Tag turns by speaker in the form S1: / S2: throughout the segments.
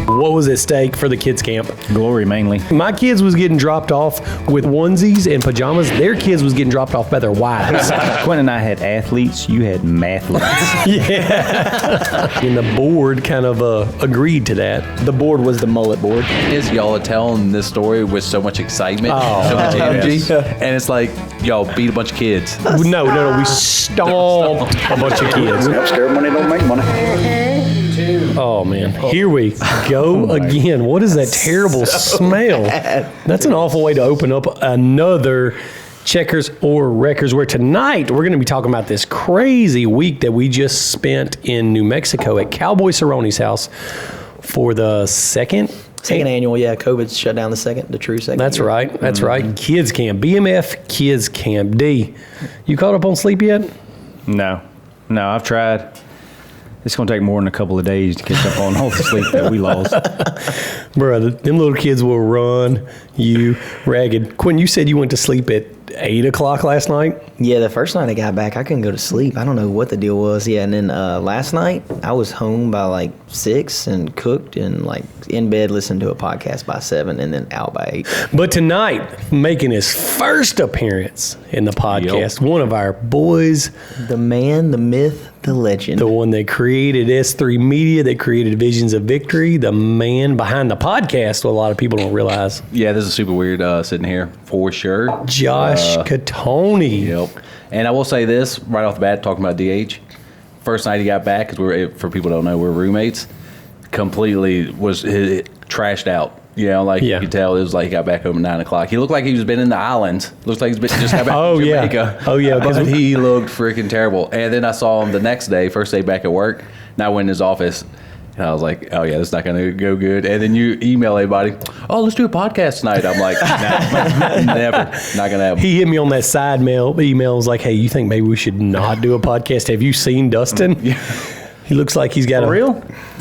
S1: What was at stake for the kids camp?
S2: Glory, mainly.
S1: My kids was getting dropped off with onesies and pajamas. Their kids was getting dropped off by their wives.
S2: Quinton and I had athletes. You had mathletes.
S1: Yeah. And the board kind of agreed to that.
S3: The board was the mullet board.
S4: Is y'all are telling this story with so much excitement, so much energy, and it's like y'all beat a bunch of kids.
S1: No. We stomped a bunch of kids.
S5: Scared money don't make money.
S1: Oh, man. Here we go again. What is that terrible smell? That's an awful way to open up another Checkers or Wreckers, where tonight we're going to be talking about this crazy week that we just spent in New Mexico at Cowboy Cerrone's house for the second
S3: annual, COVID's shut down the true second.
S1: That's
S3: year.
S1: right. That's right. Kids Camp. BMF Kids Camp. D, you caught up on sleep yet?
S2: No, I've tried. It's going to take more than a couple of days to catch up on all the sleep that we lost.
S1: Brother, them little kids will run you ragged. Quinn, you said you went to sleep at 8 o'clock last night?
S3: Yeah, the first night I got back, I couldn't go to sleep. I don't know what the deal was. Yeah, and then last night, I was home by like 6 and cooked and like in bed listening to a podcast by 7 and then out by 8.
S1: But tonight, making his first appearance in the podcast, one of our boys.
S3: The man, the myth, the legend.
S1: The one that created S3 Media, that created Visions of Victory, the man behind the podcast, what a lot of people don't realize.
S4: Yeah, this is super weird sitting here, for sure.
S1: Josh Catogni.
S4: Yep. And I will say this, right off the bat, talking about DH. First night he got back, because for people who don't know, we're roommates, completely was trashed out. You know, you could tell it was like he got back home at 9 o'clock. He looked like he's been in the islands. Looks like he's been just got back from Jamaica.
S1: Oh, yeah.
S4: But he looked freaking terrible. And then I saw him the next day, first day back at work, and I went in his office, and I was like, oh, yeah, this is not going to go good. And then you email everybody, oh, let's do a podcast tonight. I'm like, nah, never. Not going to happen.
S1: He hit me on that side email, was like, hey, you think maybe we should not do a podcast? Have you seen Dustin?
S4: Yeah.
S1: He looks like he's got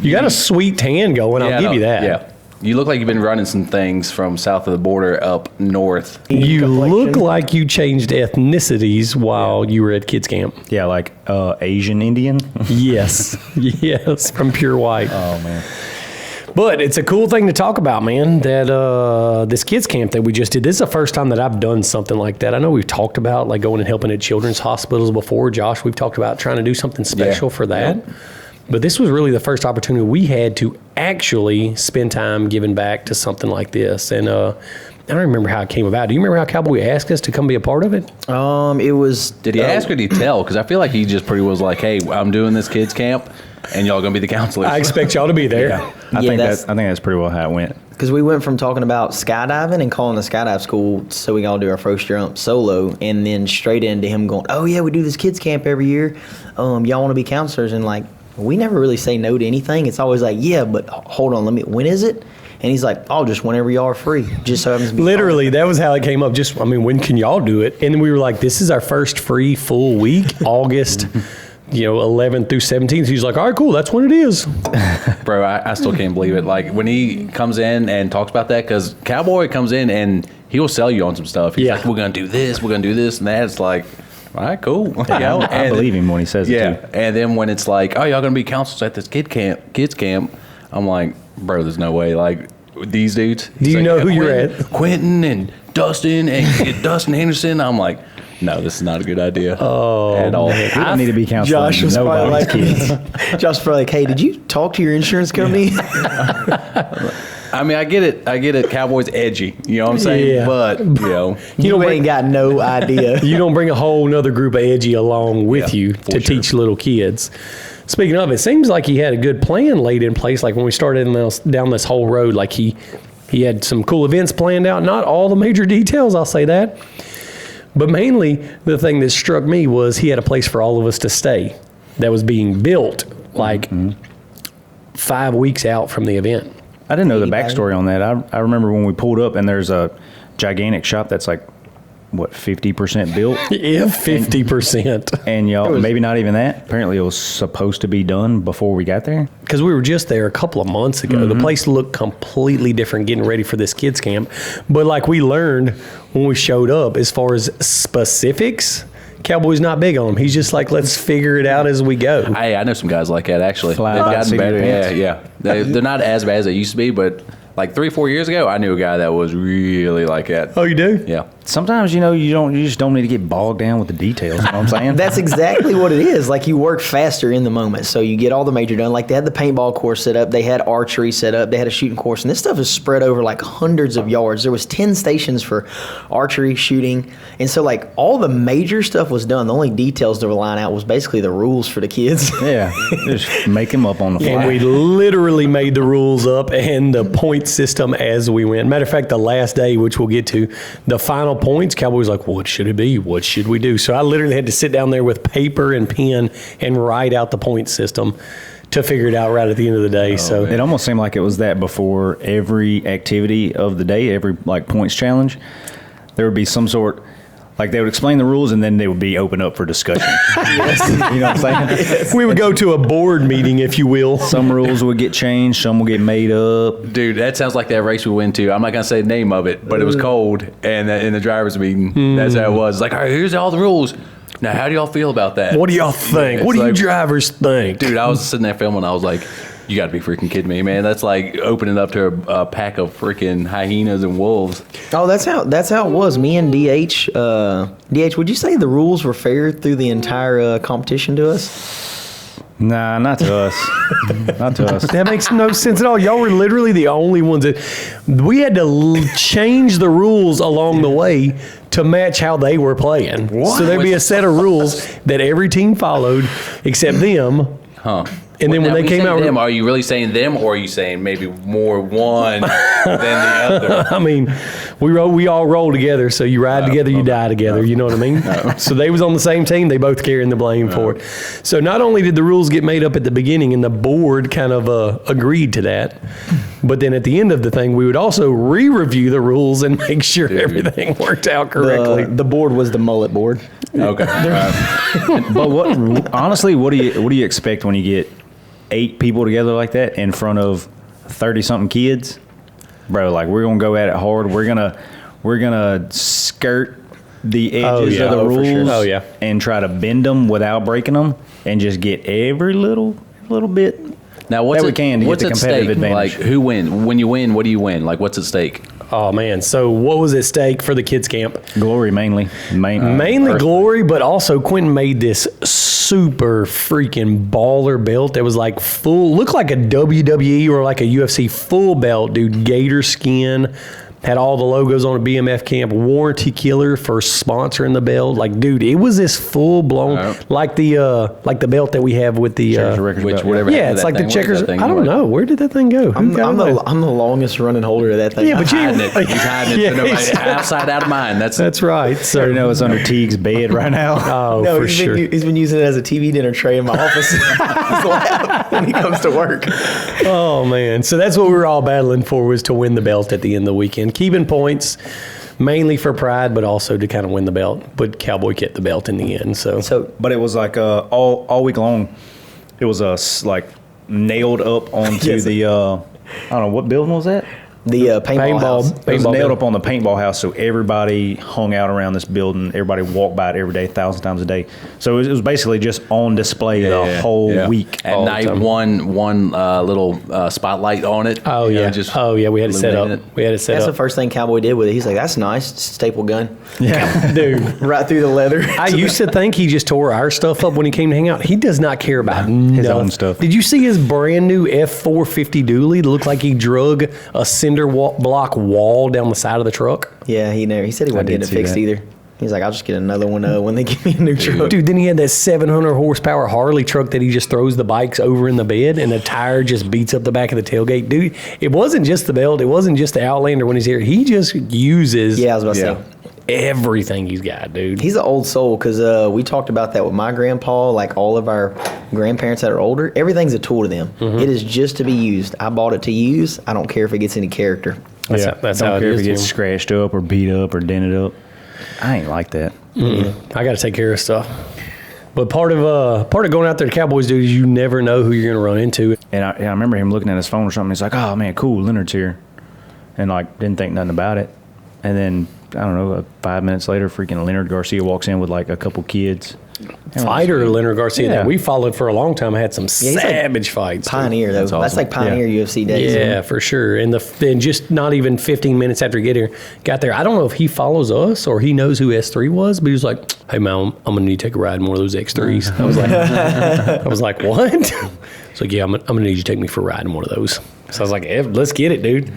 S1: You got a sweet tan going, I'll give you that.
S4: Yeah. You look like you've been running some things from south of the border up north.
S1: You look like you changed ethnicities while you were at kids camp.
S2: Yeah, like Asian Indian.
S1: Yes, from Pure White.
S2: Oh, man.
S1: But it's a cool thing to talk about, man, that this kids camp that we just did, this is the first time that I've done something like that. I know we've talked about like going and helping at children's hospitals before. Josh, we've talked about trying to do something special for that. Yep. But this was really the first opportunity we had to actually spend time giving back to something like this. And I don't remember how it came about. Do you remember how Cowboy asked us to come be a part of it?
S3: It was...
S4: Did he ask or did he tell? Because I feel like he just pretty was like, hey, I'm doing this kids camp, and y'all going to be the counselors.
S1: I expect y'all to be there.
S2: Yeah. I think that's pretty well how it went.
S3: Because we went from talking about skydiving and calling the skydive school so we got to do our first jump solo, and then straight into him going, oh, yeah, we do this kids camp every year. Y'all want to be counselors? And like... we never really say no to anything. It's always like, yeah, but hold on, when is it? And he's like, oh, just whenever y'all are free. Just so happens to be
S1: literally, that was how it came up. When can y'all do it? And we were like, this is our first free full week, August, 11th through 17th. He's like, all right, cool, that's when it is.
S4: Bro, I still can't believe it. Like, when he comes in and talks about that, because Cowboy comes in and he will sell you on some stuff. He's like, we're going to do this, and that. It's like, all right, cool.
S2: I believe him when he says it, too.
S4: And then when it's like, oh, y'all going to be counselors at this kids camp, I'm like, bro, there's no way. Like, these dudes.
S1: Do you know who you're at?
S4: Quinton and Dustin and Dustin Henderson. I'm like, no, this is not a good idea at all.
S2: We don't need to be counseling.
S3: Josh was probably like, Josh was probably like, hey, did you talk to your insurance company?
S4: I mean, I get it. Cowboy's edgy. You know what I'm saying?
S1: Yeah.
S4: But,
S3: you ain't got no idea.
S1: You don't bring a whole nother group of edgy along with you to teach little kids. Speaking of, it seems like he had a good plan laid in place. Like when we started down this whole road, like he had some cool events planned out. Not all the major details, I'll say that. But mainly, the thing that struck me was he had a place for all of us to stay that was being built like 5 weeks out from the event.
S2: I didn't know the backstory on that. I remember when we pulled up and there's a gigantic shop that's like, 50% built?
S1: Yeah, 50%.
S2: And y'all, maybe not even that. Apparently it was supposed to be done before we got there.
S1: Because we were just there a couple of months ago. The place looked completely different getting ready for this kids camp. But like we learned when we showed up, as far as specifics, Cowboy's not big on them. He's just like, let's figure it out as we go.
S4: Hey, I know some guys like that actually.
S2: Fly
S4: They've
S2: by the
S4: gotten
S2: seat of
S4: better.
S2: your
S4: Yeah,
S2: pants.
S4: yeah. They're not as bad as they used to be, but like 3 or 4 years ago, I knew a guy that was really like that.
S1: Oh, you do?
S4: Yeah.
S2: Sometimes, you just don't need to get bogged down with the details. You know what I'm saying?
S3: That's exactly what it is. Like, you work faster in the moment, so you get all the major done. Like, they had the paintball course set up, they had archery set up, they had a shooting course, and this stuff is spread over like hundreds of yards. There was 10 stations for archery, shooting, and so like all the major stuff was done. The only details to line out was basically the rules for the kids.
S2: Yeah, just make them up on the fly.
S1: And we literally made the rules up and the point system as we went. Matter of fact, the last day, which we'll get to, the final points, Cowboys like, what should it be? What should we do? So I literally had to sit down there with paper and pen and write out the point system to figure it out right at the end of the day. So
S2: It almost seemed like it was that before every activity of the day, every like points challenge, there would be some sort, like they would explain the rules and then they would be open up for discussion.
S3: Yes.
S2: You know what I'm saying?
S3: Yes.
S1: we would go to a board meeting, if you will.
S2: Some rules would get changed, some will get made up.
S4: Dude, that sounds like that race we went to. I'm not gonna say the name of it, but it was cold, and in the drivers' meeting, that's how it was. It's like, all right, here's all the rules. Now, how do y'all feel about that?
S1: What do y'all think?
S4: It's
S1: What do you
S4: like-
S1: drivers think?
S4: Dude, I was sitting there filming. I was like, you got to be freaking kidding me, man. That's like opening up to a pack of freaking hyenas and wolves.
S3: Oh, that's how it was. Me and DH. DH, would you say the rules were fair through the entire competition to us?
S2: Nah, not to us. Not to us.
S1: That makes no sense at all. Y'all were literally the only ones that we had to change the rules along the way to match how they were playing. So there'd be a set of rules that every team followed except them.
S4: Huh.
S1: And then when
S4: Now,
S1: they
S4: you
S1: came
S4: say
S1: out,
S4: them, are you really saying them, or are you saying maybe more one than the other?
S1: I mean, we all roll together. So you ride together, you die together. You know what I mean? So they was on the same team. They both carrying the blame for it. So not only did the rules get made up at the beginning, and the board kind of agreed to that, but then at the end of the thing, we would also re-review the rules and make sure everything worked out correctly.
S3: The board was the mullet board.
S4: Okay.
S2: But honestly, what do you expect when you get 8 people together like that in front of 30-something kids? Bro, like, we're going to go at it hard. We're going to skirt the edges of the
S1: for
S2: rules
S1: sure. Oh, yeah.
S2: and try to bend them without breaking them and just get every little bit
S4: Now, what's
S2: that we
S4: at-
S2: can to get
S4: what's
S2: the
S4: at
S2: competitive
S4: stake?
S2: advantage.
S4: Like, who win? When you win, what do you win? Like, what's at stake?
S1: Oh man! So what was at stake for the kids camp?
S2: Glory mainly.
S1: Mainly glory, but also Quinton made this super freaking baller belt that was like full, looked like a WWE or like a UFC full belt, dude. Gator skin, had all the logos on a BMF camp, warranty killer for sponsoring the belt. Like, dude, it was this full blown, like the belt that we have with the.
S4: Whatever.
S1: Yeah,
S4: happened
S1: it's
S4: to
S1: like
S4: that
S1: the
S4: thing? What is
S1: checkers.
S4: that thing?
S1: I don't know. Where did that thing go? Who got it?
S3: I'm the longest running holder of that thing.
S1: Yeah, but you
S4: Hiding it. He's hiding it.
S1: Yeah,
S4: So nobody,
S1: exactly.
S4: outside, out of mind.
S1: That's right.
S2: I
S1: So
S2: already know it's under Teague's bed right now.
S1: oh,
S3: No,
S1: for
S3: he's
S1: sure.
S3: been using it as a TV dinner tray in my office his lap when he comes to work.
S1: Oh man! So that's what we were all battling for, was to win the belt at the end of the weekend, keeping points, mainly for pride, but also to kind of win the belt. But Cowboy kept the belt in the end. So
S2: But it was like all week long. It was like nailed up onto
S3: Yes.
S2: the I don't know what building was that.
S3: The paintball house.
S2: It was
S1: Paintball
S2: nailed
S1: belt.
S2: up on the paintball house, so everybody hung out around this building. Everybody walked by it every day, 1,000 times a day. So it was basically just on display the whole week.
S4: At
S1: all the
S4: night,
S1: time.
S4: one little spotlight on it.
S1: oh
S4: you know,
S1: yeah,
S4: just
S1: oh yeah, we had it set up.
S4: illuminating it.
S1: We had it set
S3: That's the
S1: up.
S3: first thing Cowboy did with it. He's like, "That's nice, staple gun,
S2: Yeah,
S1: Dude,
S3: right through the leather."
S1: I used to think he just tore our stuff up when he came to hang out. He does not care about
S2: his
S1: nothing.
S2: own stuff.
S1: Did you see his brand new F450 dually? It looked like he drug a cinder block wall down the side of the truck.
S3: Yeah, he said he wasn't
S2: did
S3: getting it
S2: see
S3: fixed
S2: that.
S3: either. He's like, "I'll just get another one when they give me a new truck."
S1: Dude, then he had that 700 horsepower Harley truck that he just throws the bikes over in the bed and the tire just beats up the back of the tailgate. Dude, it wasn't just the belt. It wasn't just the Outlander when he's here. He just uses
S3: Yeah, I was about to say.
S1: everything he's got, dude.
S3: He's an old soul because we talked about that with my grandpa. Like all of our grandparents that are older, everything's a tool to them. It is just to be used. I bought it to use. I don't care if it gets any character.
S1: That's
S2: don't
S1: how it
S2: care if
S1: is.
S2: it gets
S1: Jim.
S2: scratched up or beat up or dented up. I ain't like that.
S1: I got to take care of stuff. But part of going out there to Cowboys, dude, is you never know who you're going to run into.
S2: And I remember him looking at his phone or something. He's like, "Oh man, cool, Leonard's here," and like didn't think nothing about it. And then I don't know, 5 minutes later, freaking Leonard Garcia walks in with like a couple kids.
S1: Fighter Leonard Garcia that we followed for a long time had some savage fights.
S3: Pioneer though. That's like pioneer UFC days.
S1: Yeah, for sure. And then just not even 15 minutes after he got there, I don't know if he follows us or he knows who S3 was, but he was like, "Hey man, I'm gonna need to take a ride in one of those X3s." I was like, "What?" So yeah, I'm gonna need you to take me for a ride in one of those. So I was like, "Let's get it, dude."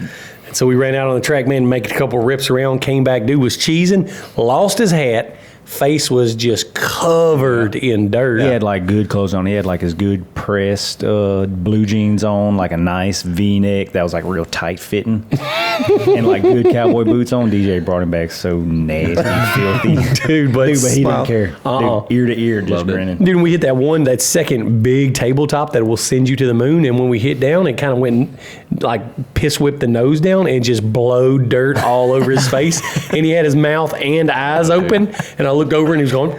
S1: And so we ran out on the track, man, making a couple rips around, came back, dude was cheesing, lost his hat. Face was just covered in dirt.
S2: He had like good clothes on. He had like his good pressed blue jeans on, like a nice V-neck that was like real tight fitting, and like good cowboy boots on. DJ brought him back so nasty, filthy, dude. But he didn't care. Dude, ear to ear, just grinning.
S1: Dude, when we hit that second big tabletop that will send you to the moon, and when we hit down, it kind of went like piss whipped the nose down and just blowed dirt all over his face, and he had his mouth and eyes open, and I looked over and he was going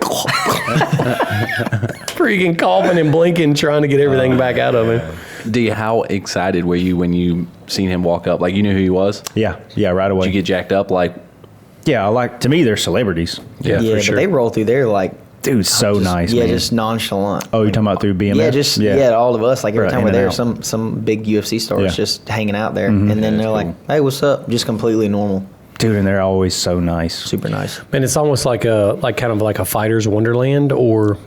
S1: freaking coughing and blinking, trying to get everything back out of him.
S4: D, how excited were you when you seen him walk up? Like, you knew who he was?
S2: Yeah, right away.
S4: Did you get jacked up? Like,
S2: yeah, to me, they're celebrities.
S3: Yeah,
S1: for sure.
S3: But they roll through there like,
S2: dude, so nice.
S3: Yeah,
S2: man.
S3: just nonchalant.
S2: Oh, you're talking about through BMF?
S3: Yeah, all of us. Like every
S2: Right,
S3: time we're
S2: in and
S3: there,
S2: out.
S3: some big UFC stars just hanging out there, and then they're
S4: cool.
S3: like, "Hey, what's up?" Just completely normal.
S2: Dude, and they're always so nice.
S3: Super nice.
S1: Man, it's almost like kind of like a fighter's wonderland, or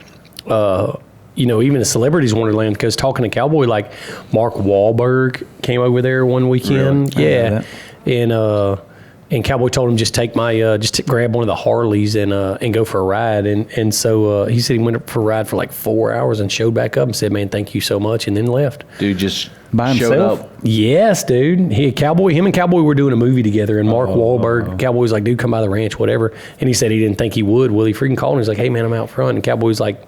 S1: even a celebrity's wonderland. Because talking to Cowboy, like Mark Wahlberg came over there one weekend.
S2: Really?
S1: Yeah, and Cowboy told him just take my grab one of the Harleys and go for a ride. And so he said he went up for a ride for like 4 hours and showed back up and said, "Man, thank you so much," and then left.
S4: dude just
S2: By
S4: showed
S2: himself?
S4: up.
S1: Yes, dude. Him and Cowboy were doing a movie together, and Mark Wahlberg, Cowboy was like, "Dude, come by the ranch, whatever." And he said he didn't think he would. Well, he freaking called him. He's like, "Hey, man, I'm out front." And Cowboy's like,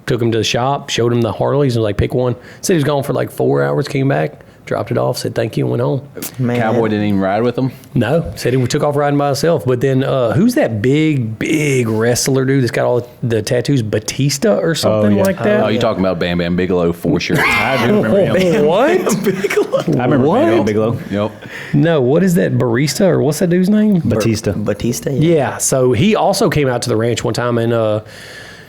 S1: took him to the shop, showed him the Harleys, and was like, "Pick one." Said he was gone for like 4 hours, came back, dropped it off, said thank you, and went home.
S3: Man,
S4: Cowboy didn't even ride with him?
S1: No, said he took off riding by himself. But then, who's that big wrestler dude that's got all the tattoos? Batista or something
S2: yeah.
S1: like that?
S4: Oh, you're talking about Bam Bam Bigelow for sure.
S2: I do remember him.
S1: What?
S2: I remember
S1: What?
S2: Bam Bam Bigelow.
S4: Yep.
S1: No, what is that? Barista, or what's that dude's name?
S2: Batista.
S3: Batista.
S1: Yeah, so he also came out to the ranch one time, and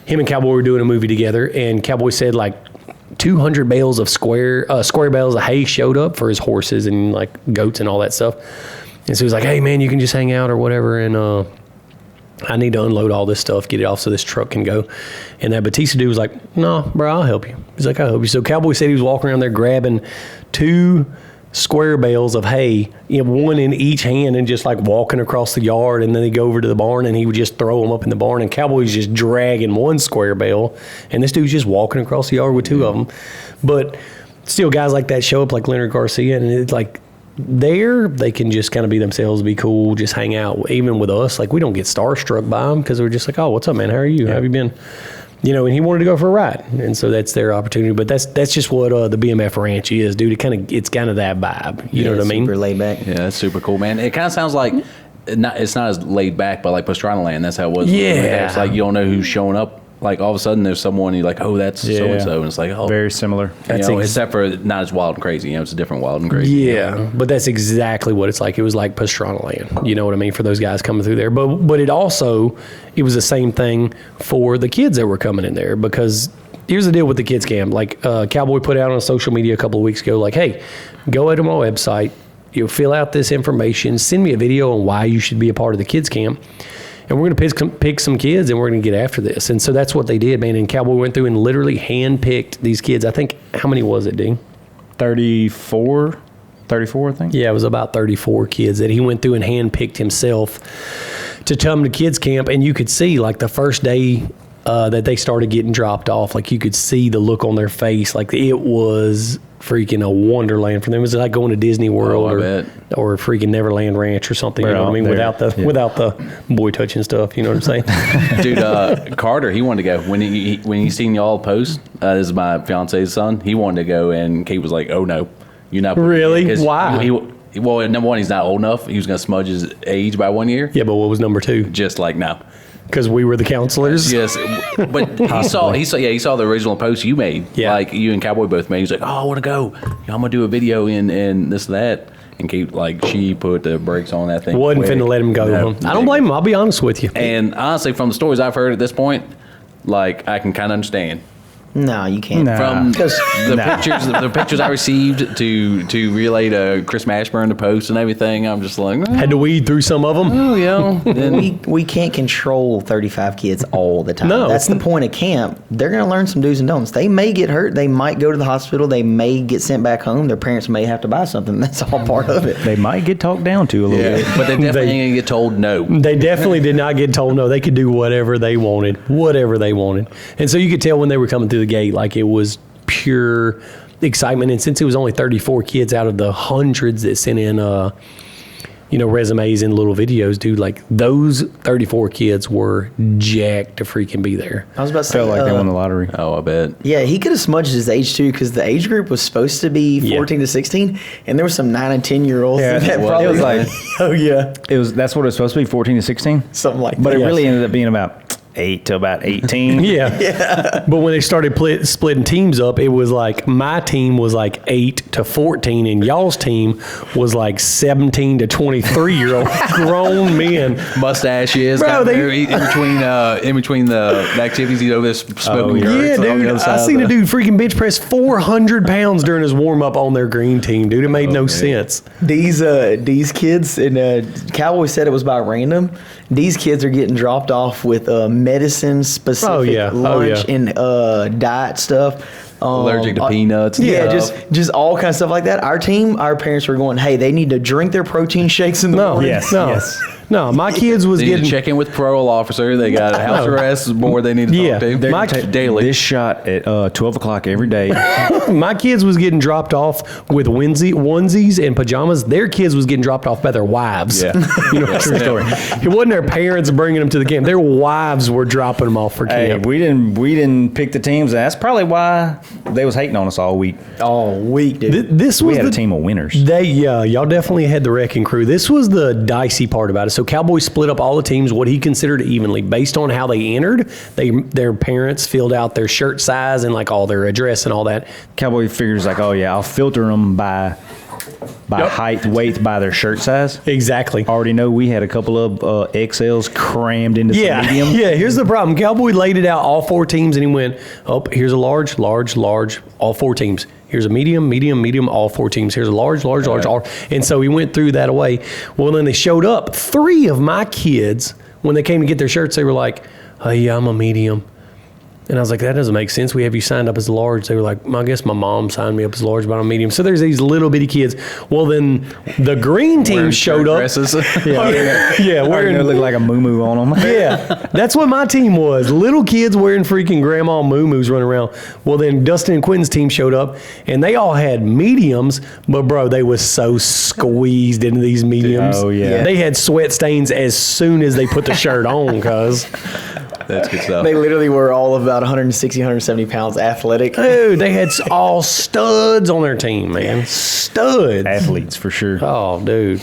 S1: him and Cowboy were doing a movie together, and Cowboy said like 200 bales of square bales of hay showed up for his horses and like goats and all that stuff. And so he was like, "Hey man, you can just hang out or whatever, and I need to unload all this stuff, get it off so this truck can go." And that Batista dude was like, "No, bro, I'll help you." He's like, "I'll help you." So Cowboy said he was walking around there grabbing 2 square bales of hay, one in each hand, and just like walking across the yard, and then he'd go over to the barn and he would just throw them up in the barn, and Cowboy's just dragging 1 square bale, and this dude's just walking across the yard with 2 of them. But still, guys like that show up, like Leonard Garcia, and it's like they can just kind of be themselves, be cool, just hang out. Even with us, like we don't get starstruck by them because we're just like, "Oh, what's up, man? How are you? How have you been?" And he wanted to go for a ride, and so that's their opportunity. But that's just what the BMF Ranch is, dude. It's kind of that vibe. You know what I mean?
S3: Super laid back.
S4: Yeah, that's super cool, man. It kind of sounds like it's not as laid back, but like Pastrana Land, that's how it was.
S1: Yeah.
S4: It's like you don't know who's showing up. Like all of a sudden there's someone you're like, "Oh, that's so and so," and it's like, "Oh,
S2: Very similar.
S4: except for not as wild and crazy. It's a different wild and crazy.
S1: Yeah, but that's exactly what it's like. It was like Pastrana Land. You know what I mean? For those guys coming through there. But it was the same thing for the kids that were coming in there, because here's the deal with the kids camp. Like Cowboy put out on social media a couple of weeks ago, like, "Hey, go to my website, fill out this information, send me a video on why you should be a part of the kids camp. And we're going to pick some kids, and we're going to get after this." And so that's what they did, man. And Cowboy went through and literally hand-picked these kids. I think, how many was it, Dean?
S2: 34, I think.
S1: Yeah, it was about 34 kids that he went through and hand-picked himself to come to kids camp. And you could see, like, the first day that they started getting dropped off, like, you could see the look on their face. Like, it was freaking a wonderland for them. It was like going to Disney World or freaking Neverland Ranch or something. You know what I mean? Without the boy touching stuff. You know what I'm saying?
S4: Dude, Carter, he wanted to go when he seen y'all post. This is my fiance's son. He wanted to go, and Kate was like, "Oh no, you're not."
S1: Really? Why?
S4: Well, number one, he's not old enough. He was going to smudge his age by 1 year.
S1: Yeah, but what was number 2?
S4: Just like no.
S1: Because we were the counselors.
S4: Yes, but he saw the original post you made.
S1: Yeah.
S4: Like you and Cowboy both made. He's like, "Oh, I want to go. I'm gonna do a video in this and that." and keep she put the brakes on that thing.
S1: Wasn't finna let him go.
S4: No.
S1: I don't blame him. I'll be honest with you.
S4: And honestly, from the stories I've heard at this point, I can kind of understand.
S3: No, you can't.
S2: Nah.
S4: From
S3: Because
S4: the pictures I received to relay to Chris Mashburn, the post and everything, I'm just like,
S1: Had to weed through some of them.
S4: oh, yeah.
S3: we can't control 35 kids all the time.
S1: No.
S3: That's the point of camp. They're going to learn some do's and don'ts. They may get hurt. They might go to the hospital. They may get sent back home. Their parents may have to buy something. That's all part of it.
S2: They might get talked down to a little bit.
S4: But they definitely ain't gonna get told no.
S1: They definitely did not get told no. They could do whatever they wanted. And so you could tell when they were coming through the gate, it was pure excitement. And since it was only 34 kids out of the hundreds that sent in, resumes and little videos, dude, those 34 kids were jacked to freaking be there.
S3: I was about to say,
S2: Felt like they won the lottery.
S4: Oh, I bet.
S3: yeah, he could have smudged his age too, because the age group was supposed to be 14 to 16, and there were some 9 and 10-year-olds.
S2: Yeah,
S3: that
S2: it
S3: probably
S2: was like-
S3: oh yeah,
S2: That's what it was supposed to be, 14 to 16.
S3: something like
S2: But
S3: that.
S2: it really ended up being about 8 to about 18.
S1: Yeah. But when they started splitting teams up, it was my team was 8 to 14, and y'all's team was 17 to 23-year-old grown men.
S4: Mustaches.
S1: Bro,
S4: in between the activities, he's over there smoking
S2: yeah.
S1: Yeah,
S4: darts on the
S1: dude.
S4: other side
S1: I
S4: of
S1: seen
S4: the-
S1: a dude freaking bench press 400 pounds during his warm up on their green team, dude. It made no sense.
S3: These kids, and Cowboy said it was by random. These kids are getting dropped off with medicine specific lunch and diet stuff.
S4: Allergic to peanuts. And
S3: Yeah,
S4: stuff.
S3: just all kinds of stuff like that. Our parents were going, hey, they need to drink their protein shakes in the morning.
S1: No, my kids was
S4: They need
S1: getting
S4: to check in with parole officer. They got a house arrest board they need to
S1: Yeah.
S4: talk to.
S1: They're
S2: My
S4: daily.
S2: This shot at 12 o'clock every day.
S1: my kids was getting dropped off with onesies and pajamas. Their kids was getting dropped off by their wives.
S4: Yeah.
S1: True story. It wasn't their parents bringing them to the camp. Their wives were dropping them off for
S2: Hey,
S1: camp.
S2: we didn't pick the teams. That's probably why they was hating on us all week.
S3: All week, dude.
S1: This
S2: We
S1: was
S2: had
S1: the
S2: a team of winners.
S1: y'all definitely had the wrecking crew. This was the dicey part about it. So Cowboy split up all the teams, what he considered evenly, based on how they entered. Their parents filled out their shirt size and all their address and all that.
S2: Cowboy figures I'll filter them by height, weight, by their shirt size.
S1: Exactly.
S2: Already know we had a couple of XLs crammed into some medium.
S1: Yeah, here's the problem. Cowboy laid it out, all 4 teams, and he went, here's a large, all 4 teams. Here's a medium, all 4 teams. Here's a large, all. And so he went through that away. Well, then they showed up. 3 of my kids, when they came to get their shirts, they were like, oh, yeah, I'm a medium. And I was like, that doesn't make sense. We have you signed up as a large. They were like, I guess my mom signed me up as a large, but I'm a medium. So there's these little bitty kids. Well, then the green team
S4: Wearing
S1: showed up.
S4: dresses.
S1: Yeah,
S2: Wearing
S1: wearing
S2: look like a moo on them.
S1: yeah, that's what my team was. Little kids wearing freaking grandma moo-moos running around. Well, then Dustin and Quinton's team showed up, and they all had mediums, but bro, they was so squeezed into these mediums.
S2: Oh, yeah.
S1: They had sweat stains as soon as they put the shirt on, cuz.
S4: That's good stuff.
S3: They literally were all about 160, 170 pounds athletic.
S1: Dude, they had all studs on their team, man. Studs.
S2: Athletes for sure.
S1: Oh, dude.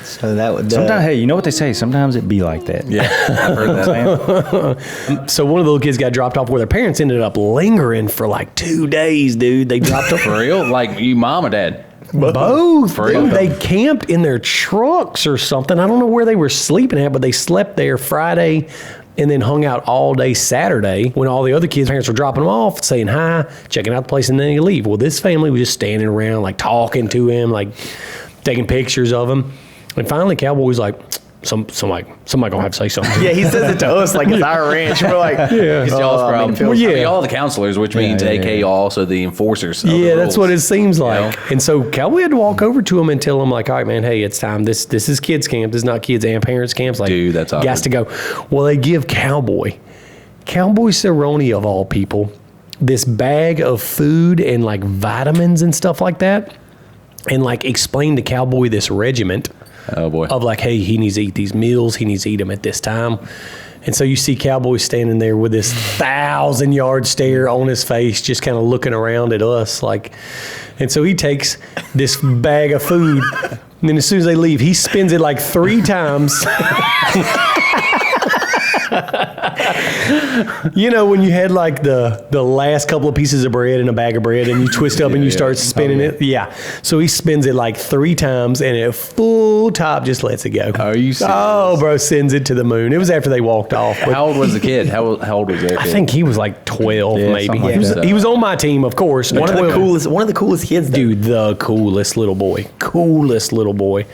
S3: So that would
S2: Sometimes, hey, you know what they say? Sometimes it be like that.
S4: Yeah, I've heard that.
S1: So one of the little kids got dropped off where their parents ended up lingering for 2 days, dude. They dropped off
S4: For real? You mom or dad?
S1: both.
S4: For real?
S1: Dude, they camped in their trucks or something. I don't know where they were sleeping at, but they slept there Friday and then hung out all day Saturday when all the other kids' parents were dropping them off, saying hi, checking out the place, and then they leave. Well, this family was just standing around, talking to him, taking pictures of him. And finally, Cowboy was like, somebody gonna have to say something.
S3: Yeah, he says it to us like it's our ranch. We're like,
S1: Yeah.
S4: It's y'all's
S3: I mean,
S4: problem.
S3: it feels-
S1: Well, yeah.
S4: Y'all the counselors, which means
S2: yeah,
S4: AK
S2: yeah.
S4: also the enforcers. Of the
S1: Yeah, that's
S4: rules.
S1: what it seems like.
S4: know?
S1: And so Cowboy had to walk over to him and tell him, all right, man, hey, it's time. This is kids camp. This is not kids and parents camp.
S4: Dude, that's
S1: gas to go. Well, they give Cowboy Cerrone of all people, this bag of food and vitamins and stuff like that, and explain to Cowboy this regiment
S4: Oh boy.
S1: of hey, he needs to eat these meals. He needs to eat them at this time. And so you see Cowboy standing there with this 1,000-yard stare on his face, just kind of looking around at us and so he takes this bag of food, and then as soon as they leave, he spins it 3 times. You know, when you had like the last couple of pieces of bread in a bag of bread and you twist up and you start spinning it? Yeah. So he spins it like 3 times and at full top just lets it go.
S4: Are you serious?
S1: Oh, bro, sends it to the moon. It was after they walked off. But
S4: How old was the kid? How old was their kid?
S1: I think he was like 12 maybe.
S2: something like that.
S1: He was on my team, of course.
S3: One of the coolest kids, though.
S1: Dude, the coolest little boy.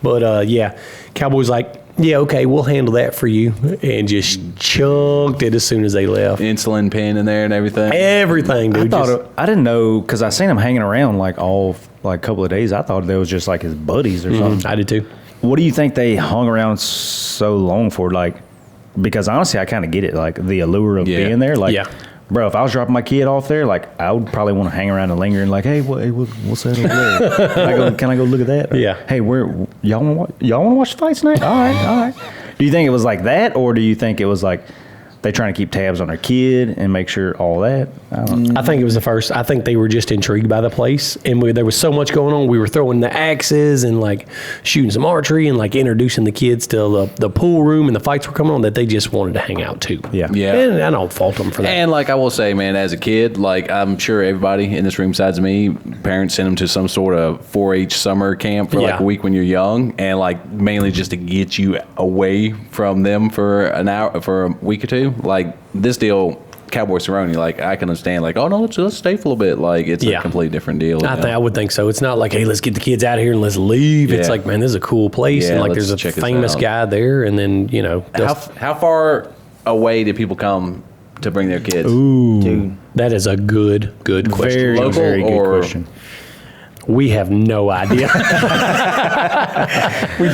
S1: But yeah, Cowboy's like, yeah, okay, we'll handle that for you. And just chunked it as soon as they left.
S4: Insulin pen in there and everything.
S1: Everything, dude.
S2: I didn't know, because I seen him hanging around like all like a couple of days. I thought they was just like his buddies or something.
S1: I did too.
S2: What do you think they hung around so long for? Like, because honestly, I kind of get it. Like the allure of being there. Like, bro, if I was dropping my kid off there, like I would probably want to hang around and linger and like, hey, what's that over there? Can I go look at that?
S1: Yeah.
S2: Hey, y'all want to watch the fight tonight? All right. Do you think it was like that, or do you think it was like they trying to keep tabs on their kid and make sure all that? I don't know.
S1: I think it was the first. I think they were just intrigued by the place, and there was so much going on. We were throwing the axes and like shooting some archery and like introducing the kids to the pool room, and the fights were coming on that they just wanted to hang out too.
S2: Yeah.
S1: And I don't fault them for that.
S4: And like I will say, man, as a kid, like I'm sure everybody in this room besides me, parents send them to some sort of 4-H summer camp for like a week when you're young, and like mainly just to get you away from them for an hour, for a week or two. Like this deal, Cowboy Cerrone, like I can understand, like, oh no, let's stay for a little bit. Like it's a completely different deal.
S1: I would think so. It's not like, hey, let's get the kids out of here and let's leave. It's like, man, this is a cool place, and like there's a famous guy there, and then
S4: how far away do people come to bring their kids?
S1: Ooh, dude, that is a good question.
S4: Local
S2: very good
S4: or
S2: question.
S1: We have no idea.
S3: We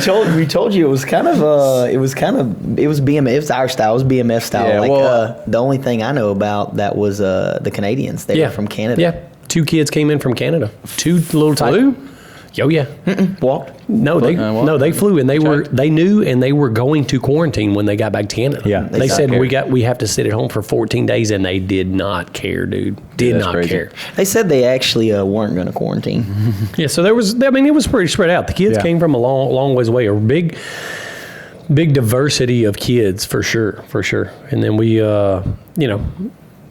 S3: told you it was BMF. It was our style. It was BMF style.
S4: Yeah,
S3: the only thing I know about that was the Canadians. They were from Canada.
S1: Yeah, 2 kids came in from Canada. 2 little
S4: Flew?
S1: Oh yeah.
S3: Walked.
S1: No, they flew, and they knew, and they were going to quarantine when they got back to Canada.
S2: Yeah,
S1: they said we have to sit at home for 14 days, and they did not care, dude. Did not care.
S3: They said they actually weren't going to quarantine.
S1: Yeah, so it was pretty spread out. The kids came from a long ways away. A big diversity of kids for sure. And then we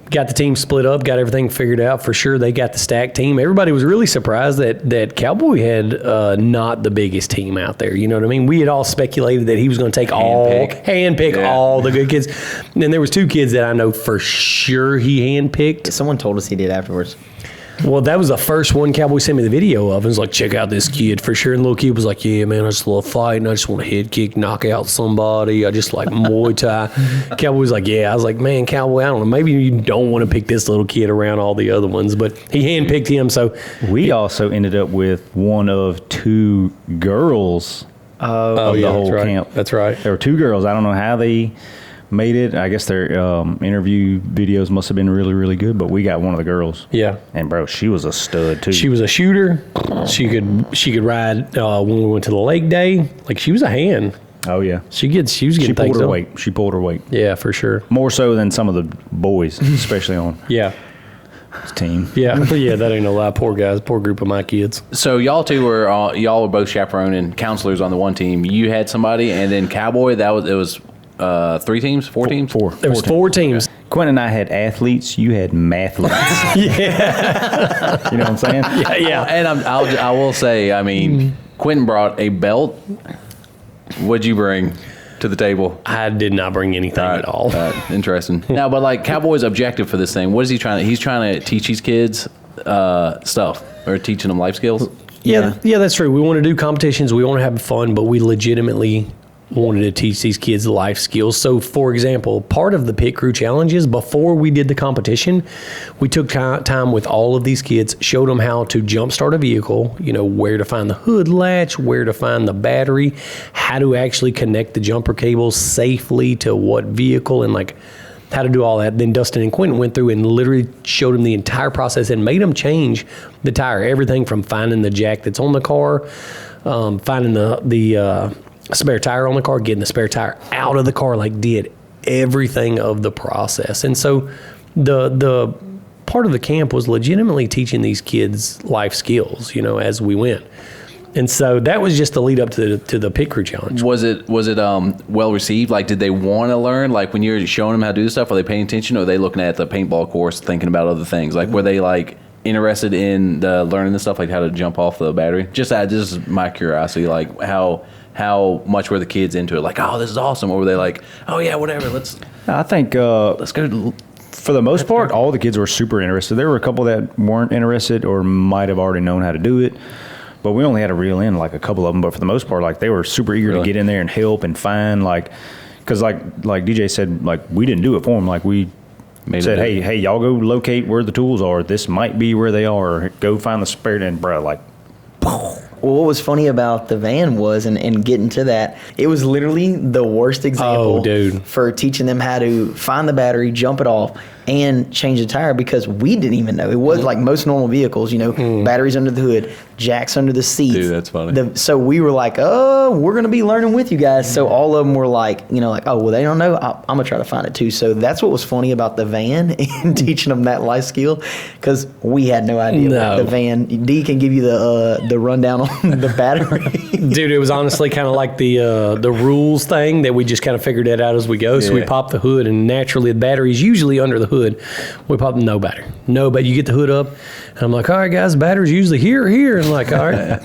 S1: got the team split up, got everything figured out for sure. They got the stacked team. Everybody was really surprised that Cowboy had not the biggest team out there. You know what I mean? We had all speculated that he was going to take handpick all the good kids. And then there was 2 kids that I know for sure he handpicked.
S3: Someone told us he did afterwards.
S1: Well, that was the first one Cowboy sent me the video of. And was like, check out this kid for sure. And the little kid was like, yeah, man, I just love fighting. I just want to head kick, knock out somebody. I just like Muay Thai. Cowboy was like, yeah. I was like, man, Cowboy, I don't know. Maybe you don't want to pick this little kid around all the other ones. But he handpicked him. So
S2: we also ended up with one of 2 girls of the whole camp.
S1: That's right.
S2: There were 2 girls. I don't know how they made it. I guess their interview videos must have been really, really good, but we got one of the girls.
S1: Yeah.
S2: And bro, she was a stud too.
S1: She was a shooter. She could ride when we went to the lake day. Like she was a hand.
S2: Oh yeah.
S1: She was getting
S2: She pulled
S1: things
S2: her
S1: done.
S2: weight. She pulled her weight.
S1: Yeah, for sure.
S2: More so than some of the boys, especially on
S1: Yeah.
S2: his team.
S1: Yeah. Yeah, that ain't no lie. Poor guys. Poor group of my kids.
S4: So y'all two were both chaperoning counselors on the one team. You had somebody, and then Cowboy. It was 3 teams, 4 teams.
S1: There was 4 teams.
S2: Quinton and I had athletes. You had mathletes.
S1: Yeah.
S2: You know what I'm saying?
S1: Yeah.
S4: And I will say, I mean, Quinton brought a belt. What'd you bring to the table?
S1: I did not bring anything at all.
S4: Interesting. Now, but like Cowboy's objective for this thing, what is he trying to? He's trying to teach these kids stuff or teaching them life skills.
S1: Yeah, that's true. We want to do competitions. We want to have fun, but we legitimately wanted to teach these kids life skills. So, for example, part of the pit crew challenges, before we did the competition, we took time with all of these kids, showed them how to jump start a vehicle, where to find the hood latch, where to find the battery, how to actually connect the jumper cables safely to what vehicle, and like how to do all that. Then Dustin and Quinton went through and literally showed them the entire process and made them change the tire, everything from finding the jack that's on the car, finding the spare tire on the car, getting the spare tire out of the car, like did everything of the process. And so the part of the camp was legitimately teaching these kids life skills, as we went. And so that was just the lead up to the pit crew challenge.
S4: Was it well received? Like, did they want to learn? Like, when you're showing them how to do this stuff, are they paying attention, or are they looking at the paintball course thinking about other things? Like, were they like interested in learning this stuff, like how to jump off the battery? Just my curiosity, like how much were the kids into it? Like, oh, this is awesome. Or were they like, oh yeah, whatever,
S2: I think
S4: let's go.
S2: for the most part, all the kids were super interested. There were a couple that weren't interested or might have already known how to do it. But we only had to reel in like a couple of them. But for the most part, like they were super eager to get in there and help and find, like, because like DJ said, like we didn't do it for them. Like we said, hey, y'all go locate where the tools are. This might be where they are. Or go find the spare. And bro, like,
S3: Well, what was funny about the van was, and getting to that, it was literally the worst example for teaching them how to find the battery, jump it off, and change the tire, because we didn't even know. It was like most normal vehicles, batteries under the hood, jacks under the seats.
S4: Dude, that's funny.
S3: So we were like, oh, we're going to be learning with you guys. So all of them were like, like, oh, well, they don't know. I'm going to try to find it too. So that's what was funny about the van and teaching them that life skill, because we had no idea about the van. D can give you the rundown on the battery.
S1: Dude, it was honestly kind of like the rules thing that we just kind of figured it out as we go. So we popped the hood, and naturally the battery's usually under the hood. We popped no battery. But you get the hood up, and I'm like, all right, guys, the battery's usually here. And like, all right.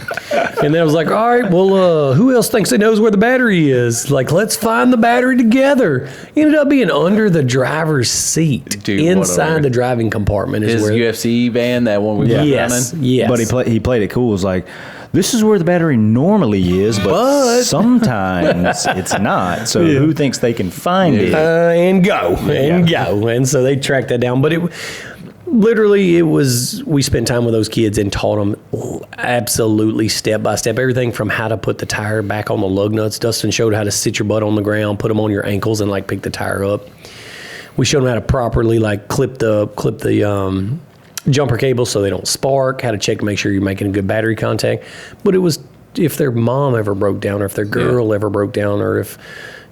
S1: And then I was like, all right, well, who else thinks they knows where the battery is? Like, let's find the battery together. Ended up being under the driver's seat.
S4: Dude,
S1: inside the driving compartment is where
S4: UFC van, that one we were running.
S1: Yes.
S2: But he played it cool. It was like, this is where the battery normally is, but sometimes it's not. So who thinks they can find it?
S1: And go. And so they tracked that down. But we spent time with those kids and taught them absolutely step by step, everything from how to put the tire back on the lug nuts. Dustin showed how to sit your butt on the ground, put them on your ankles, and like pick the tire up. We showed them how to properly like clip the jumper cables so they don't spark, how to check to make sure you're making a good battery contact. But it was if their mom ever broke down, or if their girl ever broke down, or if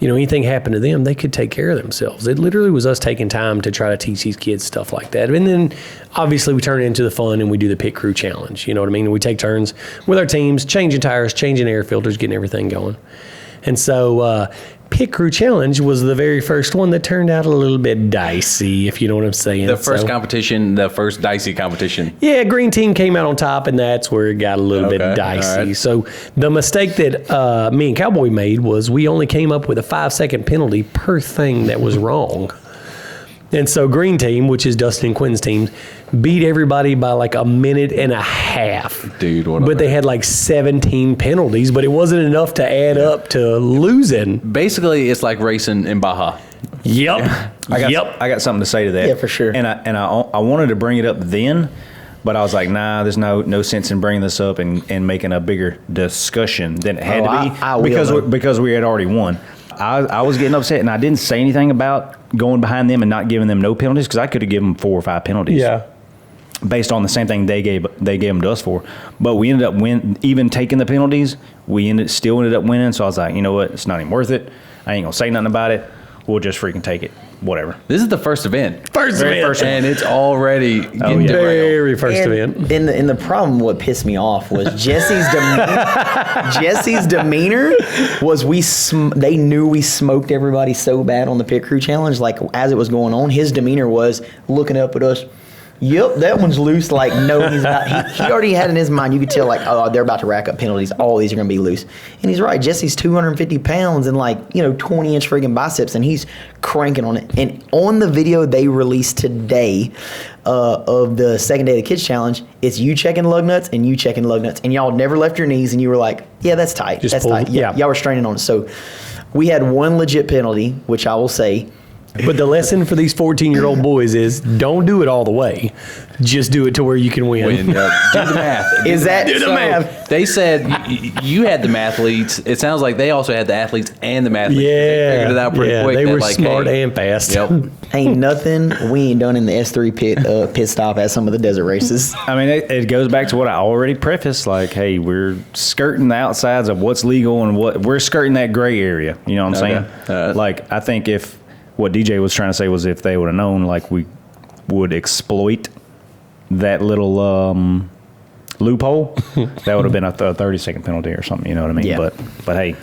S1: anything happened to them, they could take care of themselves. It literally was us taking time to try to teach these kids stuff like that. And then obviously we turn it into the fun, and we do the pit crew challenge. You know what I mean? And we take turns with our teams, changing tires, changing air filters, getting everything going. And so pit crew challenge was the very first one that turned out a little bit dicey, if you know what I'm saying.
S4: The first competition, the first dicey competition.
S1: Yeah, green team came out on top, and that's where it got a little bit dicey. Right. So the mistake that me and Cowboy made was we only came up with a 5-second penalty per thing that was wrong. And so green team, which is Dustin and Quinton's team, beat everybody by like a minute and a half.
S4: Dude,
S1: but they had like 17 penalties, but it wasn't enough to add up to losing.
S4: Basically, it's like racing in Baja.
S1: Yep.
S2: I got something to say to that.
S3: Yeah, for sure.
S2: And I wanted to bring it up then, but I was like, nah, there's no sense in bringing this up and making a bigger discussion than it had to be because we had already won. I was getting upset, and I didn't say anything about going behind them and not giving them no penalties, because I could have given them 4 or 5 penalties. Yeah. Based on the same thing they gave them to us for. But we ended up even taking the penalties, still ended up winning. So I was like, you know what? It's not even worth it. I ain't going to say nothing about it. We'll just freaking take it. Whatever.
S4: This is the first event.
S1: First event.
S4: And it's already getting
S1: very first event.
S3: And the problem, what pissed me off was Jesse's demeanor. Jesse's demeanor was they knew we smoked everybody so bad on the pit crew challenge. Like, as it was going on, his demeanor was looking up at us. Yep, that one's loose. Like, no, he's not. He already had in his mind, you could tell, like, oh, they're about to rack up penalties. All these are going to be loose. And he's right. Jesse's 250 pounds and, 20-inch friggin' biceps, and he's cranking on it. And on the video they released today of the second day of the Kids Challenge, it's you checking lug nuts and you checking lug nuts. And y'all never left your knees, and you were like, yeah, that's tight. That's tight. Yeah. Y'all were straining on it. So we had one legit penalty, which I will say,
S1: but the lesson for these 14-year-old boys is don't do it all the way. Just do it to where you can win.
S4: Do the math.
S3: Do the math.
S4: They said you had the mathletes. It sounds like they also had the athletes and the mathletes.
S1: Yeah.
S4: They figured it out pretty quick.
S1: They were smart and fast.
S4: Yep.
S3: Ain't nothing we ain't done in the S3 pit stop at some of the desert races.
S2: I mean, it goes back to what I already prefaced. Like, hey, we're skirting the outsides of what's legal and we're skirting that gray area. You know what I'm saying? Like, I think what DJ was trying to say was if they would have known, like, we would exploit that little loophole, that would have been a 30-second penalty or something. You know what I mean?
S3: Yeah.
S2: But hey,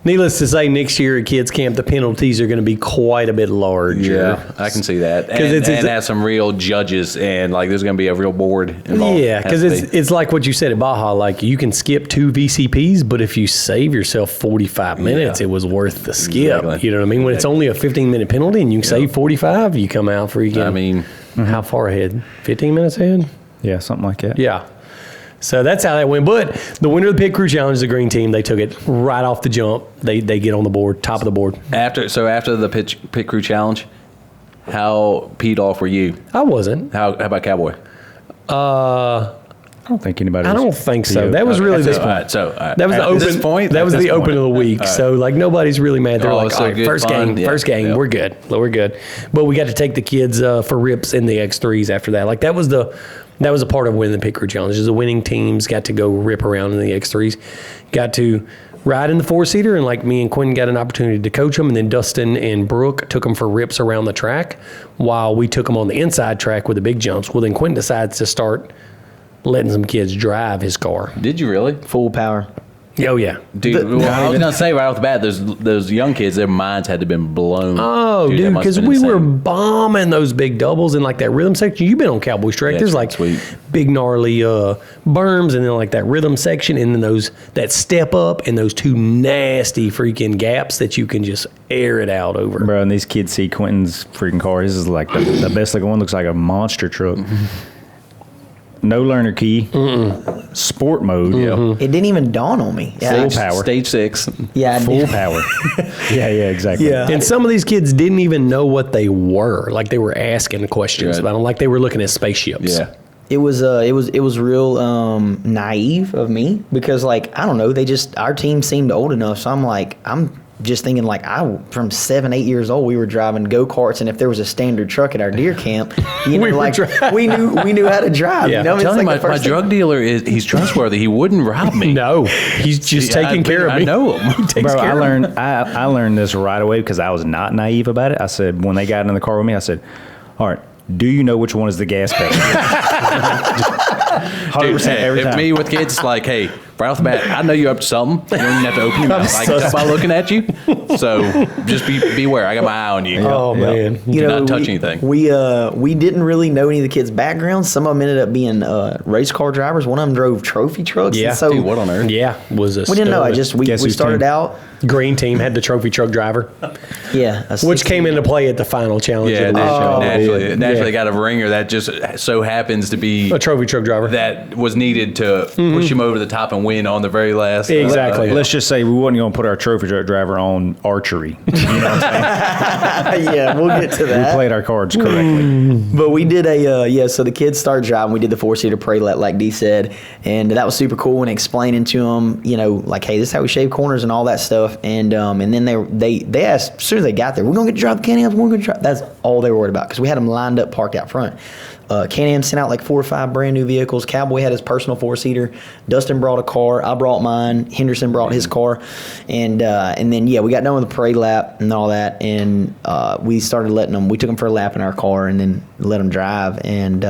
S1: Needless to say, next year at Kids Camp, the penalties are going to be quite a bit larger.
S4: Yeah, I can see that. And have some real judges, and like there's going to be a real board involved.
S1: Yeah, because it's like what you said at Baja. Like you can skip 2 VCPs, but if you save yourself 45 minutes, it was worth the skip.
S4: Exactly.
S1: You know what I mean? When it's only a 15-minute penalty and you can save 45, you come out freaking.
S4: I mean,
S1: how far ahead? 15 minutes ahead?
S2: yeah, something like that.
S1: Yeah. So that's how that went. But the winner of the Pit Crew Challenge is the green team. They took it right off the jump. They get on the board, top of the board.
S4: after the Pit Crew Challenge, how peed off were you?
S1: I wasn't.
S4: How about Cowboy?
S2: I don't think anybody.
S1: I don't think so. That was really the
S4: all right.
S1: That was the
S4: At
S1: open.
S4: this point,
S1: that was
S4: at
S1: the
S4: this
S1: open
S4: point.
S1: of the week.
S4: All right.
S1: So like nobody's really mad. They're
S4: Oh,
S1: like,
S4: so
S1: all right,
S4: good
S1: first
S4: fun.
S1: game,
S4: Yeah,
S1: first game,
S4: yeah.
S1: we're good. We're good. But we got to take the kids for rips in the X3s after that. Like that was a part of winning the Pit Crew Challenge. Is the winning teams got to go rip around in the X3s, got to ride in the 4-seater, and like me and Quinton got an opportunity to coach them, and then Dustin and Brooke took them for rips around the track while we took them on the inside track with the big jumps. Well, then Quinton decides to start letting some kids drive his car.
S4: Did you really?
S3: Full power.
S1: Oh, yeah.
S4: Dude, I was gonna say right off the bat, those young kids, their minds had to have been blown.
S1: Oh,
S4: that
S1: dude,
S4: must
S1: because
S4: have been
S1: we were
S4: insane.
S1: bombing those big doubles in like that rhythm section. You've been on Cowboy Track.
S4: Yeah,
S1: There's
S4: it's
S1: like
S4: sweet.
S1: big gnarly berms, and then like that rhythm section, and then that step up, and those 2 nasty freaking gaps that you can just air it out over.
S2: Bro, and these kids see Quentin's freaking car. This is like the best looking one. Looks like a monster truck. No learner key. Sport mode.
S3: It didn't even dawn on me.
S2: Full power.
S4: Stage 6.
S3: Yeah, I
S2: Full
S3: did.
S2: power. yeah, exactly.
S3: Yeah.
S1: And some of these kids didn't even know what they were. Like they were asking questions
S4: Right.
S1: about them, like they were looking at spaceships.
S4: Yeah.
S3: It was real naive of me because like I don't know, our team seemed old enough, so I'm just thinking like from 7, 8 years old we were driving go-karts, and if there was a standard truck at our deer camp, you know, we knew how to drive.
S1: Yeah.
S3: You know,
S4: I'm telling you,
S3: like
S4: my drug dealer he's trustworthy. He wouldn't rob me.
S1: No, he's just taking care of me.
S4: I know him.
S1: He takes
S2: Bro,
S1: care of me.
S2: I learned this right away because I was not naive about it. I said, when they got in the car with me, I said, all right, do you know which one is the gas pedal? 100% every
S4: If
S2: time.
S4: me with kids, like, hey, right off the bat, I know you're up to something. You don't even have to open your mouth. I can tell by looking at you. So just beware. I got my eye on you.
S1: Oh, man.
S4: Do not touch anything.
S3: We didn't really know any of the kids' backgrounds. Some of them ended up being race car drivers. One of them drove trophy trucks.
S1: Yeah.
S3: And so
S4: Dude, what on earth?
S1: Yeah, was a
S3: we didn't know. We
S2: Guess whose
S3: started
S2: team?
S3: out.
S1: Green team had the trophy truck driver,
S3: Yeah,
S1: which came into play at the final challenge
S4: Yeah,
S1: of the week.
S4: naturally got a ringer that just so happens to be
S1: A trophy truck driver.
S4: that was needed to push him over the top and win on the very last.
S1: Exactly.
S2: Let's just say we wasn't going to put our trophy truck driver on archery. You know what I'm saying?
S3: yeah, we'll get to
S2: We
S3: that.
S2: played our cards correctly.
S3: But we did so the kids started driving. We did the 4-seater parade like Dee said, and that was super cool and explaining to them, you know, like, hey, this is how we shave corners and all that stuff. And then they asked, as soon as they got there, we're going to get to drive the Can-Ams, we're going to drive. That's all they were worried about because we had them lined up, parked out front. Can-Am sent out like 4 or 5 brand new vehicles. Cowboy had his personal 4-seater. Dustin brought a car. I brought mine. Henderson brought his car. And then, we got done with the parade lap and all that. And we started we took them for a lap in our car and then let them drive. And,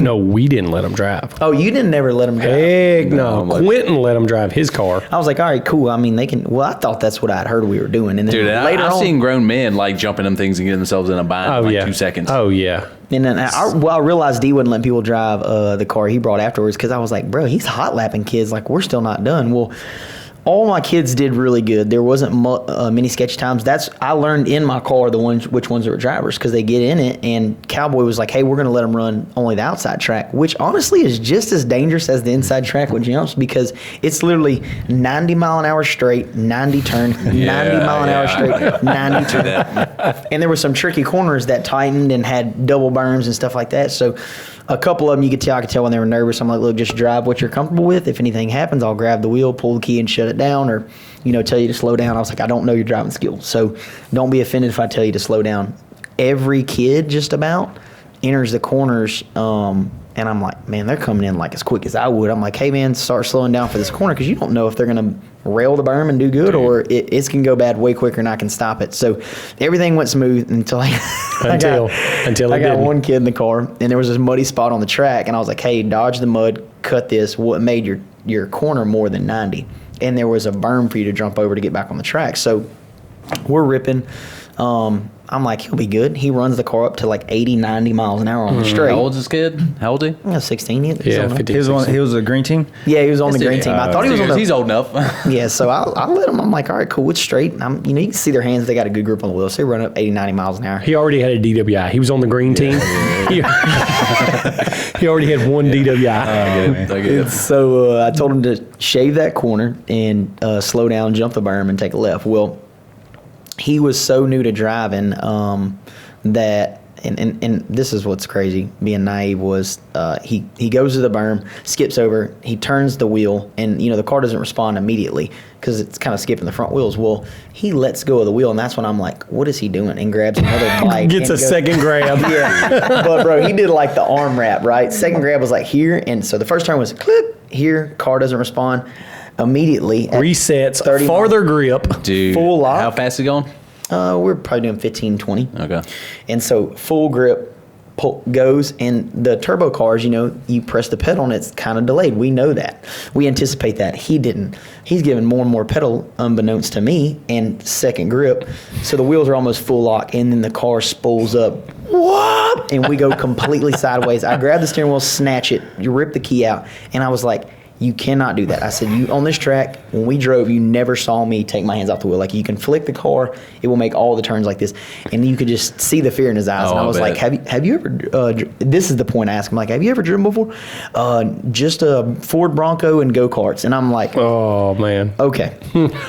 S1: No, we didn't let him drive.
S3: oh, you didn't never let them drive?
S1: Heck no.
S4: I'm like-
S1: Quinton let him drive his car.
S3: I was like, all right, cool. I mean, they can. Well, I thought that's what I'd heard we were doing. And then
S4: Dude,
S3: later
S4: I've
S3: on,
S4: seen grown men like jumping them things and getting themselves in a bind in like 2 seconds.
S1: Oh, yeah.
S3: and then I realized Dee wouldn't let people drive the car he brought afterwards because I was like, bro, he's hot lapping kids. Like, we're still not done. Well, all my kids did really good. There wasn't many sketchy times. I learned in my car which ones were drivers because they get in it. And Cowboy was like, hey, we're going to let them run only the outside track, which honestly is just as dangerous as the inside track with jumps because it's literally 90 mile an hour straight, 90 turn, 90 mile an hour straight, 90 turn. And there were some tricky corners that tightened and had double berms and stuff like that. So a couple of them I could tell when they were nervous. I'm like, look, just drive what you're comfortable with. If anything happens, I'll grab the wheel, pull the key, and shut it down, or tell you to slow down. I was like, I don't know your driving skills, so don't be offended if I tell you to slow down. Every kid just about enters the corners And I'm like, man, they're coming in like as quick as I would. I'm like, hey, man, start slowing down for this corner because you don't know if they're going to rail the berm and do good or it's going to go bad way quicker and I can stop it. So everything went smooth until I got one kid in the car and there was this muddy spot on the track. And I was like, hey, dodge the mud, cut this. What made your corner more than 90? And there was a berm for you to jump over to get back on the track. So we're ripping. I'm like, he'll be good. He runs the car up to like 80, 90 miles an hour on the straight.
S4: How old is this kid? How old is he?
S3: 16.
S1: Yeah,
S2: 15, he was a green team?
S3: Yeah, he was on the green team. I thought he was on the...
S4: He's old enough.
S3: Yeah, so I let him. I'm like, all right, cool, it's straight. You can see their hands. They got a good grip on the wheel. So they run up 80, 90 miles an hour.
S1: He already had a DWI. He was on the green team. He already had one DWI.
S4: I get it.
S3: So I told him to shave that corner and slow down, jump the berm, and take a left. Well, he was so new to driving that, and this is what's crazy, being naive, was he goes to the berm, skips over, he turns the wheel, and the car doesn't respond immediately because it's kind of skipping the front wheels. Well, he lets go of the wheel, and that's when I'm like, what is he doing? And grabs another bike.
S1: Gets a second grab.
S3: Yeah. But, bro, he did like the arm wrap, right? Second grab was like here, and so the first turn was clip, here, car doesn't respond. Immediately
S1: Resets, farther grip.
S4: Dude,
S3: full lock.
S4: how fast is he going?
S3: We're probably doing 15, 20.
S4: Okay.
S3: And so full grip goes, and the turbo cars, you press the pedal and it's kind of delayed. We know that. We anticipate that. He didn't. He's giving more and more pedal unbeknownst to me and second grip. So the wheels are almost full lock, and then the car spools up. What? And we go completely sideways. I grab the steering wheel, snatch it, you rip the key out, and I was like, you cannot do that. I said, you on this track, when we drove, you never saw me take my hands off the wheel. Like, you can flick the car, it will make all the turns like this. And you could just see the fear in his eyes.
S4: Oh,
S3: and I was like, have you ever, this is the point I asked him, like, have you ever driven before? Just a Ford Bronco and go-karts. And I'm like,
S1: oh, man.
S3: Okay.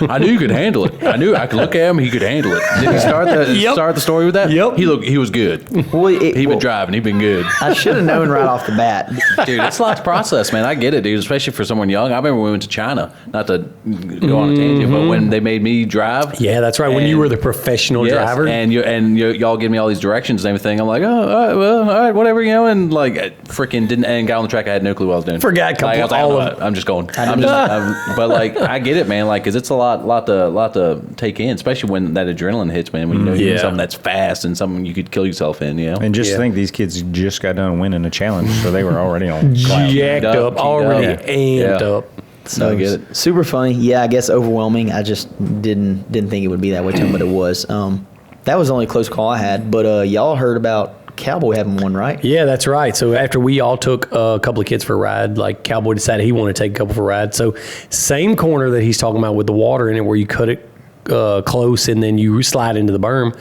S4: I knew you could handle it. I knew I could look at him, he could handle it. Did he start the story with that?
S1: Yep.
S4: He was good.
S3: Well,
S4: He'd been driving, he'd been good.
S3: I should have known right off the bat.
S4: Dude, it's a lot to process, man. I get it, dude, especially for someone young. I remember when we went to China, not to go on a tangent, but when they made me drive.
S1: Yeah, that's right. When you were the professional driver.
S4: And y'all give me all these directions and everything. I'm like, oh, all right, well, all right, whatever, and like, freaking didn't, and got on the track. I had no clue what I was doing.
S1: Forgot
S4: like, I was like,
S1: all of it.
S4: I'm just going. But like, I get it, man. Like, cause it's a lot to take in, especially when that adrenaline hits, man. When you're doing something that's fast and something you could kill yourself in,
S2: And just think, these kids just got done winning a challenge, so they were already on
S1: jacked up, already amped up.
S3: So I get it. Super funny. Yeah, I guess overwhelming. I just didn't think it would be that way to him, but it was. That was the only close call I had. But y'all heard about Cowboy having one, right?
S1: Yeah, that's right. So after we all took a couple of kids for a ride, like Cowboy decided he wanted to take a couple for a ride. So same corner that he's talking about with the water in it, where you cut it close and then you slide into the berm.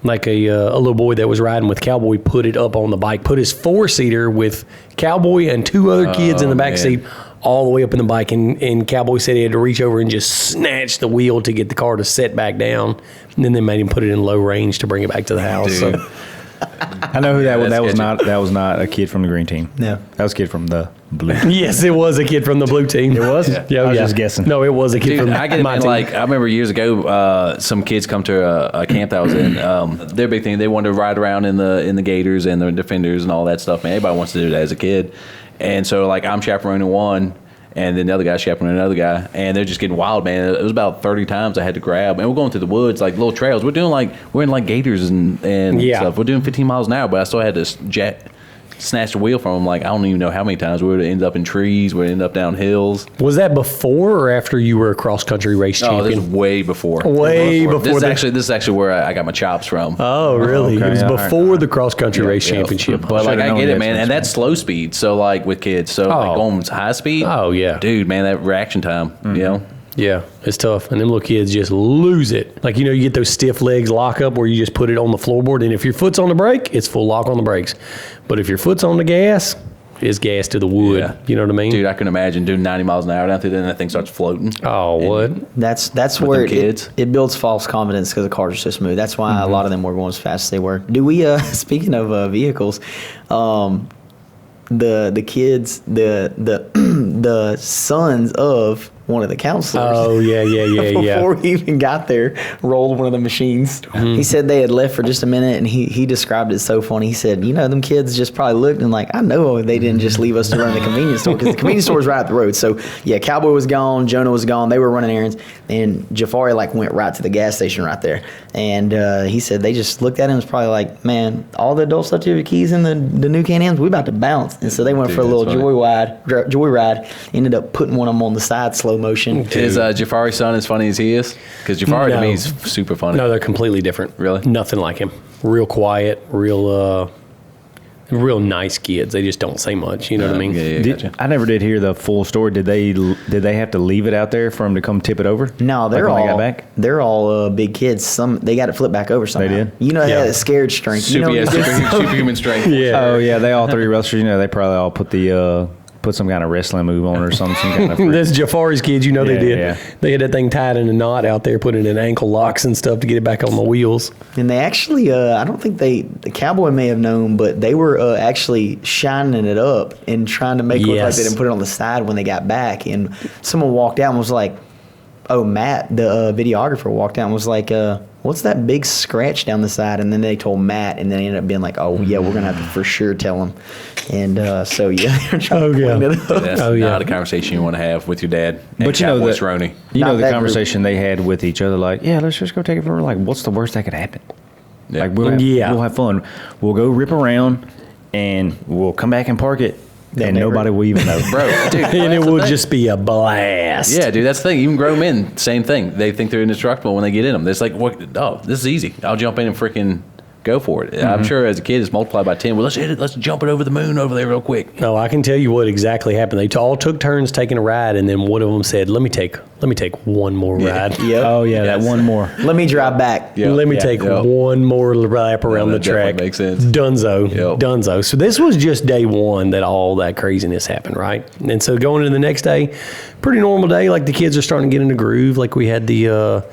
S1: Like a little boy that was riding with Cowboy put it up on the bike, put his four-seater with Cowboy and two other kids in the back seat all the way up in the bike. And Cowboy said he had to reach over and just snatch the wheel to get the car to set back down. And then they made him put it in low range to bring it back to the house. So
S2: I know who that was. That was not a kid from the green team.
S3: No.
S2: That was a kid from the blue team.
S1: Yes, it was a kid from the blue team.
S2: It was?
S1: Yeah,
S2: I was just guessing.
S1: No, it was a kid from
S4: I get it,
S1: my
S4: man.
S1: team.
S4: Like, I remember years ago, some kids come to a camp that I was in. Their big thing, they wanted to ride around in the Gators and the Defenders and all that stuff. Man, everybody wants to do that as a kid. And so, like, I'm chaperoning one, and then the other guy chaperoning another guy, and they're just getting wild, man. It was about 30 times I had to grab, and we're going through the woods, like little trails. We're in like Gators and stuff. We're doing 15 miles an hour, but I still had to snatch the wheel from them. Like, I don't even know how many times we would end up in trees, we would end up down hills.
S1: Was that before or after you were a cross country race champion?
S4: Oh, this was way before.
S1: This
S4: is actually where I got my chops from.
S1: Oh, really?
S2: Okay,
S1: it was before the cross country race
S4: Yeah.
S1: championship.
S4: But like, I
S2: known
S4: get
S2: the
S4: it, man, and
S2: experts,
S4: that's slow speed. So like with kids, so like going high speed.
S1: Oh, yeah.
S4: Dude, man, that reaction time,
S1: Yeah, it's tough. And them little kids just lose it. Like, you get those stiff legs lock up where you just put it on the floorboard. And if your foot's on the brake, it's full lock on the brakes. But if your foot's on the gas, it's gas to the wood.
S4: Yeah.
S1: You know what I mean?
S4: Dude, I can imagine doing 90 miles an hour down through there and that thing starts floating.
S1: Oh, what?
S3: That's where
S4: kids.
S3: it builds false confidence because the cars are so smooth. That's why a lot of them were going as fast as they were. Do we? Speaking of vehicles, the kids, the sons of one of the counselors.
S1: Oh, yeah.
S3: Before he even got there, rolled one of the machines. He said they had left for just a minute, and he described it so funny. He said, them kids just probably looked and like, I know they didn't just leave us to run the convenience store, because the convenience store was right up the road. So, yeah, Cowboy was gone, Jonah was gone, they were running errands, and Jafari, went right to the gas station right there. And he said they just looked at him and was probably like, man, all the adults left your keys in the new Can-Ams, we about to bounce. And so they went for a little joyride, ended up putting one of them on the side slow motion.
S4: Is Jafari's son as funny as he is? Because Jafari to me is super funny.
S1: No, they're completely different.
S4: Really?
S1: Nothing like him. Real quiet, real nice kids. They just don't say much. You know what I mean?
S4: Yeah, gotcha.
S2: I never did hear the full story. Did they have to leave it out there for him to come tip it over?
S3: No,
S2: when they got back?
S3: They're all big kids. They got it flipped back over somehow.
S2: They did?
S3: They had a scared strength.
S4: Superhuman strength.
S1: Yeah.
S2: Oh yeah, they all three wrestlers. They probably all put some kind of wrestling move on or some kind of.
S1: That's Jafari's kids. They did.
S2: Yeah.
S1: They had that thing tied in a knot out there, putting it in ankle locks and stuff to get it back on the wheels.
S3: And they actually, I don't think the Cowboy may have known, but they were actually shining it up and trying to make it look like they didn't put it on the side when they got back. And someone walked out and was like, oh, Matt, the videographer, walked out and was like, what's that big scratch down the side? And then they told Matt, and then they ended up being like, oh, yeah, we're going to have to for sure tell him. And so, yeah, they're trying to clean it up.
S4: That's not a conversation you want to have with your dad.
S2: But
S4: Cerrone.
S2: The conversation they had with each other, like, yeah, let's just go take it for, what's the worst that could happen?
S4: Yeah.
S2: We'll have fun. We'll go rip around, and we'll come back and park it. And nobody will even know.
S4: Bro, dude.
S1: And it will just be a blast.
S4: Yeah, dude, that's the thing. Even grown men, same thing. They think they're indestructible when they get in them. It's like, this is easy. I'll jump in and freaking go for it. I'm sure as a kid it's multiplied by 10. Well, let's hit it. Let's jump it over the moon over there real quick.
S1: No, I can tell you what exactly happened. They all took turns taking a ride, and then one of them said, let me take one more ride.
S3: Yep.
S2: Oh, yeah, that one more.
S3: Let me drive back.
S4: Yep.
S1: Let me take one more lap around the track.
S4: That makes sense.
S1: Dunzo.
S4: Yep.
S1: Dunzo. So this was just day one that all that craziness happened, right? And so going into the next day, pretty normal day. Like the kids are starting to get in the groove. Like we had the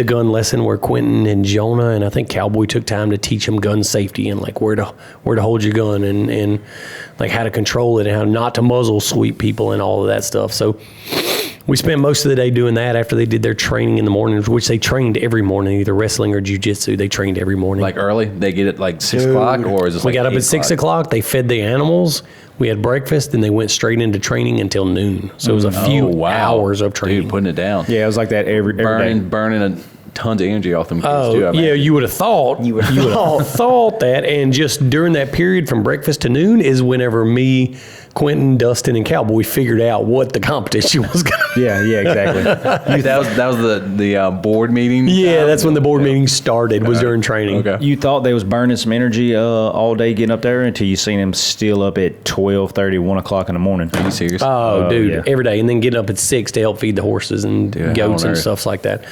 S1: gun lesson where Quinton and Jonah and I think Cowboy took time to teach them gun safety and like where to hold your gun and like how to control it and how not to muzzle sweep people and all of that stuff. So we spent most of the day doing that after they did their training in the mornings, which they trained every morning, either wrestling or jiu-jitsu. They trained every morning.
S4: Like early? They get it like 6 o'clock, or is it?
S1: We got up at 6 o'clock. They fed the animals. We had breakfast, and they went straight into training until noon. So it was a few hours of training.
S4: Dude, putting it down.
S2: Yeah, it was like that every day.
S4: Burning tons of energy off them kids too.
S1: Yeah, you would have thought. You would have thought that, and just during that period from breakfast to noon is whenever me, Quinton, Dustin, and Cowboy figured out what the competition was going to be.
S2: Yeah, exactly.
S4: that was the board meeting?
S1: Yeah, that's when the board meeting started, was during training.
S4: Okay.
S2: You thought they was burning some energy all day getting up there until you seen them still up at 12:30, 1 o'clock in the morning.
S4: Are you serious?
S1: Oh, dude,
S2: yeah.
S1: every day. And then getting up at 6 to help feed the horses and goats and stuff like that.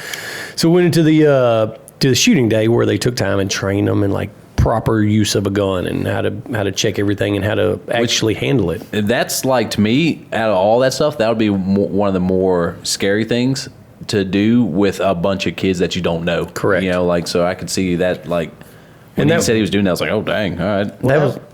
S1: So we went into the shooting day where they took time and trained them and like proper use of a gun and how to check everything and how to actually handle it.
S4: That's like, to me, out of all that stuff, that would be one of the more scary things to do with a bunch of kids that you don't know.
S1: Correct.
S4: So I could see that, like, when he said he was doing that, I was like, oh, dang, all right.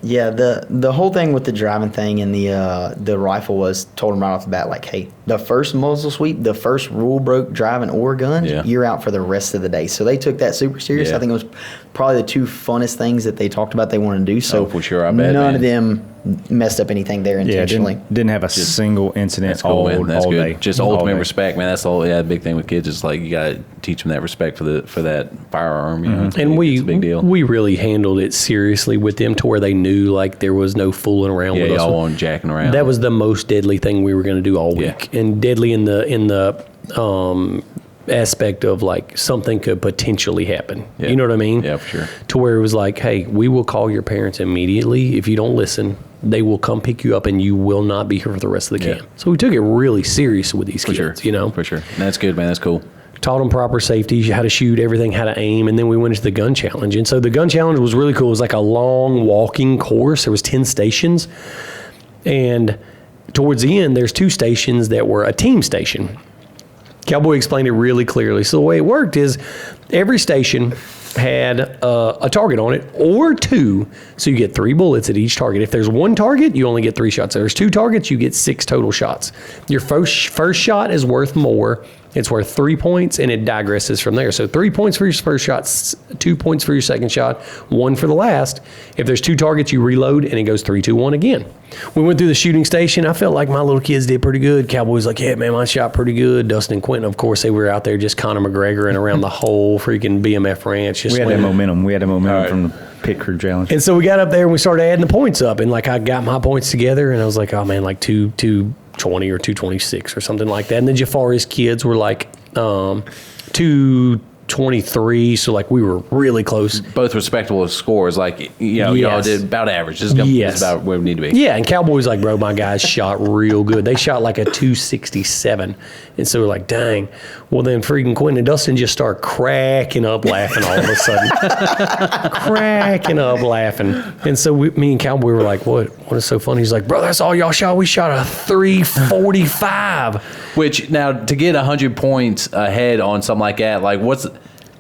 S3: The whole thing with the driving thing and the rifle was told him right off the bat, like, hey, the first muzzle sweep, the first rule broke driving or gun, you're out for the rest of the day. So they took that super serious.
S4: Yeah.
S3: I think it was probably the two funnest things that they talked about they wanted to do. So
S4: for sure, I bet,
S3: none of them messed up anything there intentionally.
S2: Didn't have a single incident all day.
S4: Just ultimate respect, man. That's the whole big thing with kids. Is like you got to teach them that respect for that firearm. It's a big deal.
S1: We really handled it seriously with them to where they knew like there was no fooling around with us.
S4: Yeah, y'all weren't jacking around.
S1: That was the most deadly thing we were going to do all week, and deadly in the aspect of like something could potentially happen.
S4: Yeah.
S1: You know what I mean?
S4: Yeah, for sure.
S1: To where it was like, hey, we will call your parents immediately if you don't listen. They will come pick you up, and you will not be here for the rest of the camp. So we took it really serious with these kids.
S4: For sure. That's good, man. That's cool.
S1: Taught them proper safety, how to shoot, everything, how to aim, and then we went into the gun challenge. And so the gun challenge was really cool. It was like a long walking course. There was 10 stations, and towards the end, there's 2 stations that were a team station. Cowboy explained it really clearly. So the way it worked is every station had a target on it, or 2. So you get 3 bullets at each target. If there's 1 target, you only get 3 shots. If there's 2 targets, you get 6 total shots. Your first shot is worth more. It's worth 3 points, and it digresses from there. So 3 points for your first shot, 2 points for your second shot, 1 for the last. If there's 2 targets, you reload, and it goes 3, 2, 1 again. We went through the shooting station. I felt like my little kids did pretty good. Cowboy's like, yeah, man, mine shot pretty good. Dustin and Quinton, of course, they were out there just Conor McGregor and around the whole freaking BMF ranch. Just
S2: we had that momentum. We had that momentum from the pit crew challenge.
S1: And so we got up there and we started adding the points up. And like I got my points together, and I was like, oh man, like 220 or 226 or something like that. And then Jafari's kids were like 223, so like we were really close.
S4: Both respectable scores, like y'all did about average. This is about where we need to be.
S1: Yeah, and Cowboy's like, bro, my guys shot real good. They shot like a 267, and so we're like, dang. Well, then freaking Quinton and Dustin just start cracking up laughing all of a sudden, cracking up laughing. And so me and Cowboy were like, what is so funny? He's like, bro, that's all y'all shot. We shot a 345.
S4: Which now to get 100 points ahead on something like that, like what's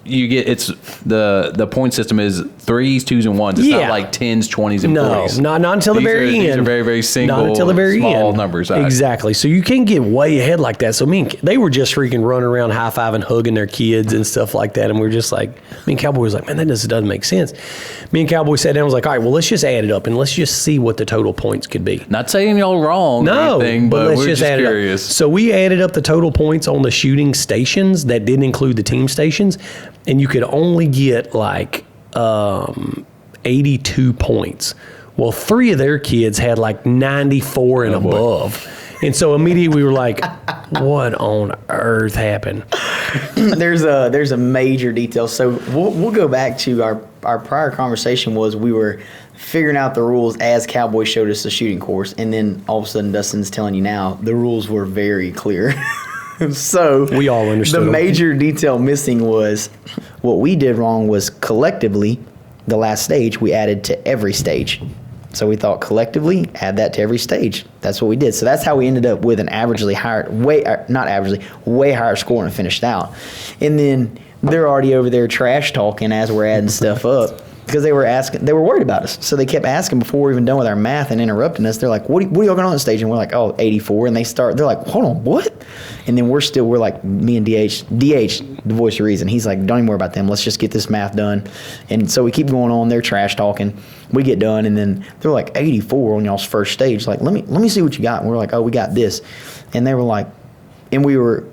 S4: you get? It's the point system is 3s, 2s, and 1s. It's not like 10s, 20s, and 40s.
S1: No, not until the very end.
S4: These are very, very single,
S1: not until the very
S4: small
S1: end.
S4: numbers.
S1: Exactly. So you can't get way ahead like that. So they were just freaking running around high-fiving, hugging their kids and stuff like that. And we were just like, me and Cowboy was like, man, that doesn't make sense. Me and Cowboy sat down and was like, all right, well, let's just add it up and let's just see what the total points could be.
S4: Not saying y'all wrong or anything, but
S1: let's
S4: we're just
S1: add
S4: curious.
S1: It up. So we added up the total points on the shooting stations that didn't include the team stations, and you could only get like 82 points. Well, 3 of their kids had like 94 and above. And so immediately we were like, what on earth happened?
S3: There's a major detail. So we'll go back to our prior conversation was we were figuring out the rules as Cowboy showed us the shooting course, and then all of a sudden Dustin's telling you now the rules were very clear. So
S1: we all understood.
S3: The major detail missing was what we did wrong was collectively the last stage we added to every stage. So we thought collectively add that to every stage. That's what we did. So that's how we ended up with an way higher score and finished out. And then they're already over there trash talking as we're adding stuff up. Because they were worried about us. So they kept asking before we were even done with our math and interrupting us. They're like, what are y'all going on stage? And we're like, 84. And they're like, hold on, what? And then we're like, me and DH, the voice of reason. He's like, don't even worry about them. Let's just get this math done. And so we keep going on. They're trash talking. We get done. And then they're like, 84 on y'all's first stage. Like, let me see what you got. And we're like, oh, we got this. And they were like, and we were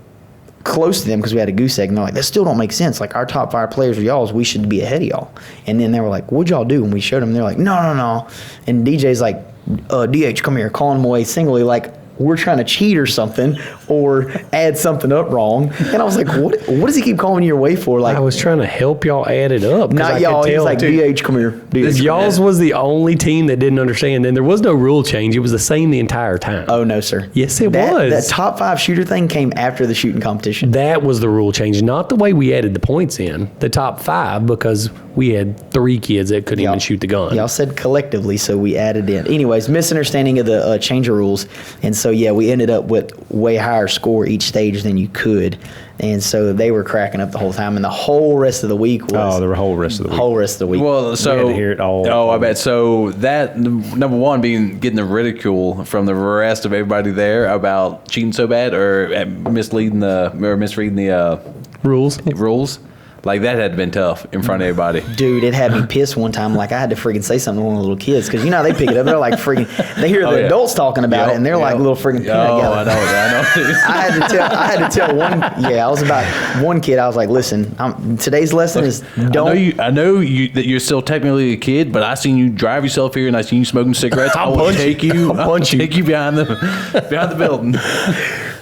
S3: close to them because we had a goose egg, and they're like, that still don't make sense. Like, our top 5 players are y'all's. We should be ahead of y'all. And then they were like, what'd y'all do? And we showed them. They're like, no. And DJ's like, DH, come here, calling them away singly, like we're trying to cheat or something or add something up wrong. And I was like, what does he keep calling you away for? Like,
S1: I was trying to help y'all add it up.
S3: Not y'all. He was like, DH, come here.
S1: Y'all's was the only team that didn't understand. And there was no rule change. It was the same the entire time.
S3: Oh, no, sir.
S1: Yes, it was.
S3: That top 5 shooter thing came after the shooting competition.
S1: That was the rule change. Not the way we added the points in. The top 5, because we had 3 kids that couldn't even shoot the gun.
S3: Y'all said collectively, so we added in. Anyways, misunderstanding of the change of rules. And so, yeah, we ended up with way higher score each stage than you could. And so they were cracking up the whole time. And the whole rest of the week was...
S2: Oh, the whole rest of the week.
S3: Whole rest of the week.
S4: Well, so...
S2: We had to hear it all.
S4: Oh, I bet. So that, number one, getting the ridicule from the rest of everybody there about cheating so bad or misreading the rules. Like, that had been tough in front of everybody.
S3: Dude, it had me pissed one time. Like, I had to freaking say something to one of the little kids. Because, you know, they pick it up. They're like freaking... They hear the adults talking about it, and they're like little freaking peanut gallery. I had to tell one... Yeah, I was about... One kid, I was like, listen, today's lesson is don't...
S4: I know that you're still technically a kid, but I seen you drive yourself here, and I seen you smoking cigarettes. I will take you behind the building.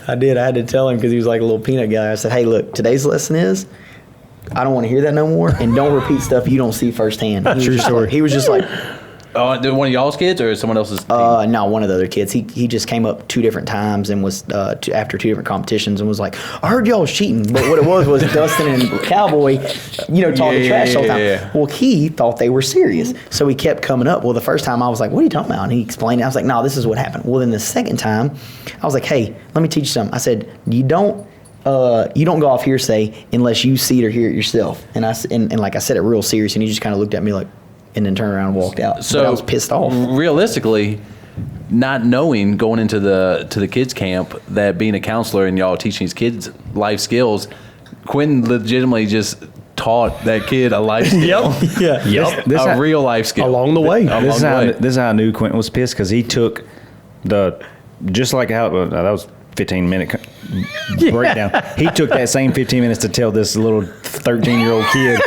S3: I did. I had to tell him because he was like a little peanut gallery. I said, hey, look, today's lesson is... I don't want to hear that no more, and don't repeat stuff you don't see firsthand. He was just like,
S4: oh, one of y'all's kids or someone else's team?
S3: No, one of the other kids. He just came up 2 different times and was after 2 different competitions and was like, I heard y'all was cheating. But what it was Dustin and Cowboy, talking trash all the time. Yeah. Well, he thought they were serious, so he kept coming up. Well, the first time I was like, what are you talking about? And he explained it. I was like, no, this is what happened. Well, then the second time, I was like, hey, let me teach you something. I said, you don't you don't go off hearsay unless you see it or hear it yourself. And like I said it real serious, and he just kind of looked at me like, and then turned around and walked out.
S4: So
S3: but I was pissed off.
S4: Realistically, not knowing going into the kids camp that being a counselor and y'all teaching these kids life skills, Quinton legitimately just taught that kid a life skill.
S1: Yep.
S4: Real life skill
S1: along the way.
S2: This is how I knew Quinton was pissed, because he took just like how that was 15-minute breakdown. He took that same 15 minutes to tell this little 13-year-old kid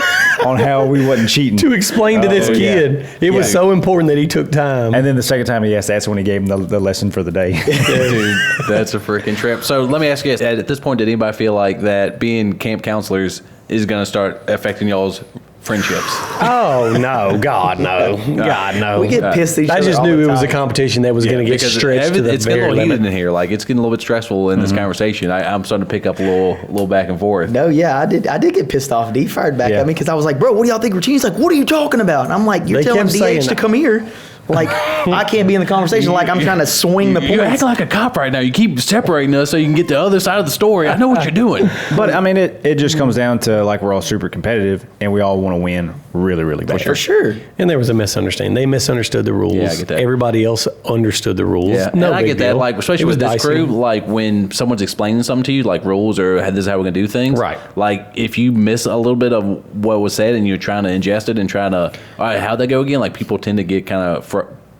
S2: on how we wasn't cheating.
S1: To explain to this kid. It was so important that he took time.
S2: And then the second time he asked, that's when he gave him the lesson for the day.
S4: Dude, that's a freaking trip. So let me ask you guys, at this point, did anybody feel like that being camp counselors is going to start affecting y'all's friendships?
S1: Oh, no. God, no. God, no.
S3: We get pissed at each other.
S1: I just
S3: all
S1: knew
S3: the
S1: it was a
S3: time.
S1: competition that was going to get
S4: Because
S1: stretched to the
S4: it's getting a
S1: very
S4: little heated
S1: limit.
S4: in here. Like, it's getting a little bit stressful in this conversation. I'm starting to pick up a little back and forth.
S3: No, yeah, I did get pissed off. D fired back
S2: Yeah.
S3: at me because I was like, bro, what do y'all think we're cheating? He's like, what are you talking about? And I'm like, you're
S1: They
S3: telling
S1: kept saying
S3: DH to
S1: that.
S3: come here. Like, I can't be in the conversation like I'm trying to swing the
S4: You act
S3: points.
S4: like a cop right now. You keep separating us so you can get the other side of the story. I know what you're doing.
S2: But I mean, it just comes down to, like, we're all super competitive and we all want to win really, really bad.
S3: For sure.
S1: And there was a misunderstanding. They misunderstood the rules.
S4: Yeah, I get that.
S1: Everybody else understood the rules.
S4: Yeah,
S1: No
S4: and I
S1: big
S4: get that.
S1: deal.
S4: Like,
S1: It
S4: especially
S1: was
S4: with this
S1: dicey.
S4: crew, like when someone's explaining something to you, like rules or this is how we're gonna do things.
S1: Right.
S4: Like if you miss a little bit of what was said and you're trying to ingest it and trying to, all right, how'd that go again? Like people tend to get kind of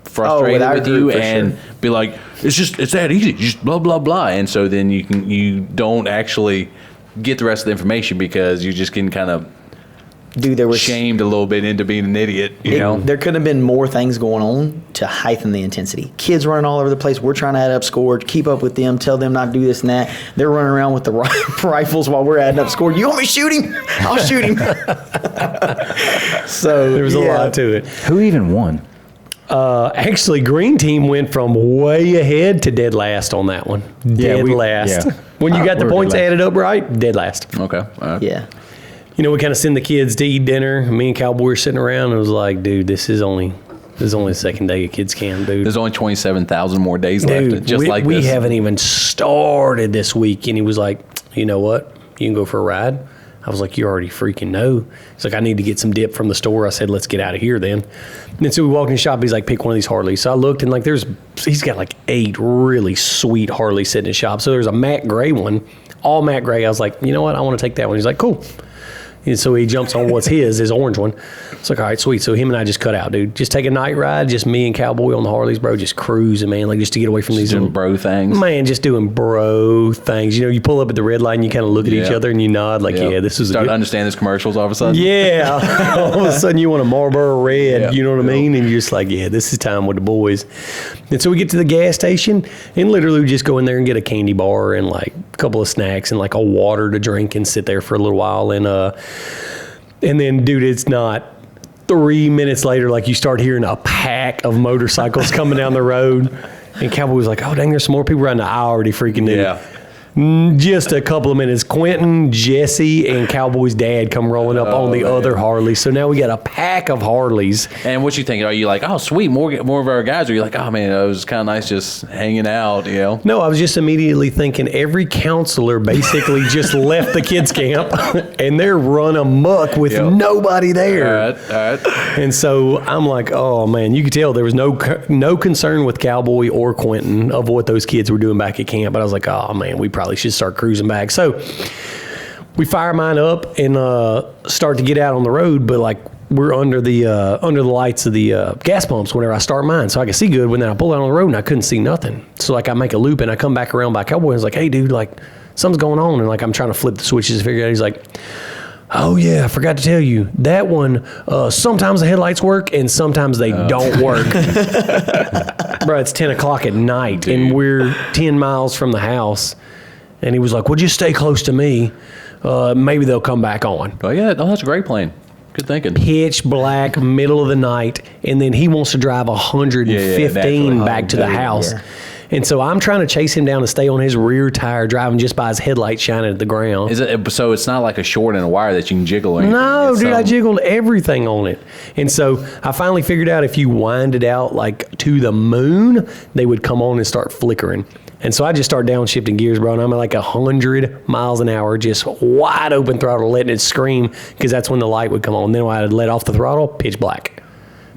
S4: frustrated
S3: our
S4: with
S3: group,
S4: you
S3: for
S4: and
S3: sure.
S4: be like, it's that easy, just blah blah blah, and so then you don't actually get the rest of the information because you're just getting kind of
S3: Dude, there was
S4: shamed a little bit into being an idiot. You know.
S3: There could have been more things going on to heighten the intensity. Kids running all over the place. We're trying to add up scores, keep up with them, tell them not to do this and that. They're running around with the rifles while we're adding up scores. You want me to shoot him? I'll shoot him. So
S1: There was a lot to it.
S2: Who even won?
S1: Actually, green team went from way ahead to dead last on that one. Dead last.
S2: yeah.
S1: When you got the
S2: We're
S1: points
S2: dead last.
S1: added up right, dead last.
S4: Okay. All right.
S3: Yeah.
S1: You know, we kind of send the kids to eat dinner. Me and Cowboy were sitting around and it was like, dude, this is only the second day of kids camp, dude.
S4: There's only 27,000 more days
S1: Dude,
S4: left. Just
S1: we
S4: this.
S1: haven't even started this week. And he was like, you know what? You can go for a ride. I was like, you already freaking know. He's like, I need to get some dip from the store. I said, let's get out of here then. And then so we walked in the shop. He's like, pick one of these Harleys. So I looked and like he's got like 8 really sweet Harleys sitting in the shop. So there's a matte gray one, all matte gray. I was like, you know what? I want to take that one. He's like, cool. And so he jumps on what's his orange one. It's like, all right, sweet. So him and I just cut out, dude. Just take a night ride, just me and Cowboy on the Harleys, bro, just cruising, man, like just to get away from these
S4: doing
S1: little
S4: bro things.
S1: Man, just doing bro things. You know, you pull up at the red light and you kind of look at each
S4: Yeah.
S1: other and you nod like, yeah, this is a
S4: Start
S1: good.
S4: to understand this commercials all of a sudden.
S1: Yeah. All of a sudden you want a Marlboro Red,
S4: Yeah.
S1: you know what I mean? And you're just like, yeah, this is time with the boys. And so we get to the gas station and literally we just go in there and get a candy bar and like a couple of snacks and like a water to drink and sit there for a little while. And then, dude, it's not 3 minutes later, like you start hearing a pack of motorcycles coming down the road. And Cowboy was like, oh, dang, there's some more people riding. I already freaking knew.
S4: Yeah.
S1: Just a couple of minutes. Quinton, Jesse, and Cowboy's dad come rolling up on the other Harley. So now we got a pack of Harleys.
S4: And what you think? Are you like, oh, sweet, more of our guys? Or are you like, oh, man, it was kind of nice just hanging out, you know?
S1: No, I was just immediately thinking every counselor basically just left the kids camp and they're run amok with
S4: Yep.
S1: nobody there.
S4: All right.
S1: And so I'm like, oh man, you could tell there was no concern with Cowboy or Quinton of what those kids were doing back at camp. But I was like, oh man, we probably should start cruising back. So we fire mine up and start to get out on the road, but like we're under the lights of the gas pumps whenever I start mine, so I can see good. When then I pull out on the road and I couldn't see nothing. So like I make a loop and I come back around by Cowboy and I was like, hey dude, like something's going on, and like I'm trying to flip the switches to figure it out. He's like, oh yeah, I forgot to tell you that one. Sometimes the headlights work and sometimes they don't work. Bro, it's 10 o'clock at night and we're 10 miles from the house. And he was like, well, just stay close to me. Maybe they'll come back on.
S4: Oh, yeah. No, that's a great plan. Good thinking.
S1: Pitch black, middle of the night. And then he wants to drive 115
S4: naturally.
S1: back to the house.
S3: Yeah.
S1: And so I'm trying to chase him down to stay on his rear tire, driving just by his headlight shining at the ground.
S4: Is it so? It's not like a short and a wire that you can jiggle or anything.
S1: No,
S4: It's
S1: dude, I
S4: some-
S1: jiggled everything on it. And so I finally figured out if you wind it out like to the moon, they would come on and start flickering. And so I just start downshifting gears, bro, and I'm at like 100 miles an hour, just wide open throttle, letting it scream, because that's when the light would come on. Then when I let off the throttle, pitch black.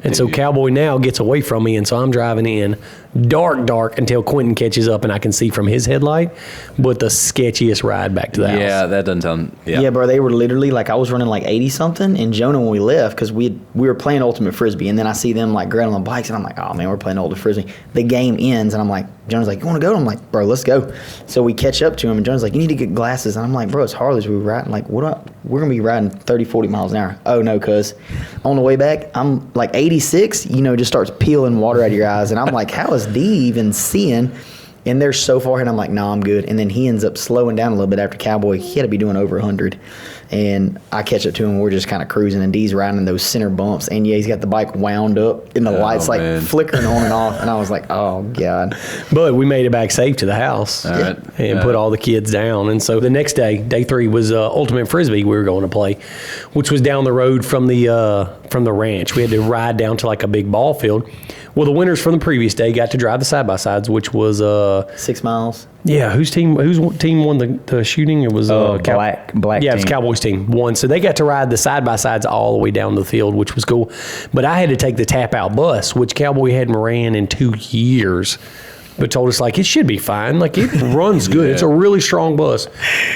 S1: And so Cowboy now gets away from me, and so I'm driving in dark until Quinton catches up and I can see from his headlight. But the sketchiest ride back to the house.
S4: Yeah, that doesn't sound.
S3: Yeah, bro, they were literally like, I was running like 80 something, and Jonah, when we left, because we were playing Ultimate Frisbee, and then I see them like grabbing on the bikes, and I'm like, oh man, we're playing Ultimate Frisbee. The game ends, and I'm like, Jonah's like, you want to go? I'm like, bro, let's go. So we catch up to him, and Jonah's like, you need to get glasses. And I'm like, bro, it's Harley's. We were riding like, we're going to be riding 30, 40 miles an hour. Oh no, cuz on the way back, I'm like 86, just starts peeling water out of your eyes, and I'm like, how is D even seeing? And they're so far ahead, I'm like, no, I'm good. And then he ends up slowing down a little bit after Cowboy. He had to be doing over 100. And I catch up to him. We're just kind of cruising, and D's riding those center bumps. And yeah, he's got the bike wound up, and the lights like flickering on and off. And I was like, oh God.
S1: But we made it back safe to the house and put all the kids down. And so the next day, day 3, was Ultimate Frisbee we were going to play, which was down the road from the ranch. We had to ride down to like a big ball field. Well, the winners from the previous day got to drive the side-by-sides, which was
S3: 6 miles.
S1: Yeah, whose team won the shooting? It was
S2: black
S1: yeah,
S2: team.
S1: it was Cowboys team won. So they got to ride the side-by-sides all the way down the field, which was cool. But I had to take the tap-out bus, which Cowboy hadn't ran in 2 years, but told us, like, it should be fine. Like, it runs good. It's a really strong bus.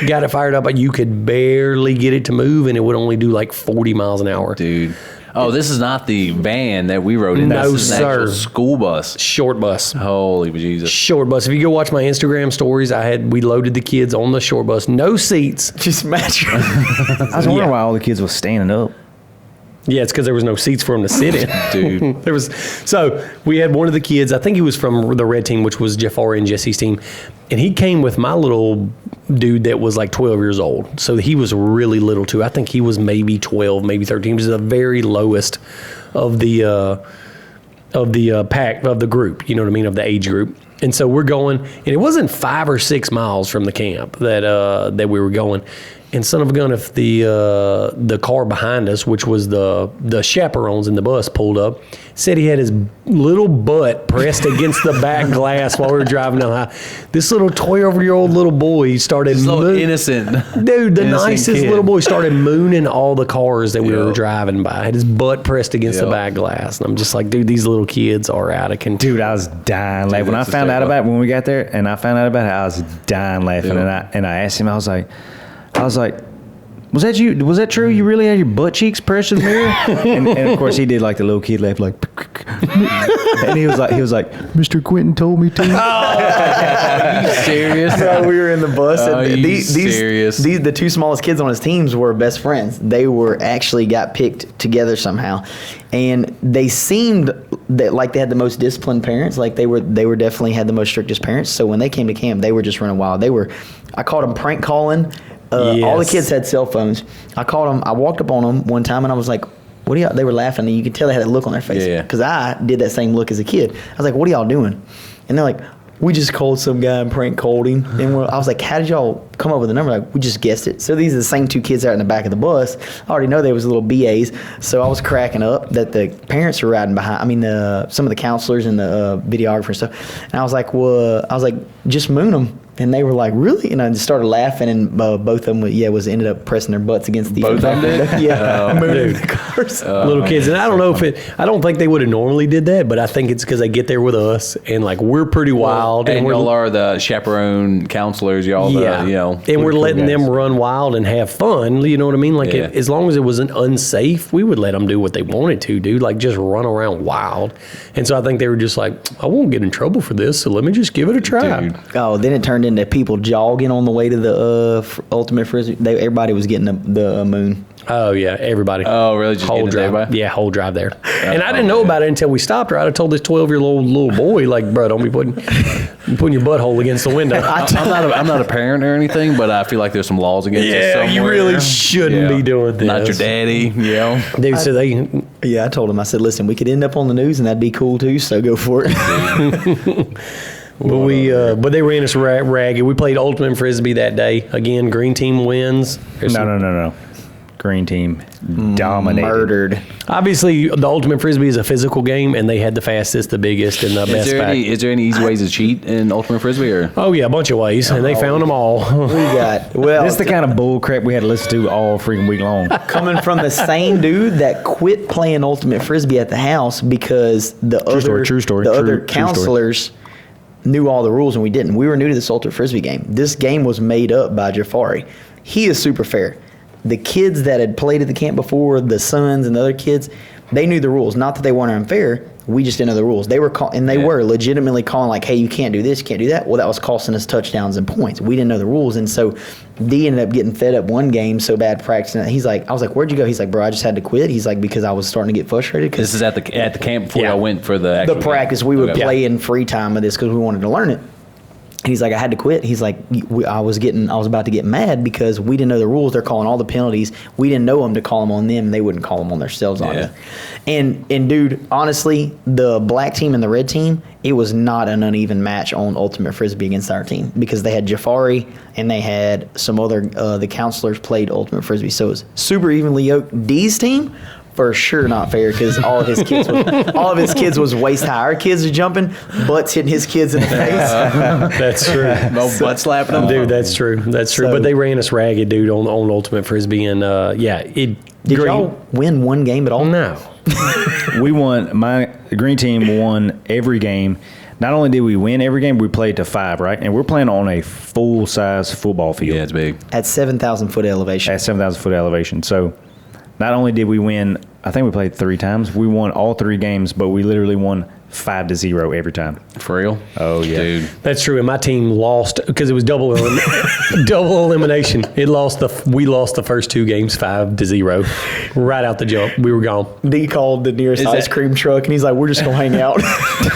S1: Got it fired up, but you could barely get it to move, and it would only do, like, 40 miles an hour.
S4: Dude. Oh, this is not the van that we rode in.
S1: No,
S4: this is an
S1: sir.
S4: actual school bus.
S1: Short bus.
S4: Holy Jesus.
S1: Short bus. If you go watch my Instagram stories, we loaded the kids on the short bus. No seats.
S3: Just match.
S2: I was wondering why all the kids was standing up.
S1: Yeah, it's because there was no seats for them to sit in.
S4: Dude.
S1: So we had one of the kids, I think he was from the red team, which was Jafari and Jesse's team. And he came with my little dude that was like 12 years old. So he was really little too. I think he was maybe 12, maybe 13. He was the very lowest of the pack, of the group, you know what I mean, of the age group. And so we're going, and it wasn't 5 or 6 miles from the camp that we were going. And son of a gun, if the car behind us, which was the chaperones in the bus, pulled up, said he had his little butt pressed against the back glass while we were driving down the highway. This little 12-year-old little boy started
S4: innocent.
S1: Dude, the
S4: innocent
S1: nicest
S4: kid.
S1: little boy started mooning all the cars that we were driving by. Had his butt pressed against the back glass. And I'm just like, dude, these little kids are out of control.
S2: Dude, I was dying laughing. When I found out about it, when we got there and I found out about it, I was dying laughing.
S4: Yeah.
S2: And I asked him, I was like, was that you? Was that true? You really had your butt cheeks pressed to the mirror? and of course he did like the little kid laugh, like, and he was like, Mr. Quinton told me to.
S4: Are you serious?
S3: So we were in the bus, and
S4: serious?
S3: the 2 smallest kids on his teams were best friends. They were actually got picked together somehow, and they seemed that like they had the most disciplined parents. Like they were definitely had the most strictest parents. So when they came to camp, they were just running wild. I caught them prank calling. All the kids had cell phones. I called them. I walked up on them one time, and I was like, "What are y'all?" They were laughing, and you could tell they had a look on their face because I did that same look as a kid. I was like, "What are y'all doing?" And they're like, "We just called some guy and prank called him." And I was like, "How did y'all come up with the number?" Like, we just guessed it. So these are the same 2 kids out in the back of the bus. I already know they was little BAs. So I was cracking up that the parents were riding behind. I mean, some of the counselors and the videographer and stuff. And I was like, "Well," I was like, "Just moon them." And they were like, "Really?" And I just started laughing, and both of them, ended up pressing their butts against the
S4: both of them did?
S3: mooning the cars.
S1: Little kids, and I don't know if I don't think they would have normally did that, but I think it's because they get there with us, and like we're pretty wild,
S4: and y'all are the chaperone counselors, y'all.
S1: And we're letting them run wild and have fun. You know what I mean? Like as long as it wasn't unsafe, we would let them do what they wanted to, dude. Like just run around wild. And so I think they were just like, I won't get in trouble for this, so let me just give it a try.
S4: Dude.
S3: Oh, then it turned into people jogging on the way to the Ultimate Frisbee. Everybody was getting the moon.
S1: Oh yeah, everybody.
S4: Oh really? Just
S1: whole drive. Yeah, whole drive there. And I didn't know about it until we stopped. Right, I told this 12-year-old little boy, like, bro, don't be putting your butthole against the window.
S4: I'm not a parent or anything, but I feel like there's some laws against it somewhere.
S1: You really shouldn't be doing this.
S4: Not your daddy,
S1: Dude, so they.
S3: Yeah, I told him. I said, listen, we could end up on the news, and that'd be cool too. So go for it.
S1: But they ran us ragged. We played Ultimate Frisbee that day. Again, green team wins.
S2: No. green team dominated.
S3: Murdered.
S1: Obviously, the Ultimate Frisbee is a physical game, and they had the fastest, the biggest, and the best pack.
S4: Is there any easy ways to cheat in Ultimate Frisbee? Or
S1: Oh, yeah, a bunch of ways, and they found them all.
S3: We got, well,
S2: This is the kind of bull crap we had to listen to all freaking week long.
S3: coming from the same dude that quit playing Ultimate Frisbee at the house because the
S2: True story.
S3: the
S2: True
S3: other
S2: story.
S3: counselors knew all the rules and we didn't. We were new to this Ultimate Frisbee game. This game was made up by Jafari. He is super fair. The kids that had played at the camp before, the sons and the other kids, they knew the rules. Not that they weren't unfair. We just didn't know the rules. They were were legitimately calling like, "Hey, you can't do this, you can't do that." Well, that was costing us touchdowns and points. We didn't know the rules, and so D ended up getting fed up one game so bad practicing. He's like, "I was like, where'd you go?" He's like, "Bro, I just had to quit." He's like, "Because I was starting to get frustrated."
S4: this is at the camp before
S1: Yeah.
S4: I went for the
S3: The
S4: actual
S3: practice
S4: game.
S3: we would
S4: Okay.
S3: play in free time of this because we wanted to learn it. And he's like, I had to quit. He's like, I was about to get mad because we didn't know the rules. They're calling all the penalties. We didn't know them to call them on them. They wouldn't call them on themselves on
S4: Yeah.
S3: us. And dude, honestly, the black team and the red team, it was not an uneven match on Ultimate Frisbee against our team because they had Jafari and they had some other the counselors played Ultimate Frisbee, so it was super evenly yoked. D's team. For sure not fair because all of his kids was waist high. Our kids are jumping, butts hitting his kids in the face.
S1: That's true.
S4: No butt slapping them.
S1: Dude, that's true. That's true.
S3: So-
S1: But they ran us ragged, dude, on Ultimate Frisbee. And,
S3: Did y'all win one game at all?
S1: No.
S2: We won. My green team won every game. Not only did we win every game, we played to 5, right? And we're playing on a full-size football field
S4: Yeah, it's big.
S3: At 7,000 foot elevation.
S2: at 7,000 foot elevation. So not only did we win, I think we played 3 times. We won all 3 games, but we literally won 5-0 every time.
S4: For real?
S2: Oh, yeah.
S4: Dude.
S1: That's true. And my team lost because it was double elimination. We lost the first 2 games 5-0. Right out the jump. We were gone.
S3: D called the nearest
S4: Is
S3: ice
S4: that-
S3: cream truck and he's like, we're just going to hang out.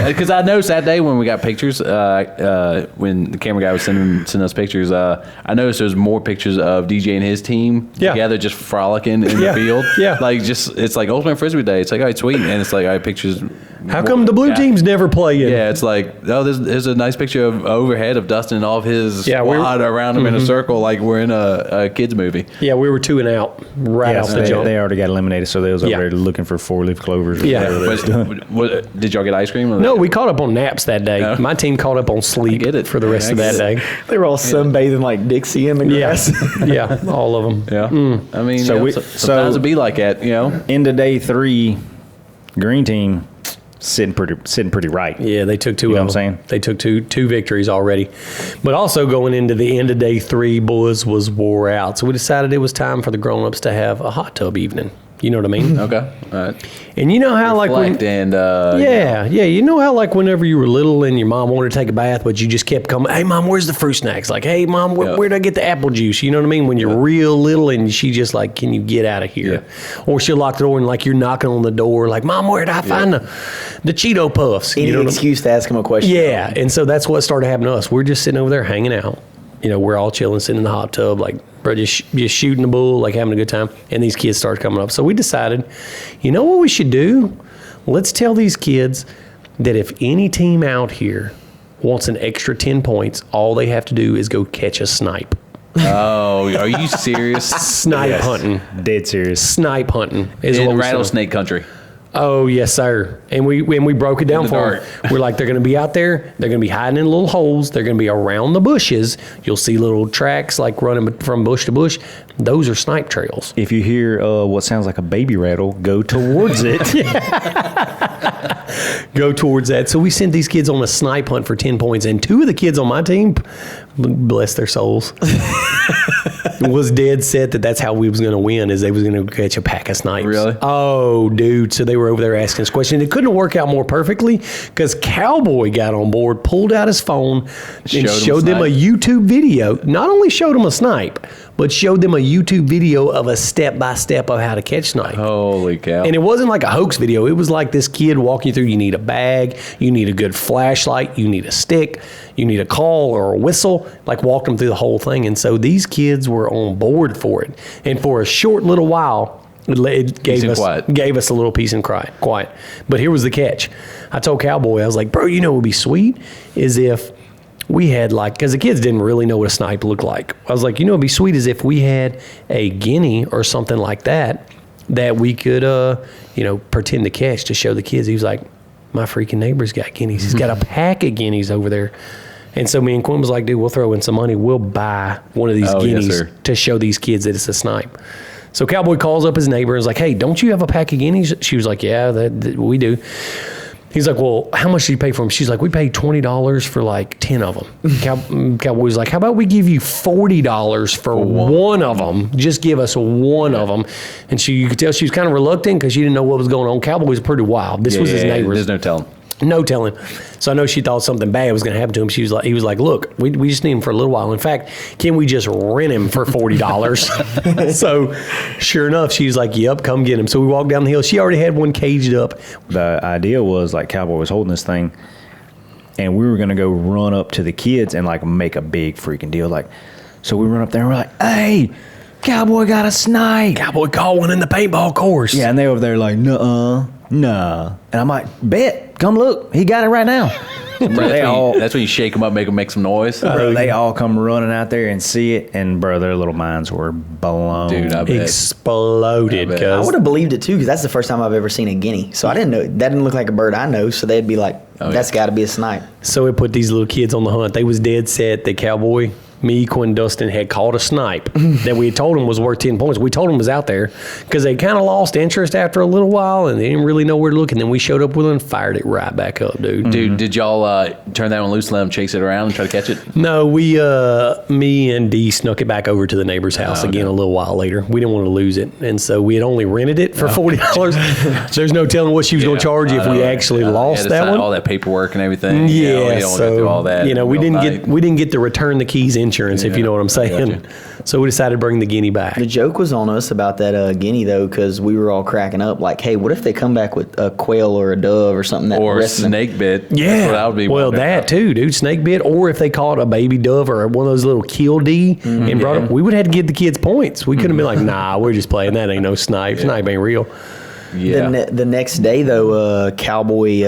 S4: Because I noticed that day when we got pictures, when the camera guy was sending us pictures, I noticed there was more pictures of DJ and his team
S1: Yeah.
S4: together, just frolicking in
S1: Yeah.
S4: the field.
S1: Yeah.
S4: Like, it's like Ultimate Frisbee Day. It's like, all right, sweet. And it's like, all right, pictures.
S1: How come the blue
S4: Yeah.
S1: team's never playing?
S4: Yeah, it's like, oh, there's a nice picture of overhead of Dustin and all of his squad around him in a circle, like we're in a kids movie.
S1: Yeah, we were 2 and out right
S2: Yeah,
S1: off
S2: so
S1: the
S2: they,
S1: jump.
S2: they already got eliminated, so they was over
S1: Yeah.
S2: there looking for 4-leaf clovers. Or
S1: Yeah.
S2: whatever they was doing.
S4: Did y'all get ice cream? Or
S1: No, we caught up on naps that day.
S4: No.
S1: My team caught up on sleep
S4: I get it.
S1: for the rest of that day.
S3: They were all sunbathing like Dixie in the grass.
S1: Yeah, all of them.
S4: Yeah. I mean,
S2: So we-
S4: sometimes it be like that, you know?
S2: Into day 3, green team sitting pretty right.
S1: Yeah, they took 2
S2: You know
S1: of
S2: what I'm
S1: them.
S2: saying?
S1: They took two victories already. But also going into the end of day 3, boys was wore out. So we decided it was time for the grown-ups to have a hot tub evening. You know what I mean?
S4: Okay. All right.
S1: And you know how like when,
S4: Reflect and,
S1: yeah, you know how like whenever you were little and your mom wanted to take a bath, but you just kept coming, hey mom, where's the fruit snacks? Like, hey mom,
S4: Yeah.
S1: where'd I get the apple juice? You know what I mean? When you're real little and she just like, can you get out of here? Or she'll lock the door and like you're knocking on the door, like, mom, where'd I find the Cheeto Puffs?
S3: Any
S1: You know what I mean?
S3: excuse to ask him a question.
S1: Yeah, and so that's what started happening to us. We're just sitting over there hanging out. You know, we're all chilling, sitting in the hot tub, like, bro, just shooting the bull, like having a good time. And these kids started coming up. So we decided, you know what we should do? Let's tell these kids that if any team out here wants an extra 10 points, all they have to do is go catch a snipe.
S4: Oh, are you serious?
S1: Snipe hunting.
S2: Dead serious.
S1: Snipe hunting is what
S4: In
S1: we said.
S4: rattlesnake country.
S1: Oh yes, sir. And we broke it down
S4: In the
S1: for
S4: dark.
S1: them. We're like, they're going to be out there. They're going to be hiding in little holes. They're going to be around the bushes. You'll see little tracks like running from bush to bush. Those are snipe trails.
S2: If you hear what sounds like a baby rattle, go towards it.
S1: Go towards that. So we sent these kids on a snipe hunt for 10 points, and 2 of the kids on my team, bless their souls, was dead set that that's how we was going to win, is they was going to catch a pack of snipes.
S4: Really?
S1: Oh, dude. So they were over there asking us questions. It couldn't work out more perfectly because Cowboy got on board, pulled out his phone, and showed them a
S4: snipe.
S1: YouTube video. Not only showed them a snipe, but showed them a YouTube video of a step-by-step of how to catch snipe.
S4: Holy cow.
S1: And it wasn't like a hoax video. It was like this kid walking you through. You need a bag. You need a good flashlight. You need a stick. You need a call or a whistle. Like walked them through the whole thing. And so these kids were on board for it. And for a short little while, it gave us a little peace and quiet. But here was the catch. I told Cowboy, I was like, bro, you know what would be sweet is if we had like, because the kids didn't really know what a snipe looked like. I was like, you know, it'd be sweet as if we had a guinea or something like that we could, you know, pretend to catch to show the kids. He was like, my freaking neighbor's got guineas. He's got a pack of guineas over there. And so me and Quinn was like, dude, we'll throw in some money. We'll buy one of these guineas to show these kids that it's a snipe. So Cowboy calls up his neighbor and is like, hey, don't you have a pack of guineas? She was like, yeah, that we do. He's like, well, how much did you pay for them? She's like, we paid $20 for like 10 of them. Cowboy's like, how about we give you $40 for one of them? Just give us one of them. And you could tell she was kind of reluctant because she didn't know what was going on. Cowboy was pretty wild. This was his neighbors.
S4: There's no telling.
S1: No telling. So I know she thought something bad was going to happen to him. He was like, look, we just need him for a little while. In fact, can we just rent him for $40? So sure enough, she was like, yep, come get him. So we walked down the hill. She already had one caged up.
S2: The idea was like Cowboy was holding this thing and we were going to go run up to the kids and like make a big freaking deal. Like, so we run up there and we're like, hey, Cowboy got a snipe.
S1: Cowboy caught one in the paintball course.
S2: Yeah, and they over there like, nah. And I'm like, bet, come look, he got it right now.
S4: Bro, that's when you shake them up, make them make some noise.
S2: Bro, they all come running out there and see it, and bro, their little minds were blown.
S4: Dude, I bet.
S1: Exploded.
S3: I would have believed it too, because that's the first time I've ever seen a guinea. So I didn't know, that didn't look like a bird I know. So they'd be like, that's got to be a snipe.
S1: So it put these little kids on the hunt. They was dead set that Cowboy, me, Quinn, Dustin had caught a snipe that we had told them was worth 10 points. We told them was out there because they kind of lost interest after a little while and they didn't really know where to look. And then we showed up with it and fired it right back up, dude.
S4: Dude, did y'all turn that one loose and let them chase it around and try to catch it?
S1: No, me and Dee snuck it back over to the neighbor's house again a little while later. We didn't want to lose it. And so we had only rented it for $40. There's no telling what she was going to charge if we actually lost that one.
S4: All that paperwork and everything.
S1: Yeah,
S4: you don't want to go through all that.
S1: You know, we didn't get the return the keys insurance, if you know what I'm saying. So we decided to bring the guinea back.
S3: The joke was on us about that guinea, though, because we were all cracking up. Like, hey, what if they come back with a quail or a dove or something? That
S4: or snake bit.
S1: Yeah.
S4: That would be
S1: well, that too, dude. Snake bit. Or if they caught a baby dove or one of those little kill D and brought it, we would have to give the kids points. We couldn't have been like, nah, we're just playing. That ain't no snipe. Snipe ain't real.
S4: Yeah.
S3: The next day, though, Cowboy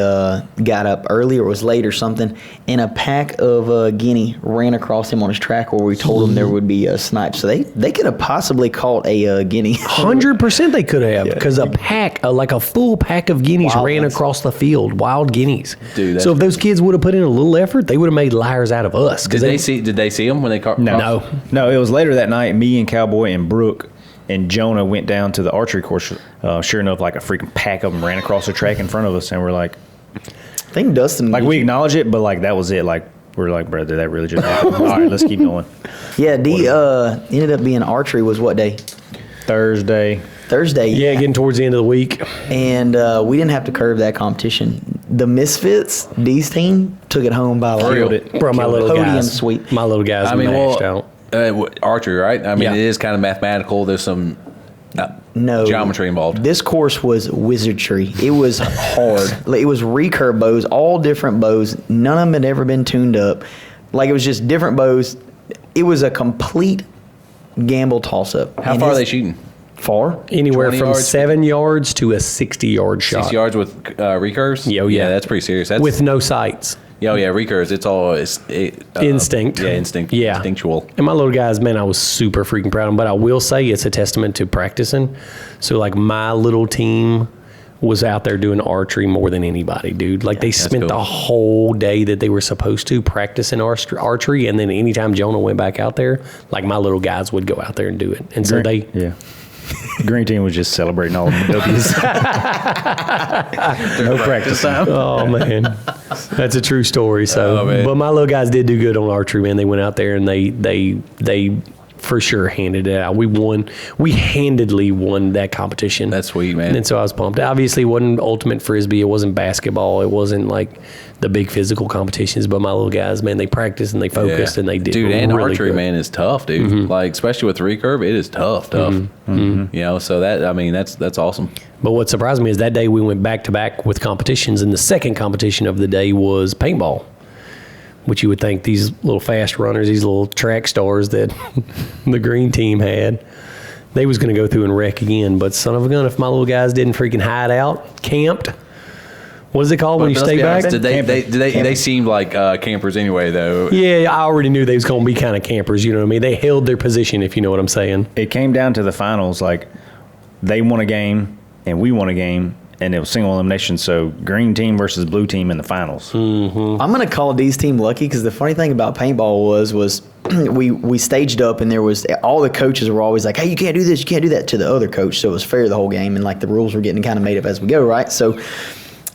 S3: got up early, or it was late or something, and a pack of guinea ran across him on his track where we told him there would be a snipe. So they could have possibly caught a guinea.
S1: 100% they could have, because a pack, like a full pack of guineas ran across the field, wild guineas.
S4: Dude,
S1: so if those kids would have put in a little effort, they would have made liars out of us.
S4: Did they see them when they caught?
S2: No, it was later that night. Me and Cowboy and Brooke and Jonah went down to the archery course. Sure enough, like a freaking pack of them ran across the track in front of us, and we're like,
S3: I think Dustin.
S2: Like, we acknowledge it, but like that was it. Like, we're like, bro, did that really just happen? All right, let's keep going.
S3: Yeah, D ended up being archery was what day?
S2: Thursday.
S1: Yeah, getting towards the end of the week.
S3: And we didn't have to curve that competition. The Misfits, D's team, took it home by like
S1: Bro, my little
S3: podium
S1: guys.
S3: sweep.
S1: My little guys mashed out.
S4: Archery, right? I mean, it is kind of mathematical. There's some geometry involved.
S3: This course was wizardry. It was hard. It was recurve bows, all different bows. None of them had ever been tuned up. Like, it was just different bows. It was a complete gamble toss-up.
S4: How far are they shooting?
S3: Far?
S1: Anywhere from yards? 7 yards to a 60-yard shot.
S4: 60 yards with recurves? Yeah, that's pretty serious. That's
S1: with no sights.
S4: Yeah, recurves. It's all
S1: instinct.
S4: Yeah, instinct.
S1: Yeah.
S4: Instinctual.
S1: And my little guys, man, I was super freaking proud of them. But I will say it's a testament to practicing. So, like, my little team was out there doing archery more than anybody, dude. Like, they spent the whole day that they were supposed to practicing archery. And then anytime Jonah went back out there, like, my little guys would go out there and do it. And so they...
S2: Yeah. The green team was just celebrating all the W's. No practice time.
S1: Oh, man. That's a true story. So, but my little guys did do good on archery, man. They went out there and they for sure handed it out. We handedly won that competition.
S4: That's sweet, man.
S1: And so I was pumped. Obviously, it wasn't ultimate Frisbee. It wasn't basketball. It wasn't like the big physical competitions. But my little guys, man, they practiced and they focused and they did.
S4: Dude, and
S1: really
S4: archery,
S1: good.
S4: Man, is tough, dude. Like, especially with the recurve, it is tough. You know, so that's awesome.
S1: But what surprised me is that day we went back to back with competitions, and the second competition of the day was paintball. Which you would think these little fast runners, these little track stars that the green team had, they was going to go through and wreck again. But son of a gun, if my little guys didn't freaking hide out, camped, What is it called when you
S4: Let's
S1: stay
S4: be
S1: back?
S4: honest, they seemed like campers anyway, though.
S1: Yeah, I already knew they was going to be kind of campers. You know what I mean? They held their position, if you know what I'm saying.
S2: It came down to the finals. Like, they won a game and we won a game, and it was single elimination. So green team versus blue team in the finals.
S3: I'm gonna call D's team lucky because the funny thing about paintball was we staged up and there was all the coaches were always like, hey, you can't do this, you can't do that to the other coach. So it was fair the whole game, and like the rules were getting kind of made up as we go, right? So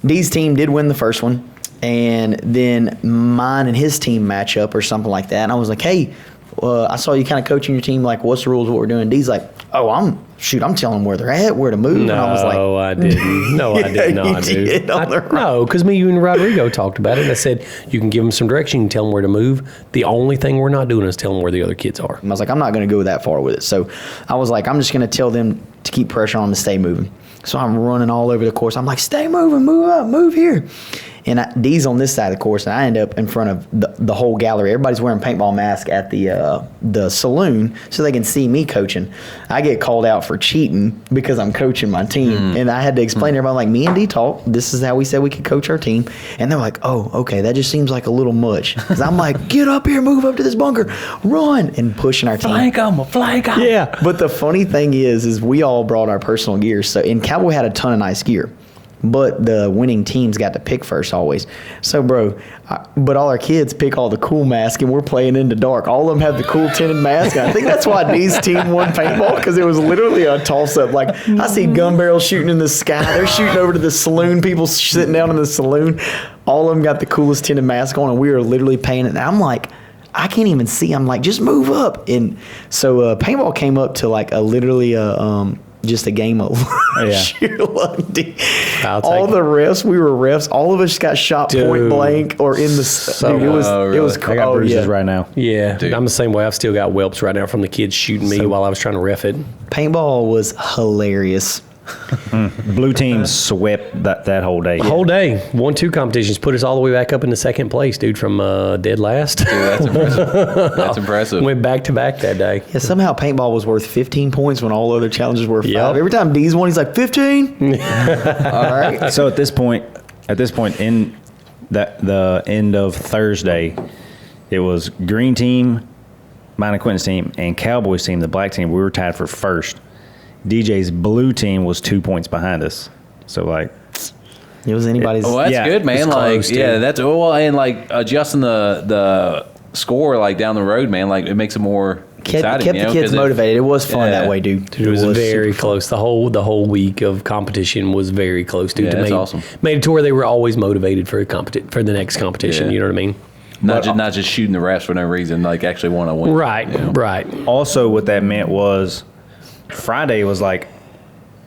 S3: D's team did win the first one, and then mine and his team match up or something like that. And I was like, hey, I saw you kind of coaching your team. Like, what's the rules? What we're doing? D's like, oh, I'm telling them where they're at, where to move.
S1: No,
S3: and I was like,
S1: I didn't. No, I did not, dude. No, because me, you, and Rodrigo talked about it, and I said, you can give them some direction, you can tell them where to move. The only thing we're not doing is tell them where the other kids are.
S3: I was like, I'm not going to go that far with it. So I was like, I'm just going to tell them to keep pressure on them to stay moving. So I'm running all over the course. I'm like, stay moving, move up, move here. And D's on this side of the course, and I end up in front of the whole gallery. Everybody's wearing paintball masks at the saloon so they can see me coaching. I get called out for cheating because I'm coaching my team. And I had to explain to everybody, like, me and D talked. This is how we said we could coach our team. And they're like, oh, okay, that just seems like a little much. Because I'm like, get up here, move up to this bunker, run, and pushing our team.
S4: Flank 'em.
S1: Yeah.
S3: But the funny thing is we all brought our personal gear. So, and Cowboy had a ton of nice gear, but the winning teams got to pick first always. So, bro, but all our kids pick all the cool masks, and we're playing in the dark. All of them have the cool tinted mask. And I think that's why D's team won paintball, because it was literally a toss-up. Like, I see gun barrels shooting in the sky. They're shooting over to the saloon. People sitting down in the saloon. All of them got the coolest tinted mask on, and we were literally paying it. And I'm like, I can't even see. I'm like, just move up. And so paintball came up to like just a game of sheer luck. All the refs, we were refs. All of us got shot point blank or in the.
S1: So,
S3: it was.
S4: really?
S3: It was.
S2: I got bruises right now.
S1: Yeah,
S4: Dude.
S1: I'm the same way. I've still got whelps right now from the kids shooting me while I was trying to ref it.
S3: Paintball was hilarious.
S2: Blue team swept that whole day.
S1: Whole day, 1-2 competitions put us all the way back up into second place, dude, from dead last.
S4: Dude, that's impressive. That's impressive.
S1: Went back to back that day.
S3: Yeah, somehow paintball was worth 15 points when all other challenges were 5.
S1: Yep.
S3: Every time D's won, he's like 15. All right.
S2: So at this point, in the end of Thursday, it was green team, mine and Quinton's team, and Cowboy's team, the black team. We were tied for first. DJ's blue team was 2 points behind us. So, like,
S3: It was anybody's.
S4: Oh, that's good, man.
S1: it's
S4: Like,
S1: close,
S4: yeah,
S1: dude.
S4: that's and like adjusting the score like down the road, man. Like it makes it more exciting.
S3: kept
S4: you know,
S3: the kids
S4: 'cause
S3: motivated. It was fun
S4: Yeah.
S3: that way, dude.
S1: It was very close. The whole week of competition was very close, dude.
S4: Yeah,
S1: to
S4: that's
S1: make,
S4: awesome.
S1: Made it to where they were always motivated for for the next competition.
S4: Yeah.
S1: You know what I mean?
S4: Not just shooting the refs for no reason. Like actually want to win.
S1: Right,
S4: you know?
S1: right.
S2: also what that meant was Friday was like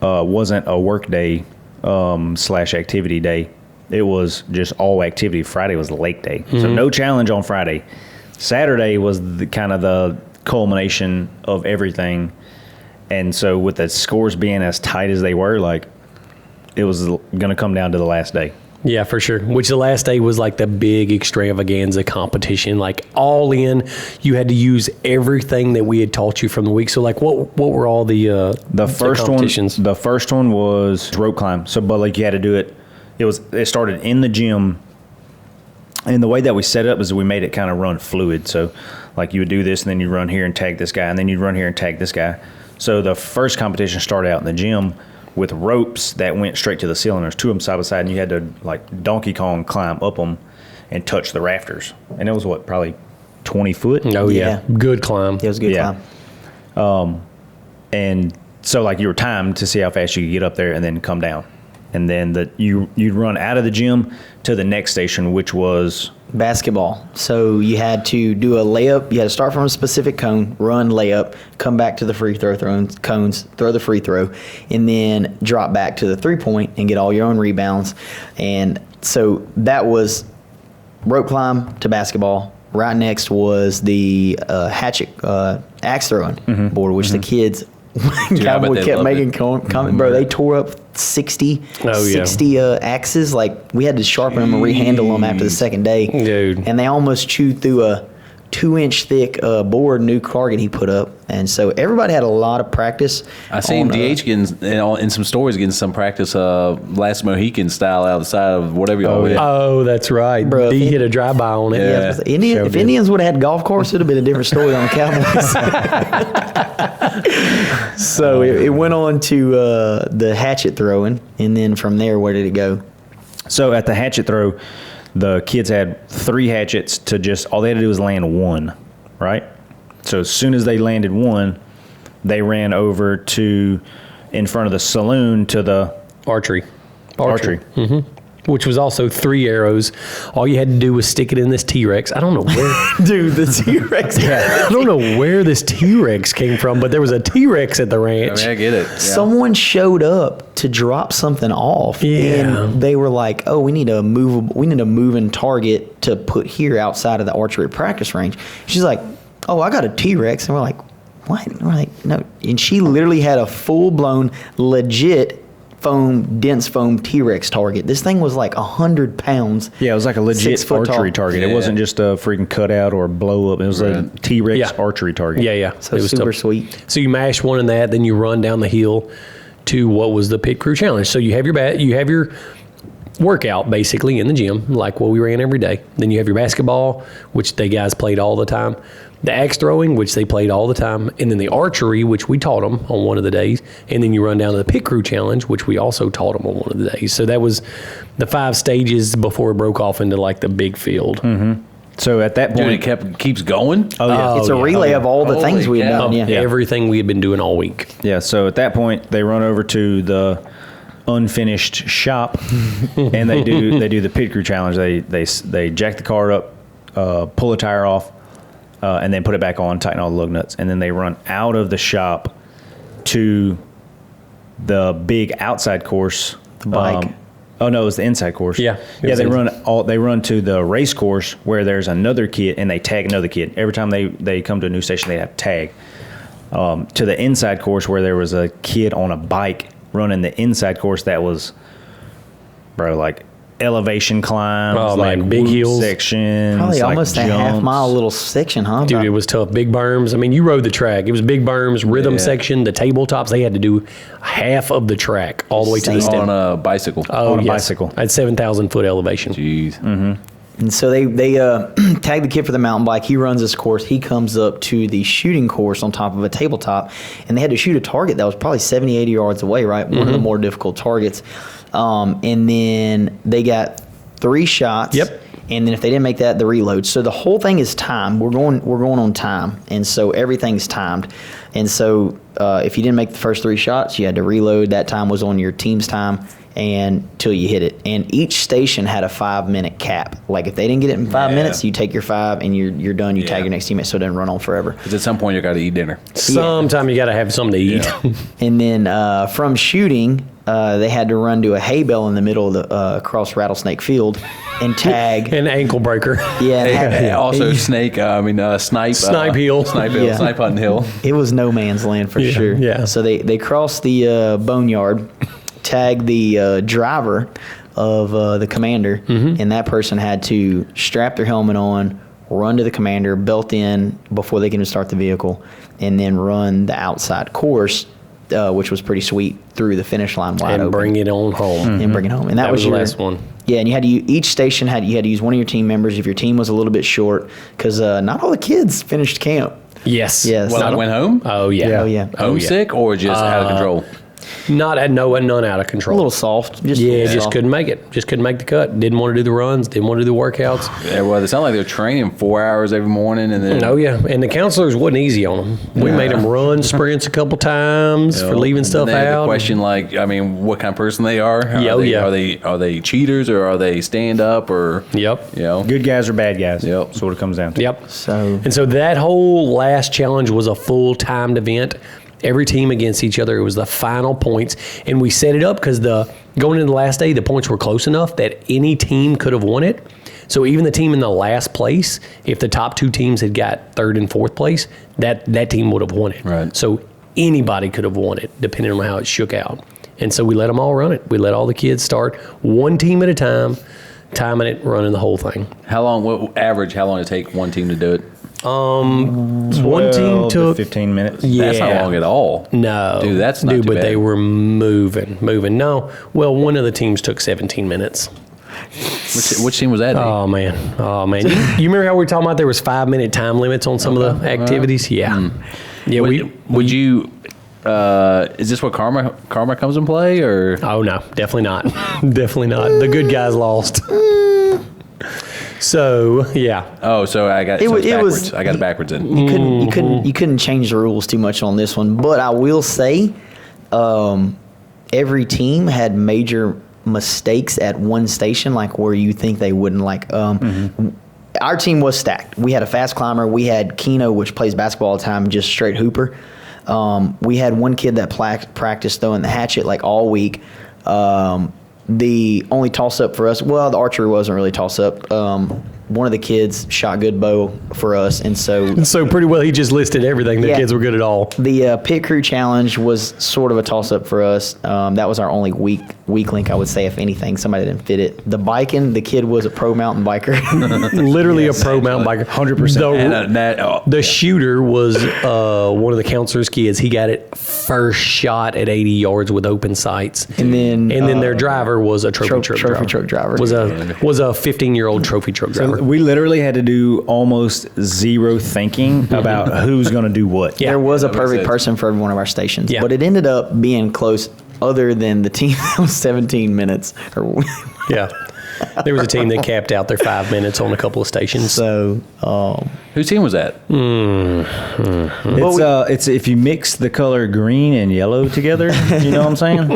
S2: wasn't a work day / activity day. It was just all activity. Friday was lake day, so no challenge on Friday. Saturday was the kind of the culmination of everything, and so with the scores being as tight as they were, like it was going to come down to the last day.
S1: Yeah, for sure. Which the last day was like the big extravaganza competition, like all in. You had to use everything that we had taught you from the week. So, like, what were all the
S2: First
S1: competitions?
S2: one, the first one was rope climb. So, but like you had to do it. It started in the gym, and the way that we set it up is we made it kind of run fluid. So, like you would do this, and then you run here and tag this guy, and then you'd run here and tag this guy. So the first competition started out in the gym with ropes that went straight to the ceiling. There's 2 of them side by side, and you had to like Donkey Kong climb up them and touch the rafters. And it was probably 20 foot.
S1: Oh yeah,
S3: Yeah.
S1: good climb.
S3: It was a good
S2: Yeah.
S3: climb.
S2: And so like you were timed to see how fast you could get up there and then come down. And then you'd run out of the gym to the next station, which was
S3: Basketball. So you had to do a layup. You had to start from a specific cone, run layup, come back to the free throw cones, throw the free throw, and then drop back to the 3-point and get all your own rebounds. And so that was rope climb to basketball. Right next was the hatchet axe throwing board, which the kids. Cowboy
S4: they
S3: kept
S4: loved
S3: making
S4: it.
S3: comment, bro. They tore up 60 axes. Like we had to sharpen them and rehandle them after the second day,
S1: Dude.
S3: And they almost chewed through a 2-inch thick board, new target he put up, and so everybody had a lot of practice.
S4: I seen DH getting in some stories getting some practice, Last Mohican style out the side of whatever y'all did.
S1: Oh, that's right.
S3: Bro,
S1: D hit a drive-by on it.
S3: Yeah, if Indians would have had golf course, it would have been a different story on the Cowboys. So it went on to the hatchet throwing, and then from there, where did it go?
S2: So at the hatchet throw, the kids had 3 hatchets to just, all they had to do was land one, right? So as soon as they landed one, they ran over to, in front of the saloon to the
S1: Archery.
S2: archery.
S1: Which was also 3 arrows. All you had to do was stick it in this T-Rex. I don't know where.
S3: Dude, the T-Rex.
S1: I don't know where this T-Rex came from, but there was a T-Rex at the
S4: I
S1: ranch.
S4: mean, I get it. Yeah.
S3: Someone showed up to drop something off,
S1: Yeah.
S3: and they were like, "Oh, we need a moving target to put here outside of the archery practice range." She's like, "Oh, I got a T-Rex," and we're like, "What?" And we're like, "No," and she literally had a full-blown, legit dense foam T-Rex target. This thing was like 100 pounds.
S2: Yeah, it was like a legit
S3: 6 foot
S2: archery
S3: tall.
S2: target.
S4: Yeah.
S2: It wasn't just a freaking cutout or blow up. It was a T-Rex
S1: Yeah.
S2: archery target.
S1: Yeah.
S3: So
S1: it was
S3: super
S1: tough.
S3: sweet.
S1: So you mash one in that, then you run down the hill to what was the pit crew challenge. So you have your workout basically in the gym, like what we ran every day. Then you have your basketball, which they guys played all the time. The axe throwing, which they played all the time, and then the archery, which we taught them on one of the days, and then you run down to the pit crew challenge, which we also taught them on one of the days. So that was the 5 stages before it broke off into like the big field.
S2: So at that
S4: Dude,
S2: point,
S4: it keeps going.
S2: oh yeah,
S3: It's a relay of all the
S4: Holy
S3: things we had
S4: cow.
S3: done. Yeah.
S1: Everything we had been doing all week.
S2: yeah. So at that point, they run over to the unfinished shop, and they do the pit crew challenge. They jack the car up, pull a tire off, and then put it back on, tighten all the lug nuts, and then they run out of the shop to the big outside course.
S3: The bike.
S2: Oh no, it was the inside course.
S1: Yeah, it
S2: yeah.
S1: was
S2: They run to the race course where there's another kid, and they tag another kid. Every time they come to a new station, they have to tag. To the inside course where there was a kid on a bike running the inside course that was, bro, like elevation climbs,
S1: Oh,
S2: like
S1: man, big
S2: whoop
S1: hills.
S2: sections,
S3: Probably
S2: like
S3: almost a
S2: jumps.
S3: half-mile little section, huh?
S1: Dude, it was tough. Big berms. I mean, you rode the track. It was big berms, rhythm
S4: Yeah.
S1: section, the tabletops. They had to do half of the track all the way to the
S3: Same.
S1: step.
S4: On a bicycle.
S1: Oh,
S2: on a
S1: yes.
S2: bicycle.
S1: At 7,000 foot elevation.
S4: Jeez.
S3: And so they tag the kid for the mountain bike. He runs this course. He comes up to the shooting course on top of a tabletop, and they had to shoot a target that was probably 70, 80 yards away, right? One of the more difficult targets. And then they got 3 shots.
S1: Yep.
S3: And then if they didn't make that, the reload. So the whole thing is timed. We're going on time, and so everything's timed. And so if you didn't make the first 3 shots, you had to reload. That time was on your team's time and till you hit it. And each station had a 5-minute cap. Like if they didn't get it in 5
S4: Yeah.
S3: minutes, you take your 5 and you're done. You tag
S4: Yeah.
S3: your next teammate so it doesn't run on forever.
S4: Because at some point you got to eat dinner.
S1: Sometime you got to have something to eat.
S4: Yeah.
S3: And then from shooting, they had to run to a hay bale in the middle of the across Rattlesnake Field and tag.
S1: An ankle breaker.
S3: Yeah, and
S4: Hey, also, snipe.
S1: Snipe hill.
S4: Snipe hill.
S3: Yeah.
S4: Snipe hunting hill.
S3: it was no man's land for
S1: Yeah,
S3: sure.
S1: yeah.
S3: So they crossed the boneyard, tagged the driver of the commander, and that person had to strap their helmet on, run to the commander, belt in before they can even start the vehicle, and then run the outside course, which was pretty sweet, through the finish line wide
S1: And
S3: open.
S1: bring it on home.
S3: And bring it home. And that
S1: was the
S3: your
S1: last one.
S3: Yeah, and you had to each station you had to use one of your team members if your team was a little bit short, because not all the kids finished camp.
S1: Yes.
S3: Yes.
S4: Well, I went home.
S1: Oh, yeah.
S3: Oh yeah,
S4: Homesick or just out of control?
S1: None out of
S3: a
S1: control.
S3: little soft. Just a
S1: Yeah,
S3: little
S1: just
S3: soft.
S1: couldn't make it. Just couldn't make the cut. Didn't want to do the runs. Didn't want to do the workouts.
S4: Yeah, well, it sounded like they were training 4 hours every morning, and then
S1: Oh yeah, and the counselors wasn't easy on them. We made them run sprints a couple times for leaving stuff
S4: they had
S1: out.
S4: the question, like, I mean, what kind of person they are?
S1: Yeah, oh, yeah.
S4: Are they cheaters or are they stand up or
S1: Yep.
S4: you know?
S2: Good guys or bad guys.
S4: Yep.
S2: That's what it comes down to.
S1: Yep.
S3: So
S1: And so that whole last challenge was a full timed event. Every team against each other. It was the final points, and we set it up because going into the last day, the points were close enough that any team could have won it. So even the team in the last place, if the top 2 teams had got 3rd and 4th place, that team would have won it.
S4: Right.
S1: So anybody could have won it, depending on how it shook out. And so we let them all run it. We let all the kids start one team at a time, timing it, running the whole thing.
S4: How long? What average? How long did it take one team to do it?
S1: One team
S2: 12 to
S1: took
S2: 15 minutes.
S1: Yeah.
S4: That's not long at all.
S1: No,
S4: Dude, that's not
S1: dude.
S4: too
S1: But
S4: bad.
S1: they were moving. No, well, one of the teams took 17 minutes.
S4: Which team was that?
S1: Oh man. You remember how we were talking about there was 5-minute time limits on some of the activities? Yeah, yeah.
S4: Would you? Is this what karma comes in play, or?
S1: Oh no, definitely not. Definitely not. The good guys lost. So yeah.
S4: Oh, so I got
S3: It
S4: so
S3: was-
S4: it's
S3: it was-
S4: backwards. I got it backwards in.
S3: You couldn't change the rules too much on this one, but I will say, every team had major mistakes at one station, like where you think they wouldn't. Like, our team was stacked. We had a fast climber. We had Keno, which plays basketball all the time, just straight hooper. We had one kid that practiced throwing the hatchet like all week. The only toss up for us, well, the archery wasn't really toss up. One of the kids shot good bow for us, and so
S1: pretty well, he just listed everything. The
S3: Yeah.
S1: kids were good at all.
S3: the pit crew challenge was sort of a toss up for us. That was our only weak link, I would say, if anything. Somebody didn't fit it. The biking, the kid was a pro mountain biker.
S1: Literally a pro mountain biker.
S2: 100%.
S1: The shooter was one of the counselor's kids. He got it first shot at 80 yards with open sights.
S3: And then
S1: their driver was a trophy truck driver. Was a 15-year-old trophy truck driver.
S2: We literally had to do almost zero thinking about who's going to do what.
S1: Yeah.
S3: there was a
S4: that makes
S3: perfect
S4: sense.
S3: person for every one of our stations.
S1: Yeah.
S3: But it ended up being close, other than the team that was 17 minutes.
S1: Yeah. There was a team that capped out their 5 minutes on a couple of stations.
S3: So,
S4: Whose team was that?
S2: It's if you mix the color green and yellow together, you know what I'm saying?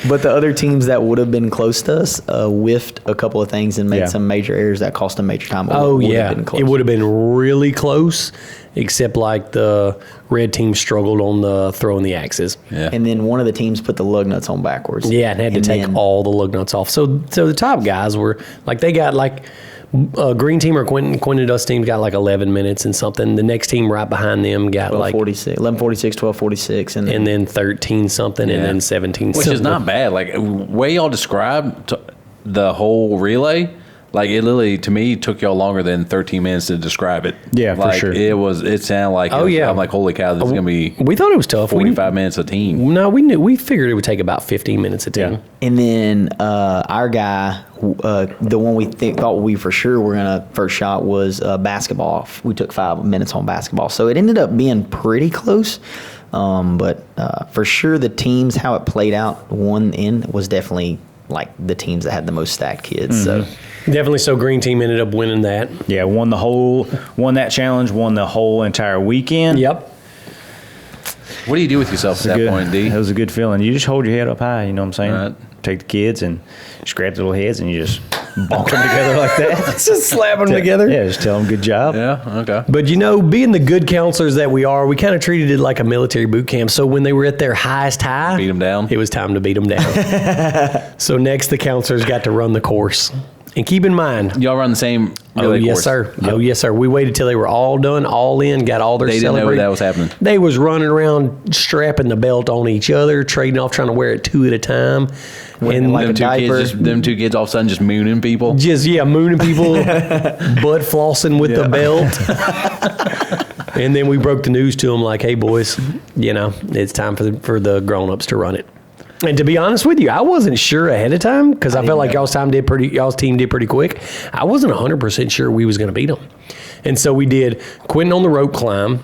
S3: but the other teams that would have been close to us whiffed a couple of things and made
S2: Yeah.
S3: some major errors that cost them major time.
S1: Oh,
S3: Would have
S1: yeah.
S3: been close.
S1: It would have been really close, except like the red team struggled on the throwing the axes.
S4: Yeah.
S3: And then one of the teams put the lug nuts on backwards.
S1: Yeah, and had to take
S3: then-
S1: all the lug nuts off. So the top guys were like, they got like green team or Quinton Dustin team got like 11 minutes and something. The next team right behind them got like
S3: 11:46, 12:46,
S1: and then 13 something and
S4: Yeah.
S1: then 17
S4: Which
S1: something.
S4: is not bad. Like way y'all described the whole relay. Like it literally to me took y'all longer than 13 minutes to describe it.
S2: Yeah, for
S4: like,
S2: sure.
S4: It sounded like
S1: Oh, yeah.
S4: I'm like, holy cow, this is gonna be
S1: We thought it was tough.
S4: 45 minutes a team.
S1: No, we figured it would take about 15 minutes a team.
S2: Yeah.
S3: And then our guy, the one we thought we for sure were gonna first shot was basketball. We took 5 minutes on basketball, so it ended up being pretty close. But for sure, the teams how it played out one end was definitely like the teams that had the most stacked kids. So
S1: Definitely. So green team ended up winning that.
S2: Yeah, won that challenge, won the whole entire weekend.
S1: Yep.
S4: What do you do with yourself at that
S2: Good.
S4: point, D?
S2: That was a good feeling. You just hold your head up high, you know what I'm saying?
S4: Right.
S2: Take the kids and just grab the little heads and you just bonk them together like that.
S1: Just slapping them together.
S2: Yeah, just tell them good job.
S4: Yeah. Okay.
S1: But being the good counselors that we are, we kind of treated it like a military boot camp. So when they were at their highest high,
S4: Beat 'em down.
S1: It was time to beat them down. So next, the counselors got to run the course. And keep in mind,
S4: Y'all run the same
S1: oh
S4: relay
S1: yes
S4: course.
S1: sir, oh yes sir. We waited till they were all done, all in, got all their.
S4: They didn't know
S1: celebrated.
S4: that was happening.
S1: They was running around strapping the belt on each other, trading off, trying to wear it 2 at a time, and
S3: like
S4: Them
S3: a diaper.
S4: them two kids all of a sudden just mooning people.
S1: just mooning people, butt flossing with the belt. And then we broke the news to them like, "Hey boys, it's time for the grown-ups to run it." And to be honest with you, I wasn't sure ahead of time because I felt like y'all's team did pretty quick. I wasn't 100% sure we was going to beat them, and so we did Quinton on the rope climb.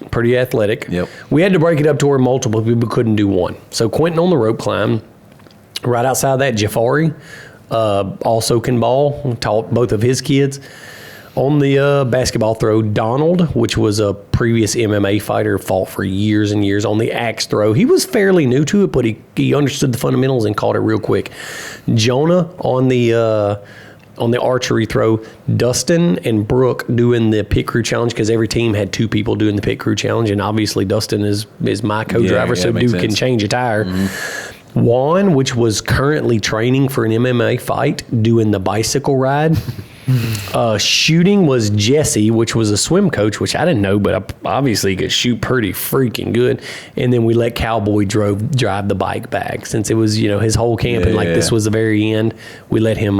S1: Pretty athletic.
S4: Yep.
S1: We had to break it up to where multiple people couldn't do one. So Quinton on the rope climb. Right outside of that, Jafari also can ball. Taught both of his kids. On the basketball throw, Donald, which was a previous MMA fighter, fought for years and years. On the axe throw, he was fairly new to it, but he understood the fundamentals and caught it real quick. Jonah on the archery throw, Dustin and Brooke doing the pit crew challenge because every team had 2 people doing the pit crew challenge, and obviously Dustin is my co-driver, so
S4: makes
S1: dude can
S4: sense.
S1: change a tire. Juan, which was currently training for an MMA fight, doing the bicycle ride. Shooting was Jesse, which was a swim coach, which I didn't know, but obviously he could shoot pretty freaking good. And then we let Cowboy drive the bike back since it was his whole camp, and like
S4: Yeah.
S1: this was the very end. We let him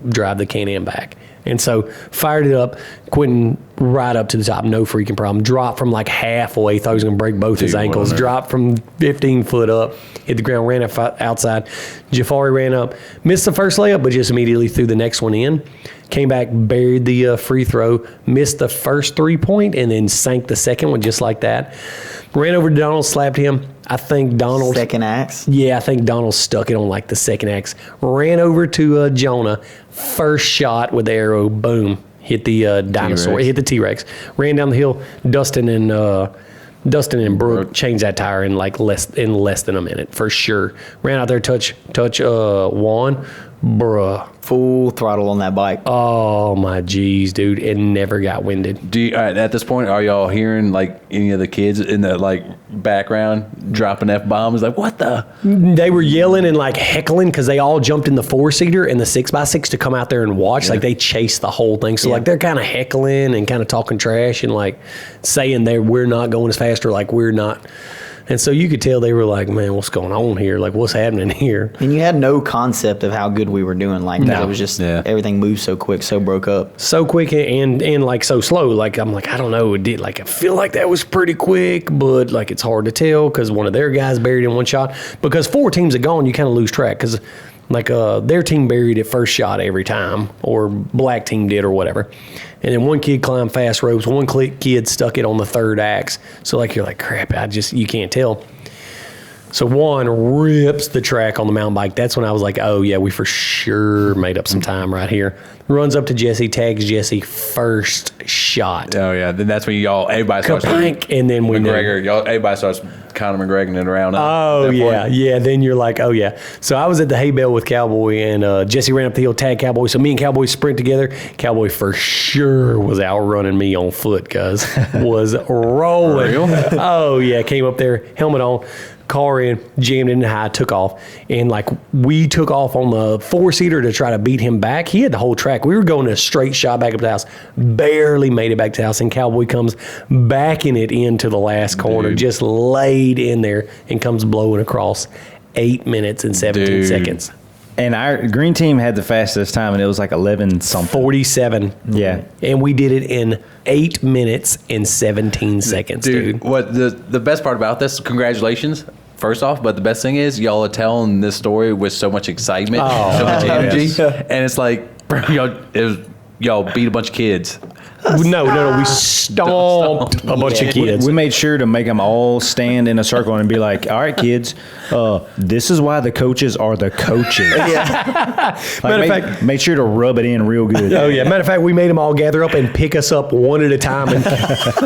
S1: drive the Can-Am back. And so fired it up, Quinton right up to the top, no freaking problem. Dropped from like halfway, thought he was going to break both his ankles. Dropped from 15 foot up, hit the ground, ran outside. Jafari ran up, missed the first layup, but just immediately threw the next one in. Came back, buried the free throw, missed the first 3-point, and then sank the second one just like that. Ran over to Donald, slapped him. I think Donald...
S3: Second axe?
S1: Yeah, I think Donald stuck it on like the second axe. Ran over to Jonah. First shot with the arrow, boom. Hit the dinosaur,
S4: T-Rex.
S1: hit the T-Rex. Ran down the hill. Dustin and Brooke changed that tire in less than a minute, for sure. Ran out there, touch Juan. Bruh.
S3: Full throttle on that bike.
S1: Oh, my geez, dude. It never got winded.
S4: Do you, at this point, are y'all hearing like any of the kids in the like background dropping F-bombs? Like, what the?
S1: They were yelling and like heckling because they all jumped in the 4-seater and the 6x6 to come out there and watch. Like they chased the whole thing. So like they're kind of heckling and kind of talking trash and like saying we're not going as fast or like we're not. And so you could tell they were like, man, what's going on here? Like, what's happening here?
S3: And you had no concept of how good we were doing. Like, it was just everything moved so quick, so broke up.
S1: So quick and like so slow. Like, I'm like, I don't know. It did, like, I feel like that was pretty quick, but like it's hard to tell because one of their guys buried in one shot. Because 4 teams are gone, you kind of lose track because like their team buried it first shot every time, or black team did or whatever. And then one kid climbed fast ropes. One kid stuck it on the 3rd axe. So like you're like, crap, you can't tell. So Juan rips the track on the mountain bike. That's when I was like, oh yeah, we for sure made up some time right here. Runs up to Jesse, tags Jesse, first shot.
S4: Oh yeah, then that's when everybody starts.
S1: And then we
S4: McGregor, everybody starts Conor McGregor it around.
S1: Oh yeah. Then you're like, oh yeah. So I was at the hay bale with Cowboy, and Jesse ran up the hill, tagged Cowboy. So me and Cowboy sprint together. Cowboy for sure was outrunning me on foot, cuz was rolling. Oh yeah, came up there, helmet on. Car in, jammed in high, took off. And like we took off on the 4-seater to try to beat him back. He had the whole track. We were going a straight shot back up to the house. Barely made it back to the house. And Cowboy comes backing it into the last corner, just laid in there and comes blowing across. 8 minutes and 17 seconds.
S2: And our green team had the fastest time, and it was like 11 something.
S1: 47.
S2: Yeah.
S1: And we did it in 8 minutes and 17 seconds, dude.
S4: What the best part about this, congratulations, first off, but the best thing is y'all are telling this story with so much excitement, so much energy. And it's like, bro, y'all beat a bunch of kids.
S1: No. We stomped a bunch of kids.
S2: We made sure to make them all stand in a circle and be like, all right, kids, this is why the coaches are the coaches.
S1: Matter of fact,
S2: made sure to rub it in real good.
S1: Oh, yeah. Matter of fact, we made them all gather up and pick us up one at a time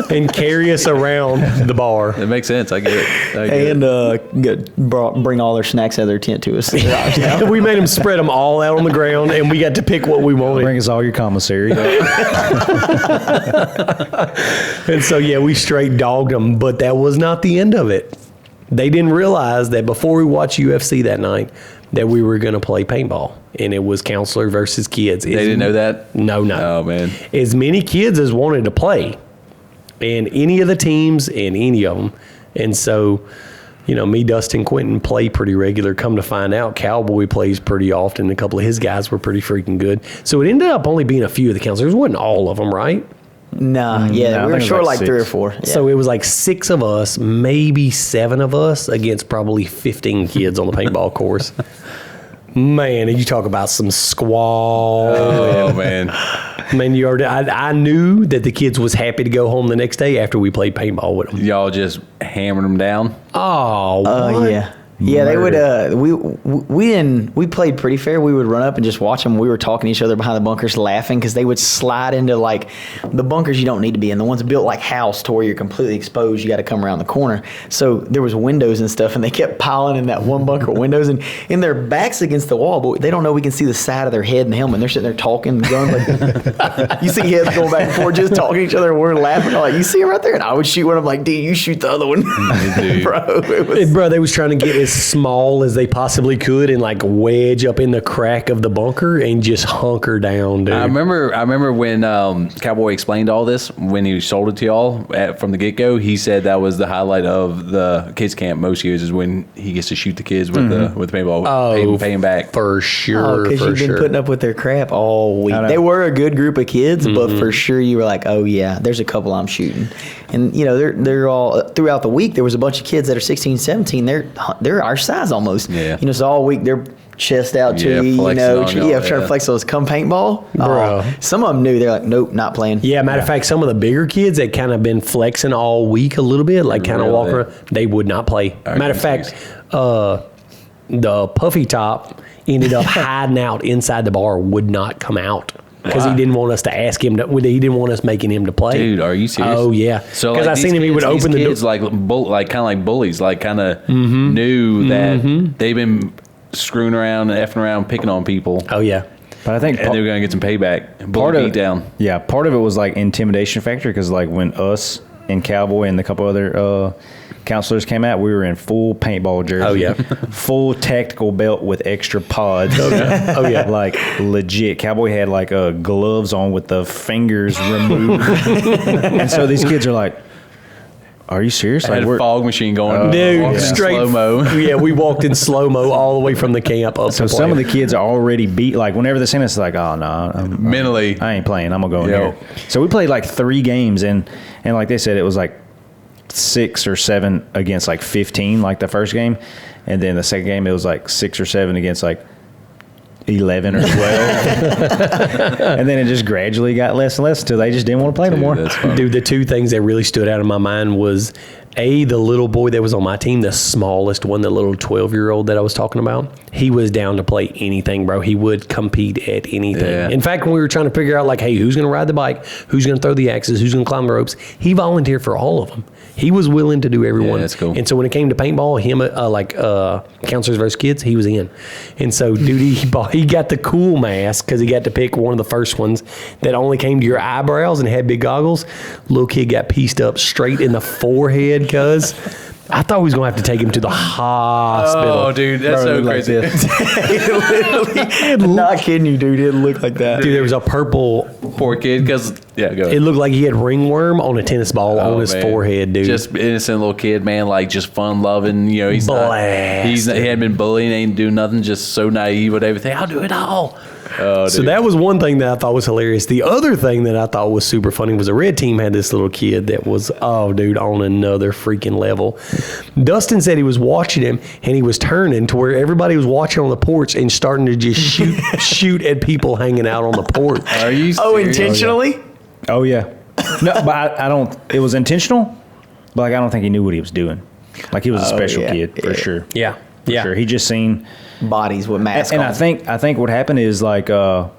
S1: and carry us around the bar.
S4: It makes sense. I get it.
S3: And bring all their snacks out of their tent to us.
S1: We made them spread them all out on the ground, and we got to pick what we wanted.
S2: Bring us all your commissary.
S1: And so, yeah, we straight dogged them, but that was not the end of it. They didn't realize that before we watched UFC that night that we were going to play paintball, and it was counselor versus kids.
S4: They didn't know that?
S1: No.
S4: Oh, man.
S1: As many kids as wanted to play, and any of the teams and any of them. And so, you know, me, Dustin, Quinton play pretty regular. Come to find out, Cowboy plays pretty often. A couple of his guys were pretty freaking good. So it ended up only being a few of the counselors. It wasn't all of them, right?
S3: No, we were short like 3 or 4. Yeah.
S1: So it was like 6 of us, maybe 7 of us against probably 15 kids on the paintball course. Man, and you talk about some squall.
S4: Oh, man.
S1: Man, I knew that the kids was happy to go home the next day after we played paintball with them.
S4: Y'all just hammered them down?
S1: Oh,
S3: yeah. Yeah, they would. We played pretty fair. We would run up and just watch them. We were talking to each other behind the bunkers, laughing because they would slide into like the bunkers you don't need to be in. The ones built like house to where you're completely exposed. You got to come around the corner. So there was windows and stuff, and they kept piling in that one bunker with windows, and their backs against the wall, but they don't know we can see the side of their head and helmet. They're sitting there talking, going like, you see heads going back and forth, just talking to each other. And we're laughing. I'm like, you see him right there, and I would shoot one. I'm like, dude, you shoot the other one, bro.
S1: Bro, they was trying to get as as small as they possibly could and like wedge up in the crack of the bunker and just hunker down, dude.
S4: I remember when Cowboy explained all this when he sold it to y'all from the get go. He said that was the highlight of the kids camp most years is when he gets to shoot the kids with the paintball, pay him back
S1: for sure.
S3: Because you've been putting up with their crap all week. They were a good group of kids, but for sure you were like, oh yeah, there's a couple I'm shooting, and you know they're all throughout the week. There was a bunch of kids that are 16, 17. They're our size almost.
S4: Yeah.
S3: You know, so all week they're chest out to you, you know, trying to flex those come paintball.
S1: Bro.
S3: Some of them knew. They're like, nope, not playing.
S1: Yeah, matter of fact, some of the bigger kids that kind of been flexing all week a little bit, like kind of walking around, they would not play. Matter of fact, the puffy top ended up hiding out inside the bar, would not come out. Because he didn't want us to ask him to. He didn't want us making him to play.
S4: Dude, are you serious?
S1: Oh yeah.
S4: So
S1: because
S4: like
S1: I seen him, he would open the door.
S4: Like kind of like bullies, like kind of knew that they've been screwing around and effing around, picking on people.
S1: Oh yeah.
S2: But I think
S4: and they were gonna get some payback.
S2: Part of
S4: beat down.
S2: Yeah, part of it was like intimidation factor because like when us and Cowboy and a couple other counselors came out, we were in full paintball jersey.
S1: Oh yeah.
S2: Full tactical belt with extra pods.
S1: Oh yeah.
S2: Like legit. Cowboy had like gloves on with the fingers removed. And so these kids are like, are you serious?
S4: I had a fog machine going.
S1: Dude, straight
S4: slow-mo.
S1: Yeah, we walked in slow-mo all the way from the camp up
S2: So
S1: to
S2: some of the kids are already beat. Like whenever they sing, it's like, oh no,
S4: Mentally,
S2: I ain't playing. I'm gonna go in
S4: Yo.
S2: here. So we played like 3 games, and like they said, it was like 6 or 7 against like 15, like the first game, and then the second game it was like 6 or 7 against like 11 or 12, and then it just gradually got less and less until they just didn't want to play no more.
S1: Dude, the 2 things that really stood out in my mind was the little boy that was on my team, the smallest one, the little 12-year-old that I was talking about. He was down to play anything, bro. He would compete at anything.
S4: Yeah.
S1: In fact, when we were trying to figure out like, hey, who's going to ride the bike, who's going to throw the axes, who's going to climb the ropes, he volunteered for all of them. He was willing to do every one.
S4: That's cool.
S1: And so when it came to paintball, him counselors versus kids, he was in. And so, dude, he got the cool mask because he got to pick one of the first ones that only came to your eyebrows and had big goggles. Little kid got pieced up straight in the forehead, cuz. I thought we was going to have to take him to the hospital.
S4: Oh, dude, that's so crazy.
S3: Literally, not kidding you, dude. It looked like that.
S1: Dude, there was a purple.
S4: Poor kid, because go.
S1: It looked like he had ringworm on a tennis ball on his forehead, dude.
S4: Just innocent little kid, man. Like just fun loving. You know, he hadn't been bullying, ain't doing nothing. Just so naive with everything. I'll do it all. Oh,
S1: so that was one thing that I thought was hilarious. The other thing that I thought was super funny was the red team had this little kid that was, on another freaking level. Dustin said he was watching him and he was turning to where everybody was watching on the porch and starting to just shoot at people hanging out on the porch.
S4: Are you serious?
S3: Oh, intentionally?
S2: Oh yeah. No, but I don't. It was intentional, but like I don't think he knew what he was doing. Like he was a special kid for sure.
S1: Yeah,
S2: For sure. He just seen
S3: bodies with masks
S2: and
S3: on.
S2: I think what happened is like so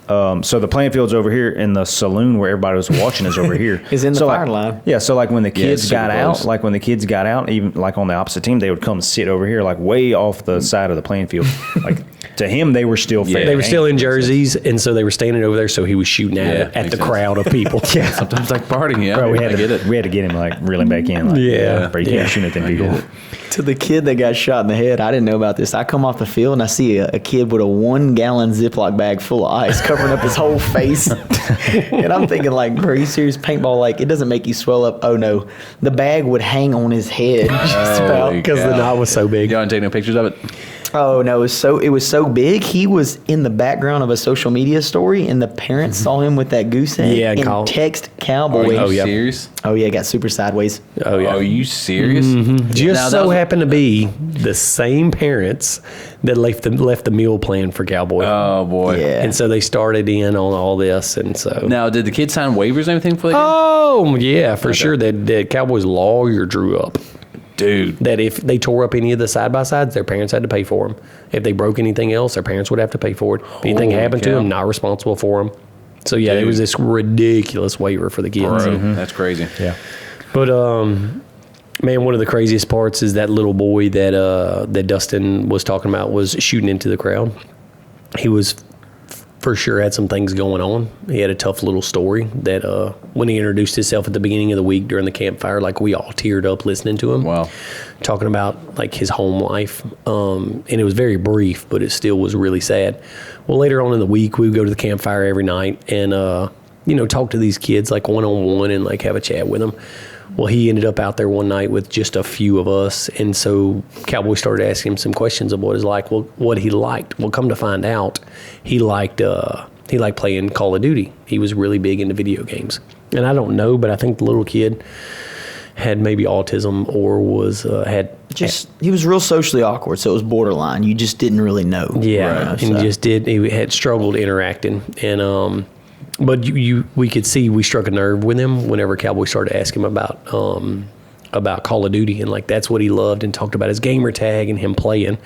S2: the playing field's over here and the saloon where everybody was watching is over here.
S3: Is in the
S2: so
S3: fire
S2: like,
S3: line.
S2: Yeah, so like when the kids got
S4: close.
S2: out, even like on the opposite team, they would come sit over here like way off the side of the playing field. Like to him, they were still fair.
S1: They were still in jerseys, and so they were standing over there, so he was shooting at the crowd of people.
S2: Yeah.
S4: Sometimes like partying. Yeah,
S2: Bro, we had
S4: I get it.
S2: to get him like reeling back in. Like,
S1: Yeah.
S2: Bro, you can't shoot at them people.
S3: To the kid that got shot in the head, I didn't know about this. I come off the field and I see a kid with a 1-gallon Ziploc bag full of ice covering up his whole face. And I'm thinking like, bro, you serious? Paintball, like, it doesn't make you swell up. Oh no, the bag would hang on his head just about.
S1: Because the knot was so big.
S4: Y'all ain't taking no pictures of it?
S3: Oh no, it was so big. He was in the background of a social media story, and the parents saw him with that goose egg
S1: Yeah,
S3: and text Cowboy.
S4: Are you serious?
S3: Oh yeah, got super sideways.
S1: Oh yeah.
S4: Are you serious?
S1: Just
S4: Now,
S1: so happened to be the same parents that left the meal plan for Cowboy.
S4: Oh boy.
S3: Yeah.
S1: And so they started in on all this, and so.
S4: Now, did the kids sign waivers or anything for the game?
S1: Oh yeah, for sure. That Cowboys lawyer drew up.
S4: Dude.
S1: That if they tore up any of the side-by-sides, their parents had to pay for them. If they broke anything else, their parents would have to pay for it. If anything
S4: Holy
S1: happened to
S4: cow.
S1: them, not responsible for them. So, yeah, it was this ridiculous waiver for the kids.
S4: Bro, that's crazy.
S2: Yeah.
S1: But, man, one of the craziest parts is that little boy that Dustin was talking about was shooting into the crowd. He was for sure had some things going on. He had a tough little story that when he introduced himself at the beginning of the week during the campfire, like we all teared up listening to him.
S4: Wow.
S1: Talking about like his home life. And it was very brief, but it still was really sad. Well, later on in the week, we would go to the campfire every night and, talk to these kids like one-on-one and like have a chat with them. Well, he ended up out there one night with just a few of us. And so Cowboy started asking him some questions of what he liked. Well, come to find out, he liked playing Call of Duty. He was really big into video games. And I don't know, but I think the little kid had maybe autism or
S3: he was real socially awkward, so it was borderline. You just didn't really know.
S1: Yeah, right? And he had struggled interacting. And but we could see we struck a nerve with him whenever Cowboy started asking him about Call of Duty, and like that's what he loved, and talked about his gamer tag and him playing.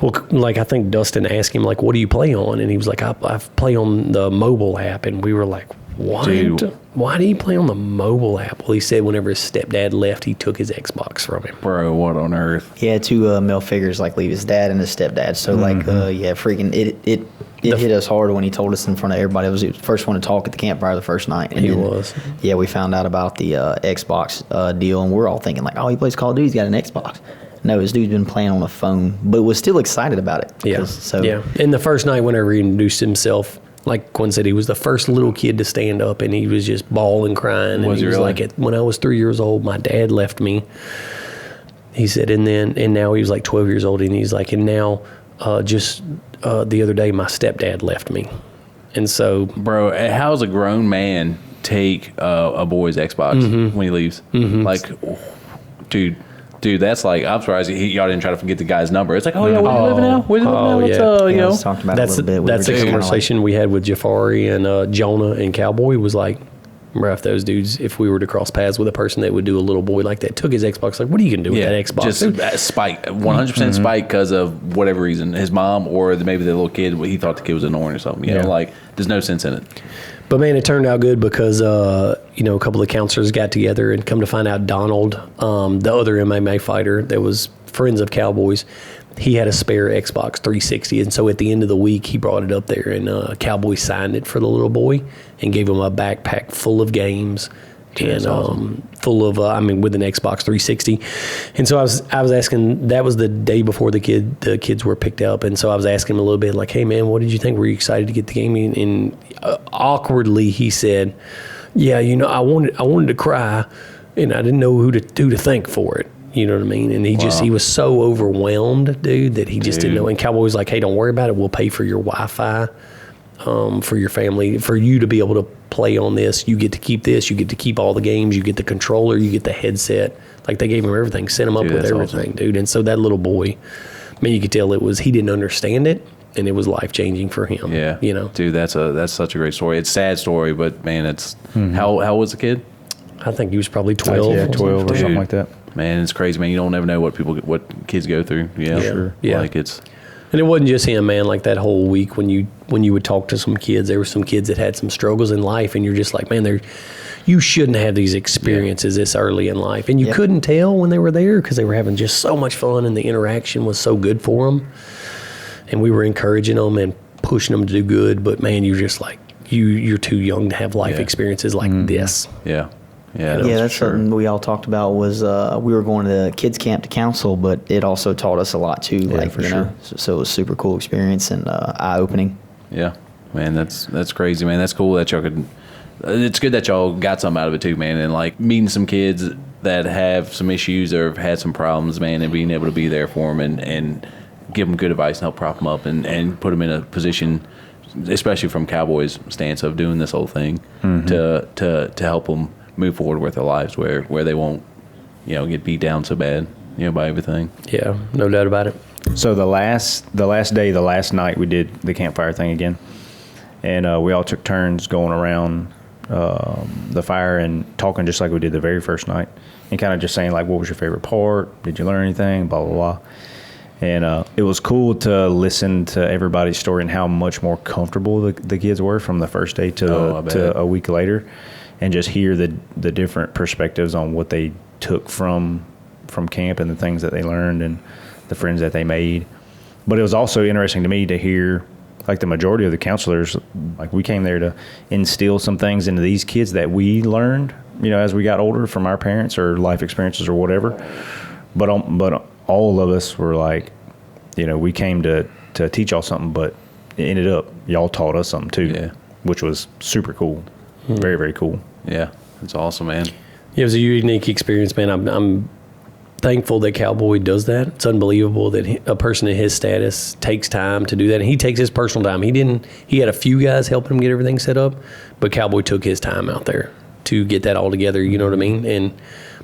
S1: Well, like I think Dustin asked him like, "What do you play on?" And he was like, "I play on the mobile app." And we were like, "What? Dude. Why do you play on the mobile app?" Well, he said whenever his stepdad left, he took his Xbox from him.
S4: Bro, what on earth?
S3: He had two male figures like leave his dad and his stepdad. So freaking it hit us hard when he told us in front of everybody. He was the first one to talk at the campfire the first night. And
S1: he was.
S3: Yeah, we found out about the Xbox deal, and we're all thinking like, oh, he plays Call of Duty, he's got an Xbox. No, this dude's been playing on a phone, but was still excited about it.
S1: Yeah. And the first night, whenever he introduced himself, like Quinn said, he was the first little kid to stand up, and he was just bawling, crying. And he was really? Like, when I was 3 years old, my dad left me. He said, and now he was like 12 years old, and he's like, and now the other day, my stepdad left me. And so,
S4: bro, how does a grown man take a boy's Xbox when he leaves? Like, dude, that's like, I'm surprised y'all didn't try to forget the guy's number. It's like, oh yeah, where you living now? Where you living now? Let's
S3: talked about it a little bit.
S1: That's the conversation we had with Jafari and Jonah and Cowboy. Was like, bro, if we were to cross paths with a person that would do a little boy like that, took his Xbox, like, what are you gonna do with that Xbox?
S4: Just spite, 100% spite because of whatever reason, his mom or maybe the little kid, he thought the kid was annoying or something. You know, like there's no sense in it.
S1: But man, it turned out good because a couple of counselors got together, and come to find out, Donald, the other MMA fighter that was friends of Cowboy's, he had a spare Xbox 360, and so at the end of the week, he brought it up there, and Cowboy signed it for the little boy and gave him a backpack full of games. And awesome. Full of, with an Xbox 360. And so I was asking, that was the day before the kids were picked up. And so I was asking him a little bit like, hey man, what did you think? Were you excited to get the game? And awkwardly he said, yeah, I wanted to cry, and I didn't know who to thank for it. You know what I mean? And he was so overwhelmed, dude, that he just didn't know. And Cowboy was like, hey, don't worry about it. We'll pay for your Wi-Fi. For your family, for you to be able to play on this. You get to keep this, you get to keep all the games, you get the controller, you get the headset. Like, they gave him everything, sent him up with everything, awesome. Dude. And so that little boy, you could tell he didn't understand it, and it was life-changing for him. Yeah.
S4: Dude, that's such a great story. It's a sad story, but man, it's how was the kid?
S1: I think he was probably 12.
S2: Yeah, 12 or something like that.
S4: Man, it's crazy, man. You don't ever know what kids go through. Yeah.
S1: Sure. Yeah.
S4: Like, it's...
S1: And it wasn't just him, man. Like, that whole week when you would talk to some kids, there were some kids that had some struggles in life, and you're just like, man, you shouldn't have these experiences this early in life. And you couldn't tell when they were there because they were having just so much fun, and the interaction was so good for them. And we were encouraging them and pushing them to do good. But man, you're just like, you're too young to have life experiences like this.
S4: Yeah.
S3: Yeah, that's something we all talked about was we were going to kids camp to counsel, but it also taught us a lot too. So it was a super cool experience and eye opening.
S4: Yeah, man, that's crazy, man. That's cool that y'all could. It's good that y'all got something out of it too, man. And like meeting some kids that have some issues or have had some problems, man, and being able to be there for them and give them good advice and help prop them up and put them in a position, especially from Cowboy's stance of doing this whole thing, to help them move forward with their lives where they won't, get beat down so bad, by everything.
S1: Yeah, no doubt about it.
S2: So the last night we did the campfire thing again, and we all took turns going around the fire and talking just like we did the very first night, and kind of just saying like, what was your favorite part? Did you learn anything? Blah blah blah. And it was cool to listen to everybody's story and how much more comfortable the kids were from the first day to a week later. And just hear the different perspectives on what they took from camp and the things that they learned and the friends that they made. But it was also interesting to me to hear like the majority of the counselors, like we came there to instill some things into these kids that we learned, as we got older from our parents or life experiences or whatever. But all of us were like, we came to teach y'all something, but it ended up y'all taught us something too, which was super cool. Very, very cool.
S4: Yeah, it's awesome, man.
S1: It was a unique experience, man. I'm thankful that Cowboy does that. It's unbelievable that a person in his status takes time to do that. And he takes his personal time. He had a few guys helping him get everything set up, but Cowboy took his time out there to get that all together, you know what I mean? And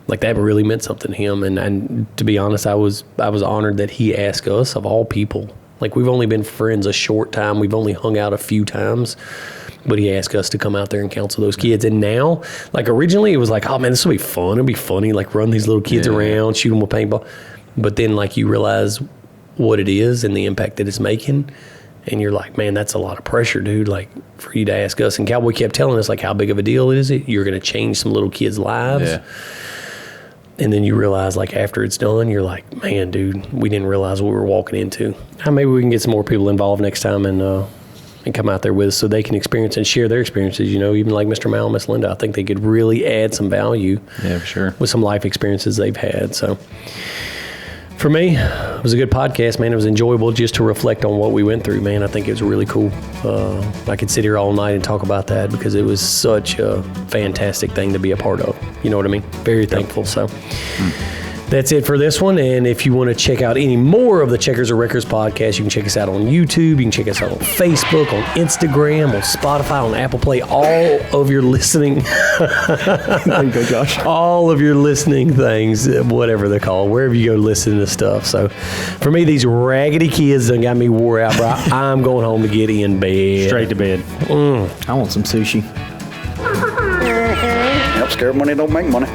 S1: like that really meant something to him. And to be honest, I was honored that he asked us, of all people. Like, we've only been friends a short time. We've only hung out a few times. But he asked us to come out there and counsel those kids. And now, like, originally it was like, oh, man, this will be fun. It'll be funny, like, run these little kids around, shoot them with paintball. But then, like, you realize what it is and the impact that it's making. And you're like, man, that's a lot of pressure, dude, like, for you to ask us. And Cowboy kept telling us, like, how big of a deal is it? You're going to change some little kids' lives. Yeah. And then you realize, like, after it's done, you're like, man, dude, we didn't realize what we were walking into. Maybe we can get some more people involved next time and come out there with us so they can experience and share their experiences, even like Mr. Mal and Miss Linda. I think they could really add some value.
S4: Yeah, for sure. With
S1: some life experiences they've had. So for me, it was a good podcast, man. It was enjoyable just to reflect on what we went through, man. I think it was really cool. I could sit here all night and talk about that because it was such a fantastic thing to be a part of. You know what I mean? Very thankful. So that's it for this one. And if you want to check out any more of the Checkers or Wreckers podcast, you can check us out on YouTube. You can check us out on Facebook, on Instagram, on Spotify, on Apple Play. All of your listening,
S3: there you go, Josh.
S1: All of your listening things, whatever they're called, wherever you go listen to stuff. So for me, these raggedy kids done got me wore out, bro. I'm going home to get in bed.
S2: Straight to bed.
S3: I want some sushi.
S5: Help scare money don't make money.